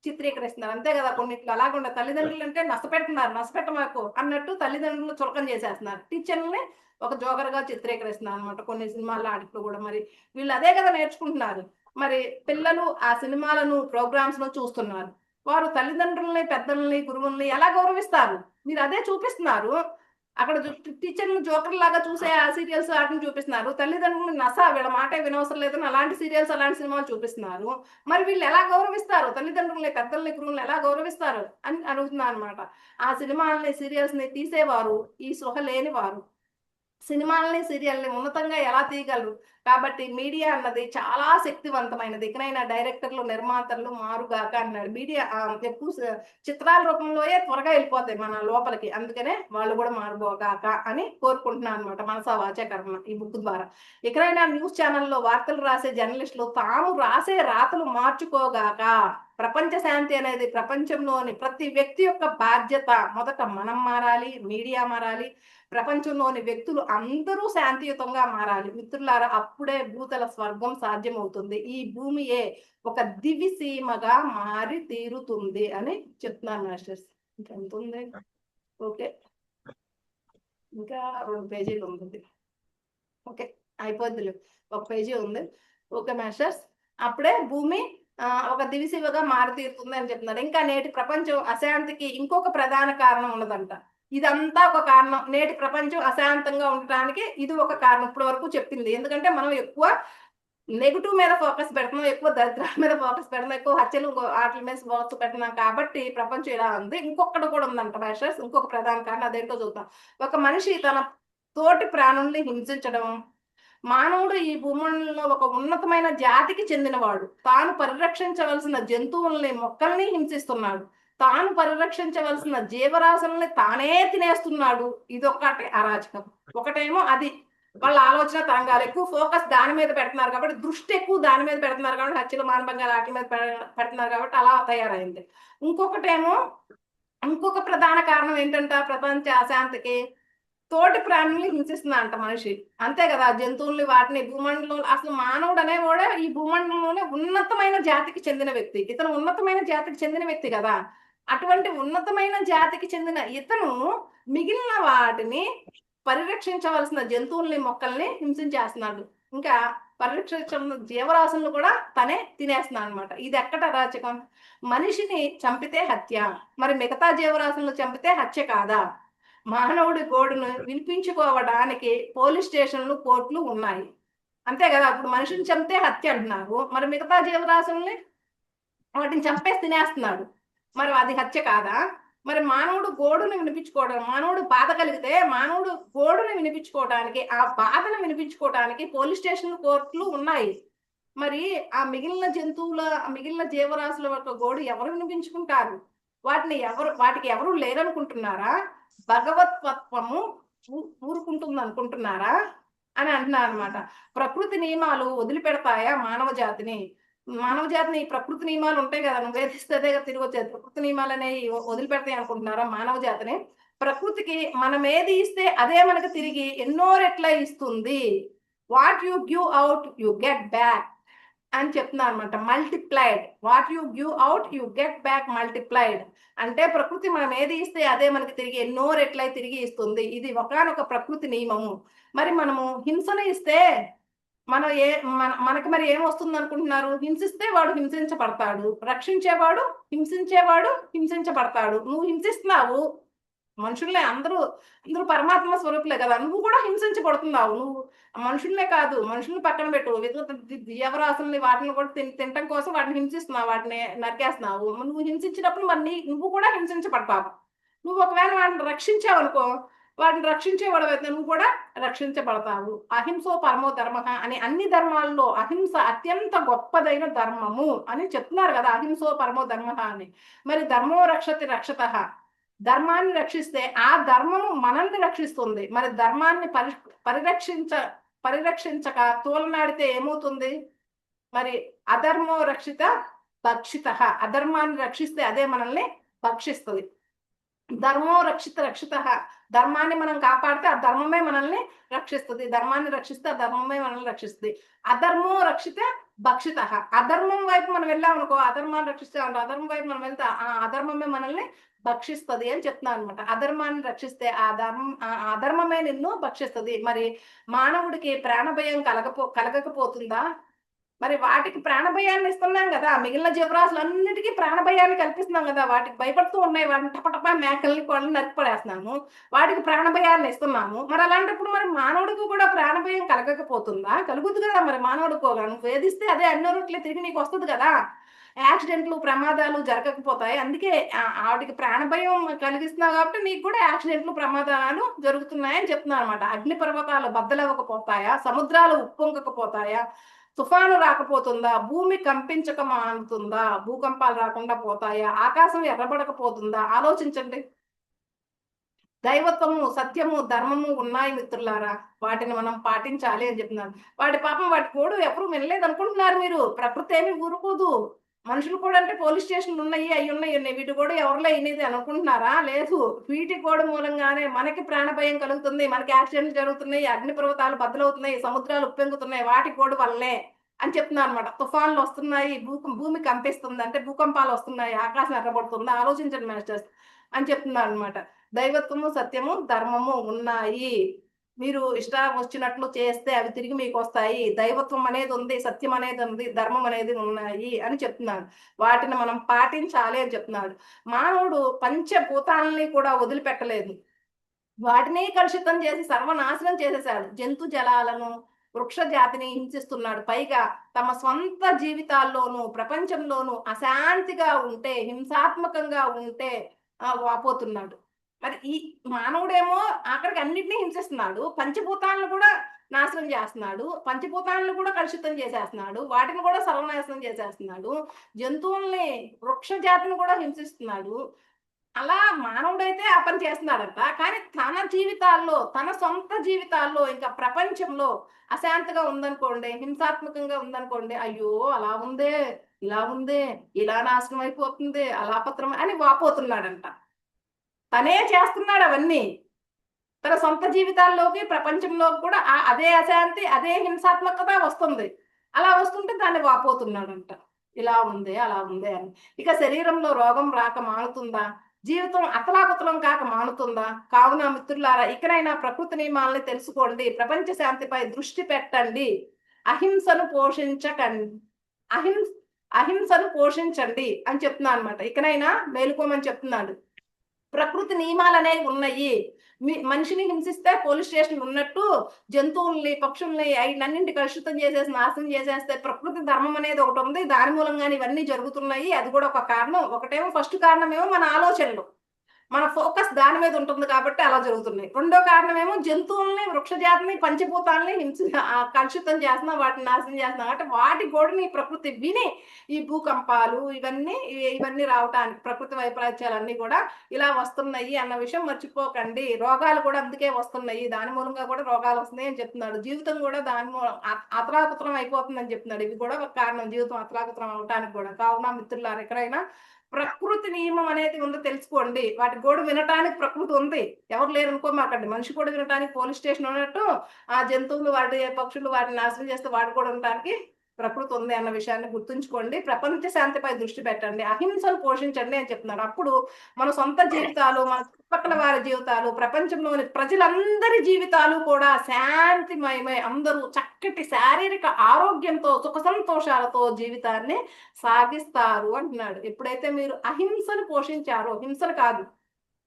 చిత్రీకరిస్తున్నారు. అంతే కదా, కొన్నిట్లో అలాగుండే తల్లిదండ్రులు అంటే నష్టపెడుతున్నారు, నష్టపెట్టమాకు అన్నట్టు తల్లిదండ్రులు చులకన చేసేస్తున్నారు. టీచర్లని ఒక జోకర్ గా చిత్రీకరిస్తున్నారు అనమాట కొన్ని సినిమాల్లో ఆడిట్లో కూడా. మరి వీళ్ళు అదే కదా నేర్చుకుంటున్నారు. మరి పిల్లలు ఆ సినిమాలను ప్రోగ్రామ్స్ ను చూస్తున్నారు. వారు తల్లిదండ్రుల్ని, పెద్దల్ని, గురువుల్ని ఎలా గౌరవిస్తారు మీరు అదే చూపిస్తున్నారు. అక్కడ టీచర్లు జోకర్ లాగా చూసే ఆ సీరియల్స్ వాటిని చూపిస్తున్నారు. తల్లిదండ్రులు వీళ్ళ మాట వినవసరం లేదని అలాంటి సీరియల్స్ అలాంటి సినిమాలు చూపిస్తున్నారు. మరి వీళ్ళు ఎలా గౌరవిస్తారు? తల్లిదండ్రుల్ని, పెద్దల్ని, గురువుల్ని ఎలా గౌరవిస్తారు అని అడుగుతున్నా అనమాట. ఆ సినిమాలని, సీరియల్స్ ని తీసేవారు ఈ స్పృహ లేని వారు. సినిమాలని, సీరియల్ని ఉన్నతంగా ఎలా తీయగలరు? కాబట్టి మీడియా అన్నది చాలా శక్తివంతమైనది. ఇకనైనా డైరెక్టర్లు, నిర్మాతలు మారుగాక అన్నాడు. మీడియా ఎక్కువ చిత్రాల రూపంలోయే త్వరగా వెళ్ళిపోతాయి మన లోపలికి. అందుకనే వాళ్ళు కూడా మారుబోగాక అని కోరుకుంటున్నాను అనమాట, మనసా వాచా కర్మ ఈ బుక్ ద్వారా. ఇకనైనా న్యూస్ ఛానల్లో వార్తలు రాసే జర్నలిస్టులు తాము రాసే రాతలు మార్చుకోగాక. ప్రపంచ శాంతి అనేది ప్రపంచంలోని ప్రతి వ్యక్తి యొక్క బాధ్యత. మొదట మనం మారాలి, మీడియా మారాలి, ప్రపంచంలోని వ్యక్తులు అందరూ శాంతియుతంగా మారాలి. మిత్రులారా, అప్పుడే భూతల స్వర్గం సాధ్యమవుతుంది. ఈ భూమియే ఒక దివిసీమగా మారి తీరుతుంది అని చెప్తున్నాను మాస్టర్స్. ఇంకెంత ఉంది? ఓకే, ఇంకా 2 పేజీలు ఉంటుంది. ఓకే, అయిపోద్దిలే, 1 పేజీ ఉంది. ఓకే మాస్టర్స్, అప్పుడే భూమి ఒక దివిసీమగా మారి తీరుతుంది అని చెప్తున్నారు. ఇంకా నేటి ప్రపంచం అశాంతికి ఇంకొక ప్రధాన కారణం ఉన్నదంట. ఇదంతా ఒక కారణం. నేటి ప్రపంచం అశాంతంగా ఉండటానికి ఇది ఒక కారణం ఇప్పటి వరకు చెప్పింది. ఎందుకంటే మనం ఎక్కువ నెగిటివ్ మీద ఫోకస్ పెడుతున్నాం, ఎక్కువ దరిద్రాల మీద ఫోకస్ పెడుతున్నాం, ఎక్కువ హత్యలు వాటి మీద ఫోకస్ పెడుతున్నాం. కాబట్టి ప్రపంచం ఇలా ఉంది. ఇంకొకటి కూడా ఉందంట మాస్టర్స్, ఇంకొక ప్రధాన కారణం. అదేంటో చూద్దాం. ఒక మనిషి తన తోటి ప్రాణుల్ని హింసించడం. మానవుడు ఈ భూమండలంలో ఒక ఉన్నతమైన జాతికి చెందినవాడు. తాను పరిరక్షించవలసిన జంతువుల్ని, మొక్కల్ని హింసిస్తున్నాడు. తాను పరిరక్షించవలసిన జీవరాశుల్ని తానే తినేస్తున్నాడు. ఇదొక్కటి అరాచకం. ఒకటేమో అది వాళ్ళ ఆలోచన తరంగాలు ఎక్కువ ఫోకస్ దాని మీద పెడుతున్నారు కాబట్టి, దృష్టి ఎక్కువ దాని మీద పెడుతున్నారు కాబట్టి, హత్యలు, మానభంగాలు వాటి మీద పెడుతున్నారు కాబట్టి అలా తయారైంది. ఇంకొక ప్రధాన కారణం ఏంటంట ప్రపంచ అశాంతికి? తోటి ప్రాణుల్ని హింసిస్తున్నా అంట మనిషి. అంతే కదా, జంతువుల్ని, వాటిని భూమండలంలో అసలు మానవుడు అనేవాడే ఈ భూమండలంలోనే ఉన్నతమైన జాతికి చెందిన వ్యక్తి. ఇతను ఉన్నతమైన జాతికి చెందిన వ్యక్తి కదా. అటువంటి ఉన్నతమైన జాతికి చెందిన ఇతను మిగిలిన వాటిని పరిరక్షించవలసిన జంతువుల్ని, మొక్కల్ని హింసించేస్తున్నాడు. ఇంకా పరిరక్షించిన జీవరాశులను కూడా తనే తినేస్తున్నాడు అనమాట. ఇది ఎక్కడ అరాచకం? మనిషిని చంపితే హత్య, మరి మిగతా జీవరాశులను చంపితే హత్య కాదా? మానవుడి గోడును వినిపించుకోవడానికి పోలీస్ స్టేషన్లు, కోర్టులు ఉన్నాయి. అంతే కదా, అప్పుడు మనిషిని చంపితే హత్య అంటున్నారు, మరి మిగతా జీవరాశుల్ని వాటిని చంపేసి తినేస్తున్నాడు. మరి అది హత్య కాదా? మరి మానవుడు గోడును వినిపించుకోవడం, మానవుడు బాధ కలిగితే మానవుడు గోడును వినిపించుకోవడానికి, ఆ బాధను వినిపించుకోవడానికి పోలీస్ స్టేషన్లు, కోర్టులు ఉన్నాయి. మరి ఆ మిగిలిన జంతువుల, మిగిలిన జీవరాశుల యొక్క గోడు ఎవరు వినిపించుకుంటారు? వాటికి ఎవరు లేరనుకుంటున్నారా? భగవత్వత్వము ఊరుకుంటుంది అనుకుంటున్నారా అని అంటున్నారు అనమాట. ప్రకృతి నియమాలు వదిలిపెడతాయా మానవ జాతిని? మానవ జాతిని ప్రకృతి నియమాలు ఉంటాయి కదా, నువ్వు వేధిస్తే తిరిగి వచ్చేది. ప్రకృతి నియమాలు అనేవి వదిలిపెడతాయి అనుకుంటున్నారా మానవ జాతిని? ప్రకృతికి మనం ఏది ఇస్తే అదే మనకు తిరిగి ఎన్నో రెట్ల ఇస్తుంది. What you give out you get back అని చెప్తున్నా అనమాట. Multiplied. What you give out you get back multiplied. అంటే ప్రకృతి మనం ఏది ఇస్తే అదే మనకి తిరిగి ఎన్నో రెట్లై తిరిగి ఇస్తుంది. ఇది ఒకానొక ప్రకృతి నియమము. మరి మనము హింసను ఇస్తే మనం మనకి మరి ఏమొస్తుంది అనుకుంటున్నారు? హింసిస్తే వాడు హింసించబడతాడు, రక్షించేవాడు హింసించబడతాడు. నువ్వు హింసిస్తున్నావు మనుషుల్నే, అందరూ అందరూ పరమాత్మ స్వరూపులే కదా, నువ్వు కూడా హింసించబడుతున్నావు. నువ్వు మనుషుల్నే కాదు, మనుషుల్ని పక్కన పెట్టు, జీవరాశుల్ని వాటిని కూడా తినటం కోసం వాటిని హింసిస్తున్నావు, వాటిని నరికేస్తున్నావు. నువ్వు హింసించినప్పుడు మరి నువ్వు కూడా హింసించబడతావు. నువ్వు ఒకవేళ వాటిని రక్షించావు అనుకో, వాటిని రక్షించేవాడు అయితే నువ్వు కూడా రక్షించబడతావు. అహింసో పరమో ధర్మ అని అన్ని ధర్మాల్లో అహింస అత్యంత గొప్పదైన ధర్మము అని చెప్తున్నారు కదా, అహింసో పరమో ధర్మ అని. మరి ధర్మో రక్షతి రక్షత, ధర్మాన్ని రక్షిస్తే ఆ ధర్మము మనల్ని రక్షిస్తుంది. మరి ధర్మాన్ని పరిరక్షించక తోలనాడితే ఏమవుతుంది? మరి అధర్మో రక్షిత భక్షిత, అధర్మాన్ని రక్షిస్తే అదే మనల్ని భక్షిస్తుంది. ధర్మో రక్షిత, ధర్మాన్ని మనం కాపాడితే ఆ ధర్మమే మనల్ని రక్షిస్తుంది. ధర్మాన్ని రక్షిస్తే ఆ ధర్మమే మనల్ని రక్షిస్తుంది. అధర్మో రక్షిత భక్షిత, అధర్మం వైపు మనం వెళ్ళామనుకో, అధర్మాన్ని రక్షిస్తే అధర్మం వైపు మనం వెళ్తే ఆ అధర్మమే మనల్ని భక్షిస్తుంది అని చెప్తున్నాను అనమాట. అధర్మాన్ని రక్షిస్తే అధర్మమే నిన్ను భక్షిస్తుంది. మరి మానవుడికి ప్రాణభయం కలగకపోతుందా? మరి వాటికి ప్రాణభయాన్ని ఇస్తున్నాం కదా, మిగిలిన జీవరాశులన్నిటికీ ప్రాణభయాన్ని కల్పిస్తున్నాం కదా, వాటికి భయపడుతూ ఉన్నాయి, వాటిని టపటపా మేకల్ని కోళ్ళని నరికిపడేస్తున్నాము, వాటికి ప్రాణభయాన్ని ఇస్తున్నాము. మరి అలాంటప్పుడు మరి మానవుడికి కూడా ప్రాణభయం కలగకపోతుందా? కలుగుతుంది కదా. మరి మానవుడికి నువ్వు వేధిస్తే అదే అన్ని రోట్లే తిరిగి నీకు వస్తుంది కదా. యాక్సిడెంట్లు, ప్రమాదాలు జరగకపోతాయి. అందుకే ఆవిడికి ప్రాణభయం కలిగిస్తున్నావు కాబట్టి నీకు కూడా యాక్సిడెంట్లు, ప్రమాదాలు జరుగుతున్నాయని చెప్తున్నాను అనమాట. అగ్ని పర్వతాలు బద్దలవ్వకపోతాయా? సముద్రాలు ఉప్పొంగకపోతాయా? తుఫాను రాకపోతుందా? భూమి కంపించక మానుతుందా? భూకంపాలు రాకుండా పోతాయా? ఆకాశం ఎర్రబడకపోతుందా? ఆలోచించండి. దైవత్వము, సత్యము, ధర్మము ఉన్నాయి మిత్రులారా, వాటిని మనం పాటించాలి అని చెప్తున్నారు. వాటి పాపం వాటి కోడు ఎవరు వినలేదు అనుకుంటున్నారు మీరు. ప్రకృతి ఏమి ఊరుకోదు. మనుషులు కూడా అంటే పోలీస్ స్టేషన్లు ఉన్నాయి, అవి ఉన్నాయి, వీటి కూడా ఎవరిలో అయినది అనుకుంటున్నారా? లేదు. వీటి కోడు మూలంగానే మనకి ప్రాణభయం కలుగుతుంది, మనకి యాక్సిడెంట్లు జరుగుతున్నాయి, అగ్ని పర్వతాలు బద్దలవుతున్నాయి, సముద్రాలు ఉప్పెంగుతున్నాయి, వాటి కోడు వల్లే అని చెప్తున్నారు అనమాట. తుఫాన్లు వస్తున్నాయి, భూమి కంపిస్తుంది అంటే భూకంపాలు వస్తున్నాయి, ఆకాశం ఎర్రబడుతుంది, ఆలోచించండి మాస్టర్స్ అని చెప్తున్నారు అనమాట. దైవత్వము, సత్యము, ధర్మము ఉన్నాయి. మీరు ఇష్టం వచ్చినట్లు చేస్తే అవి తిరిగి మీకు వస్తాయి. దైవత్వం అనేది ఉంది, సత్యం అనేది ఉంది, ధర్మం అనేది ఉన్నాయి అని చెప్తున్నాడు. వాటిని మనం పాటించాలి అని చెప్తున్నాడు. మానవుడు పంచభూతాలని కూడా వదిలిపెట్టలేదు. వాటిని కలుషితం చేసి సర్వనాశనం చేసేసాడు. జంతు జలాలను, వృక్ష జాతిని హింసిస్తున్నాడు. పైగా తమ సొంత జీవితాల్లోనూ ప్రపంచంలోనూ అశాంతిగా ఉంటే, హింసాత్మకంగా ఉంటే వాపోతున్నాడు. మరి ఈ మానవుడేమో అక్కడికి అన్నిటినీ హింసిస్తున్నాడు, పంచభూతాలను కూడా నాశనం చేస్తున్నాడు, పంచభూతాలను కూడా కలుషితం చేసేస్తున్నాడు, వాటిని కూడా సర్వనాశనం చేసేస్తున్నాడు, జంతువుల్ని, వృక్ష జాతిని కూడా హింసిస్తున్నాడు. అలా మానవుడైతే ఆ పని చేస్తున్నాడంట. కానీ తన జీవితాల్లో, తన సొంత జీవితాల్లో, ఇంకా ప్రపంచంలో అశాంతిగా ఉందనుకోండి, హింసాత్మకంగా ఉందనుకోండి, అయ్యో అలా ఉందే, ఇలా ఉందే, ఇలా నాశనం అయిపోతుంది, అలాపత్రం అని వాపోతున్నాడంట. తనే చేస్తున్నాడు అవన్నీ. తన సొంత జీవితాల్లోకి, ప్రపంచంలోకి కూడా అదే అశాంతి, అదే హింసాత్మకత వస్తుంది. అలా వస్తుంటే దాన్ని వాపోతున్నాడంట. ఇలా ఉంది, అలా ఉంది అని. ఇక శరీరంలో రోగం రాక మానుతుందా? జీవితం అతలాకుతలం కాక మానుతుందా? కావున మిత్రులారా, ఇకనైనా ప్రకృతి నియమాలని తెలుసుకోండి, ప్రపంచ శాంతిపై దృష్టి పెట్టండి, అహింసను పోషించకండి, అహింసను పోషించండి అని చెప్తున్నాను అనమాట. ఇకనైనా మేలుకోమని చెప్తున్నాడు. ప్రకృతి నియమాలు అనేవి ఉన్నాయి. మనిషిని హింసిస్తే పోలీస్ స్టేషన్లు ఉన్నట్టు జంతువుల్ని, పక్షుల్ని అన్నింటి కలుషితం చేసేసి నాశనం చేసేస్తే ప్రకృతి ధర్మం అనేది ఒకటి ఉంది. దాని మూలంగానే ఇవన్నీ జరుగుతున్నాయి. అది కూడా ఒక కారణం. ఒకటేమో ఫస్ట్ కారణం ఏమో మన ఆలోచనలు. మన ఫోకస్ దాని మీద ఉంటుంది కాబట్టి అలా జరుగుతున్నాయి. రెండో కారణం ఏమో జంతువుల్ని, వృక్షజాతిని, పంచభూతాలని కలుషితం చేస్తున్నాం, వాటిని నాశనం చేస్తున్నాం. అంటే వాటి గోడని ప్రకృతి విని ఈ భూకంపాలు ఇవన్నీ రావటానికి, ప్రకృతి వైపరీత్యాలన్నీ కూడా ఇలా వస్తున్నాయి అన్న విషయం మర్చిపోకండి. రోగాలు కూడా అందుకే వస్తున్నాయి, దాని మూలంగా కూడా రోగాలు వస్తున్నాయి అని చెప్తున్నాడు. జీవితం కూడా దాని అతలాకుతలం అయిపోతుందని చెప్తున్నాడు. ఇది కూడా ఒక కారణం, జీవితం అతలాకుతలం అవటానికి కూడా. కావున మిత్రులారు, ఎక్కడైనా ప్రకృతి నియమం అనేది ఉందో తెలుసుకోండి. వాటి గోడు వినటానికి ప్రకృతి ఉంది, ఎవరు లేరు అనుకోమాకండి. మనిషి కూడా వినటానికి పోలీస్ స్టేషన్ ఉన్నట్టు ఆ జంతువులు, వాటి పక్షులు వాటిని నాశనం చేస్తే వాటి కూడా ఉండటానికి ప్రకృతి ఉంది అన్న విషయాన్ని గుర్తుంచుకోండి. ప్రపంచ శాంతిపై దృష్టి పెట్టండి, అహింసను పోషించండి అని చెప్తున్నారు. అప్పుడు మన సొంత జీవితాలు, మన చుట్టుపక్కల వారి జీవితాలు, ప్రపంచంలోని ప్రజలందరి జీవితాలు కూడా శాంతిమయమై అందరూ చక్కటి శారీరక ఆరోగ్యంతో, సుఖ సంతోషాలతో జీవితాన్ని సాగిస్తారు అంటున్నాడు. ఎప్పుడైతే మీరు అహింసను పోషించారో, హింసను కాదు,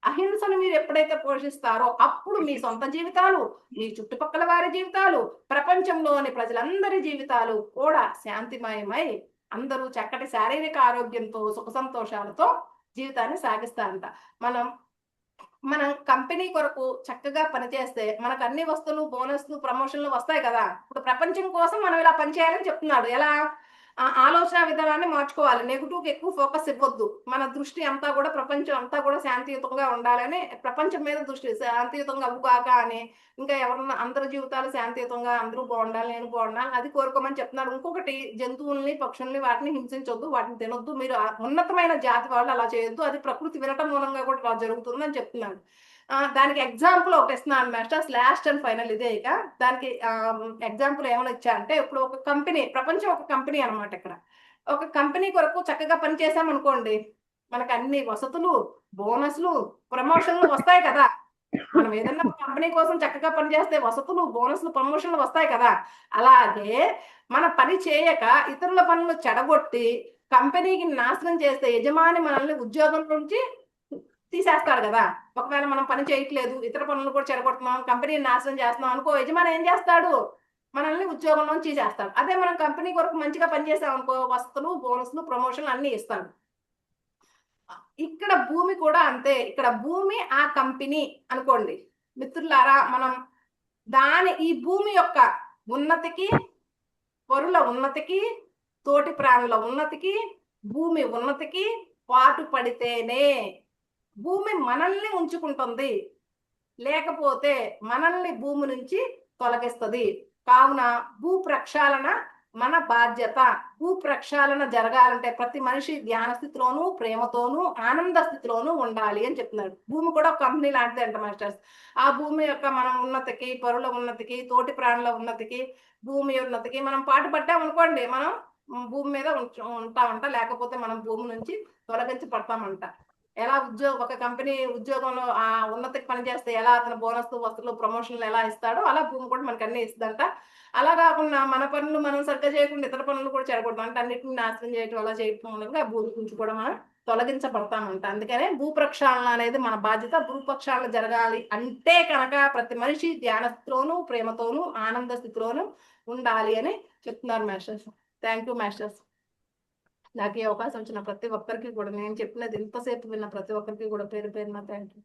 అహింసను మీరు ఎప్పుడైతే పోషిస్తారో అప్పుడు మీ సొంత జీవితాలు, మీ చుట్టుపక్కల వారి జీవితాలు, ప్రపంచంలోని ప్రజలందరి జీవితాలు కూడా శాంతిమయమై అందరూ చక్కటి శారీరక ఆరోగ్యంతో, సుఖ సంతోషాలతో జీవితాన్ని సాగిస్తారంట. మనం కంపెనీ కొరకు చక్కగా పనిచేస్తే మనకు అన్ని వస్తువులు, బోనస్లు, ప్రమోషన్లు వస్తాయి కదా. ఇప్పుడు ప్రపంచం కోసం మనం ఇలా పనిచేయాలని చెప్తున్నాడు. ఎలా? ఆలోచన విధానాన్ని మార్చుకోవాలి. నెగిటివ్ కి ఎక్కువ ఫోకస్ ఇవ్వద్దు. మన దృష్టి అంతా కూడా ప్రపంచం అంతా కూడా శాంతియుతంగా ఉండాలని, ప్రపంచం మీద దృష్టి శాంతియుతంగా అవ్వుగాక అని, ఇంకా ఎవరన్నా అందరి జీవితాలు శాంతియుతంగా అందరూ బాగుండాలి, నేను బాగుండాలి అది కోరుకోమని చెప్తున్నాడు. ఇంకొకటి, జంతువుల్ని, పక్షుల్ని వాటిని హింసించొద్దు, వాటిని తినొద్దు. మీరు ఉన్నతమైన జాతి వాళ్ళు అలా చేయొద్దు, అది ప్రకృతి వినటం మూలంగా కూడా అలా జరుగుతుంది అని చెప్తున్నాడు. దానికి ఎగ్జాంపుల్ ఒకటి ఇస్తున్నాను మాస్టర్స్, లాస్ట్ అండ్ ఫైనల్ ఇదే. ఇక దానికి ఎగ్జాంపుల్ ఏమైనా ఇచ్చా అంటే, ఇప్పుడు ఒక కంపెనీ, ప్రపంచం ఒక కంపెనీ అనమాట. ఇక్కడ ఒక కంపెనీ కొరకు చక్కగా పనిచేసాం అనుకోండి, మనకు అన్ని వసతులు, బోనస్లు, ప్రమోషన్లు వస్తాయి కదా. మనం ఏదన్నా కంపెనీ కోసం చక్కగా పనిచేస్తే వసతులు, బోనస్లు, ప్రమోషన్లు వస్తాయి కదా. అలాగే మన పని చేయక ఇతరుల పనులు చెడగొట్టి కంపెనీకి నాశనం చేస్తే యజమాని మనల్ని ఉద్యోగం నుంచి తీసేస్తాడు కదా. ఒకవేళ మనం పని చేయట్లేదు, ఇతర పనులు కూడా చెడగొడుతున్నాం, కంపెనీని నాశనం చేస్తున్నాం అనుకో, యజమాని ఏం చేస్తాడు? మనల్ని ఉద్యోగంలో తీసేస్తాడు. అదే మనం కంపెనీ కొరకు మంచిగా పనిచేసాం అనుకో, వసతులు, బోనస్లు, ప్రమోషన్లు అన్ని ఇస్తాడు. ఇక్కడ భూమి కూడా అంతే. ఇక్కడ భూమి ఆ కంపెనీ అనుకోండి మిత్రులారా. మనం ఈ భూమి యొక్క ఉన్నతికి, పరుల ఉన్నతికి, తోటి ప్రాణుల ఉన్నతికి, భూమి ఉన్నతికి పాటు పడితేనే భూమి మనల్ని ఉంచుకుంటుంది, లేకపోతే మనల్ని భూమి నుంచి తొలగిస్తుంది. కావున భూ ప్రక్షాళన మన బాధ్యత. భూ ప్రక్షాళన జరగాలంటే ప్రతి మనిషి ధ్యాన స్థితిలోనూ, ప్రేమతోనూ, ఆనంద స్థితిలోనూ ఉండాలి అని చెప్తున్నాడు. భూమి కూడా ఒక కంపెనీ లాంటిది అంట మాస్టర్స్. ఆ భూమి యొక్క మన ఉన్నతికి, పరుల ఉన్నతికి, తోటి ప్రాణుల ఉన్నతికి, భూమి ఉన్నతికి మనం పాటు పట్టామనుకోండి, మనం భూమి మీద ఉంటామంట, లేకపోతే మనం భూమి నుంచి తొలగించబడతామంట. ఎలా ఒక కంపెనీ ఉద్యోగంలో ఆ ఉన్నతికి పనిచేస్తే ఎలా అతను బోనస్, వస్తువులు, ప్రమోషన్లు ఎలా ఇస్తాడో అలా భూమి కూడా మనకు అన్ని ఇస్తుందంట. అలా కాకుండా మన పనులు మనం సరిగ్గా చేయకుండా ఇతర పనులు కూడా చేయకూడదు అంటే అన్నింటిని నాశనం చేయటం, అలా చేయటం మూలంగా భూమి నుంచి కూడా మనం తొలగించబడతామంట. అందుకనే భూ ప్రక్షాళన అనేది మన బాధ్యత. భూ ప్రక్షాళన జరగాలి అంటే కనుక ప్రతి మనిషి ధ్యాన స్థితిలోనూ, ప్రేమతోనూ, ఆనంద స్థితిలోనూ ఉండాలి అని చెప్తున్నారు మాస్టర్స్. Thank you masters. నాకు ఈ అవకాశం వచ్చిన ప్రతి ఒక్కరికి కూడా, నేను చెప్పినది ఇంతసేపు విన్న ప్రతి ఒక్కరికి కూడా పేరు పేరున థ్యాంక్ యూ.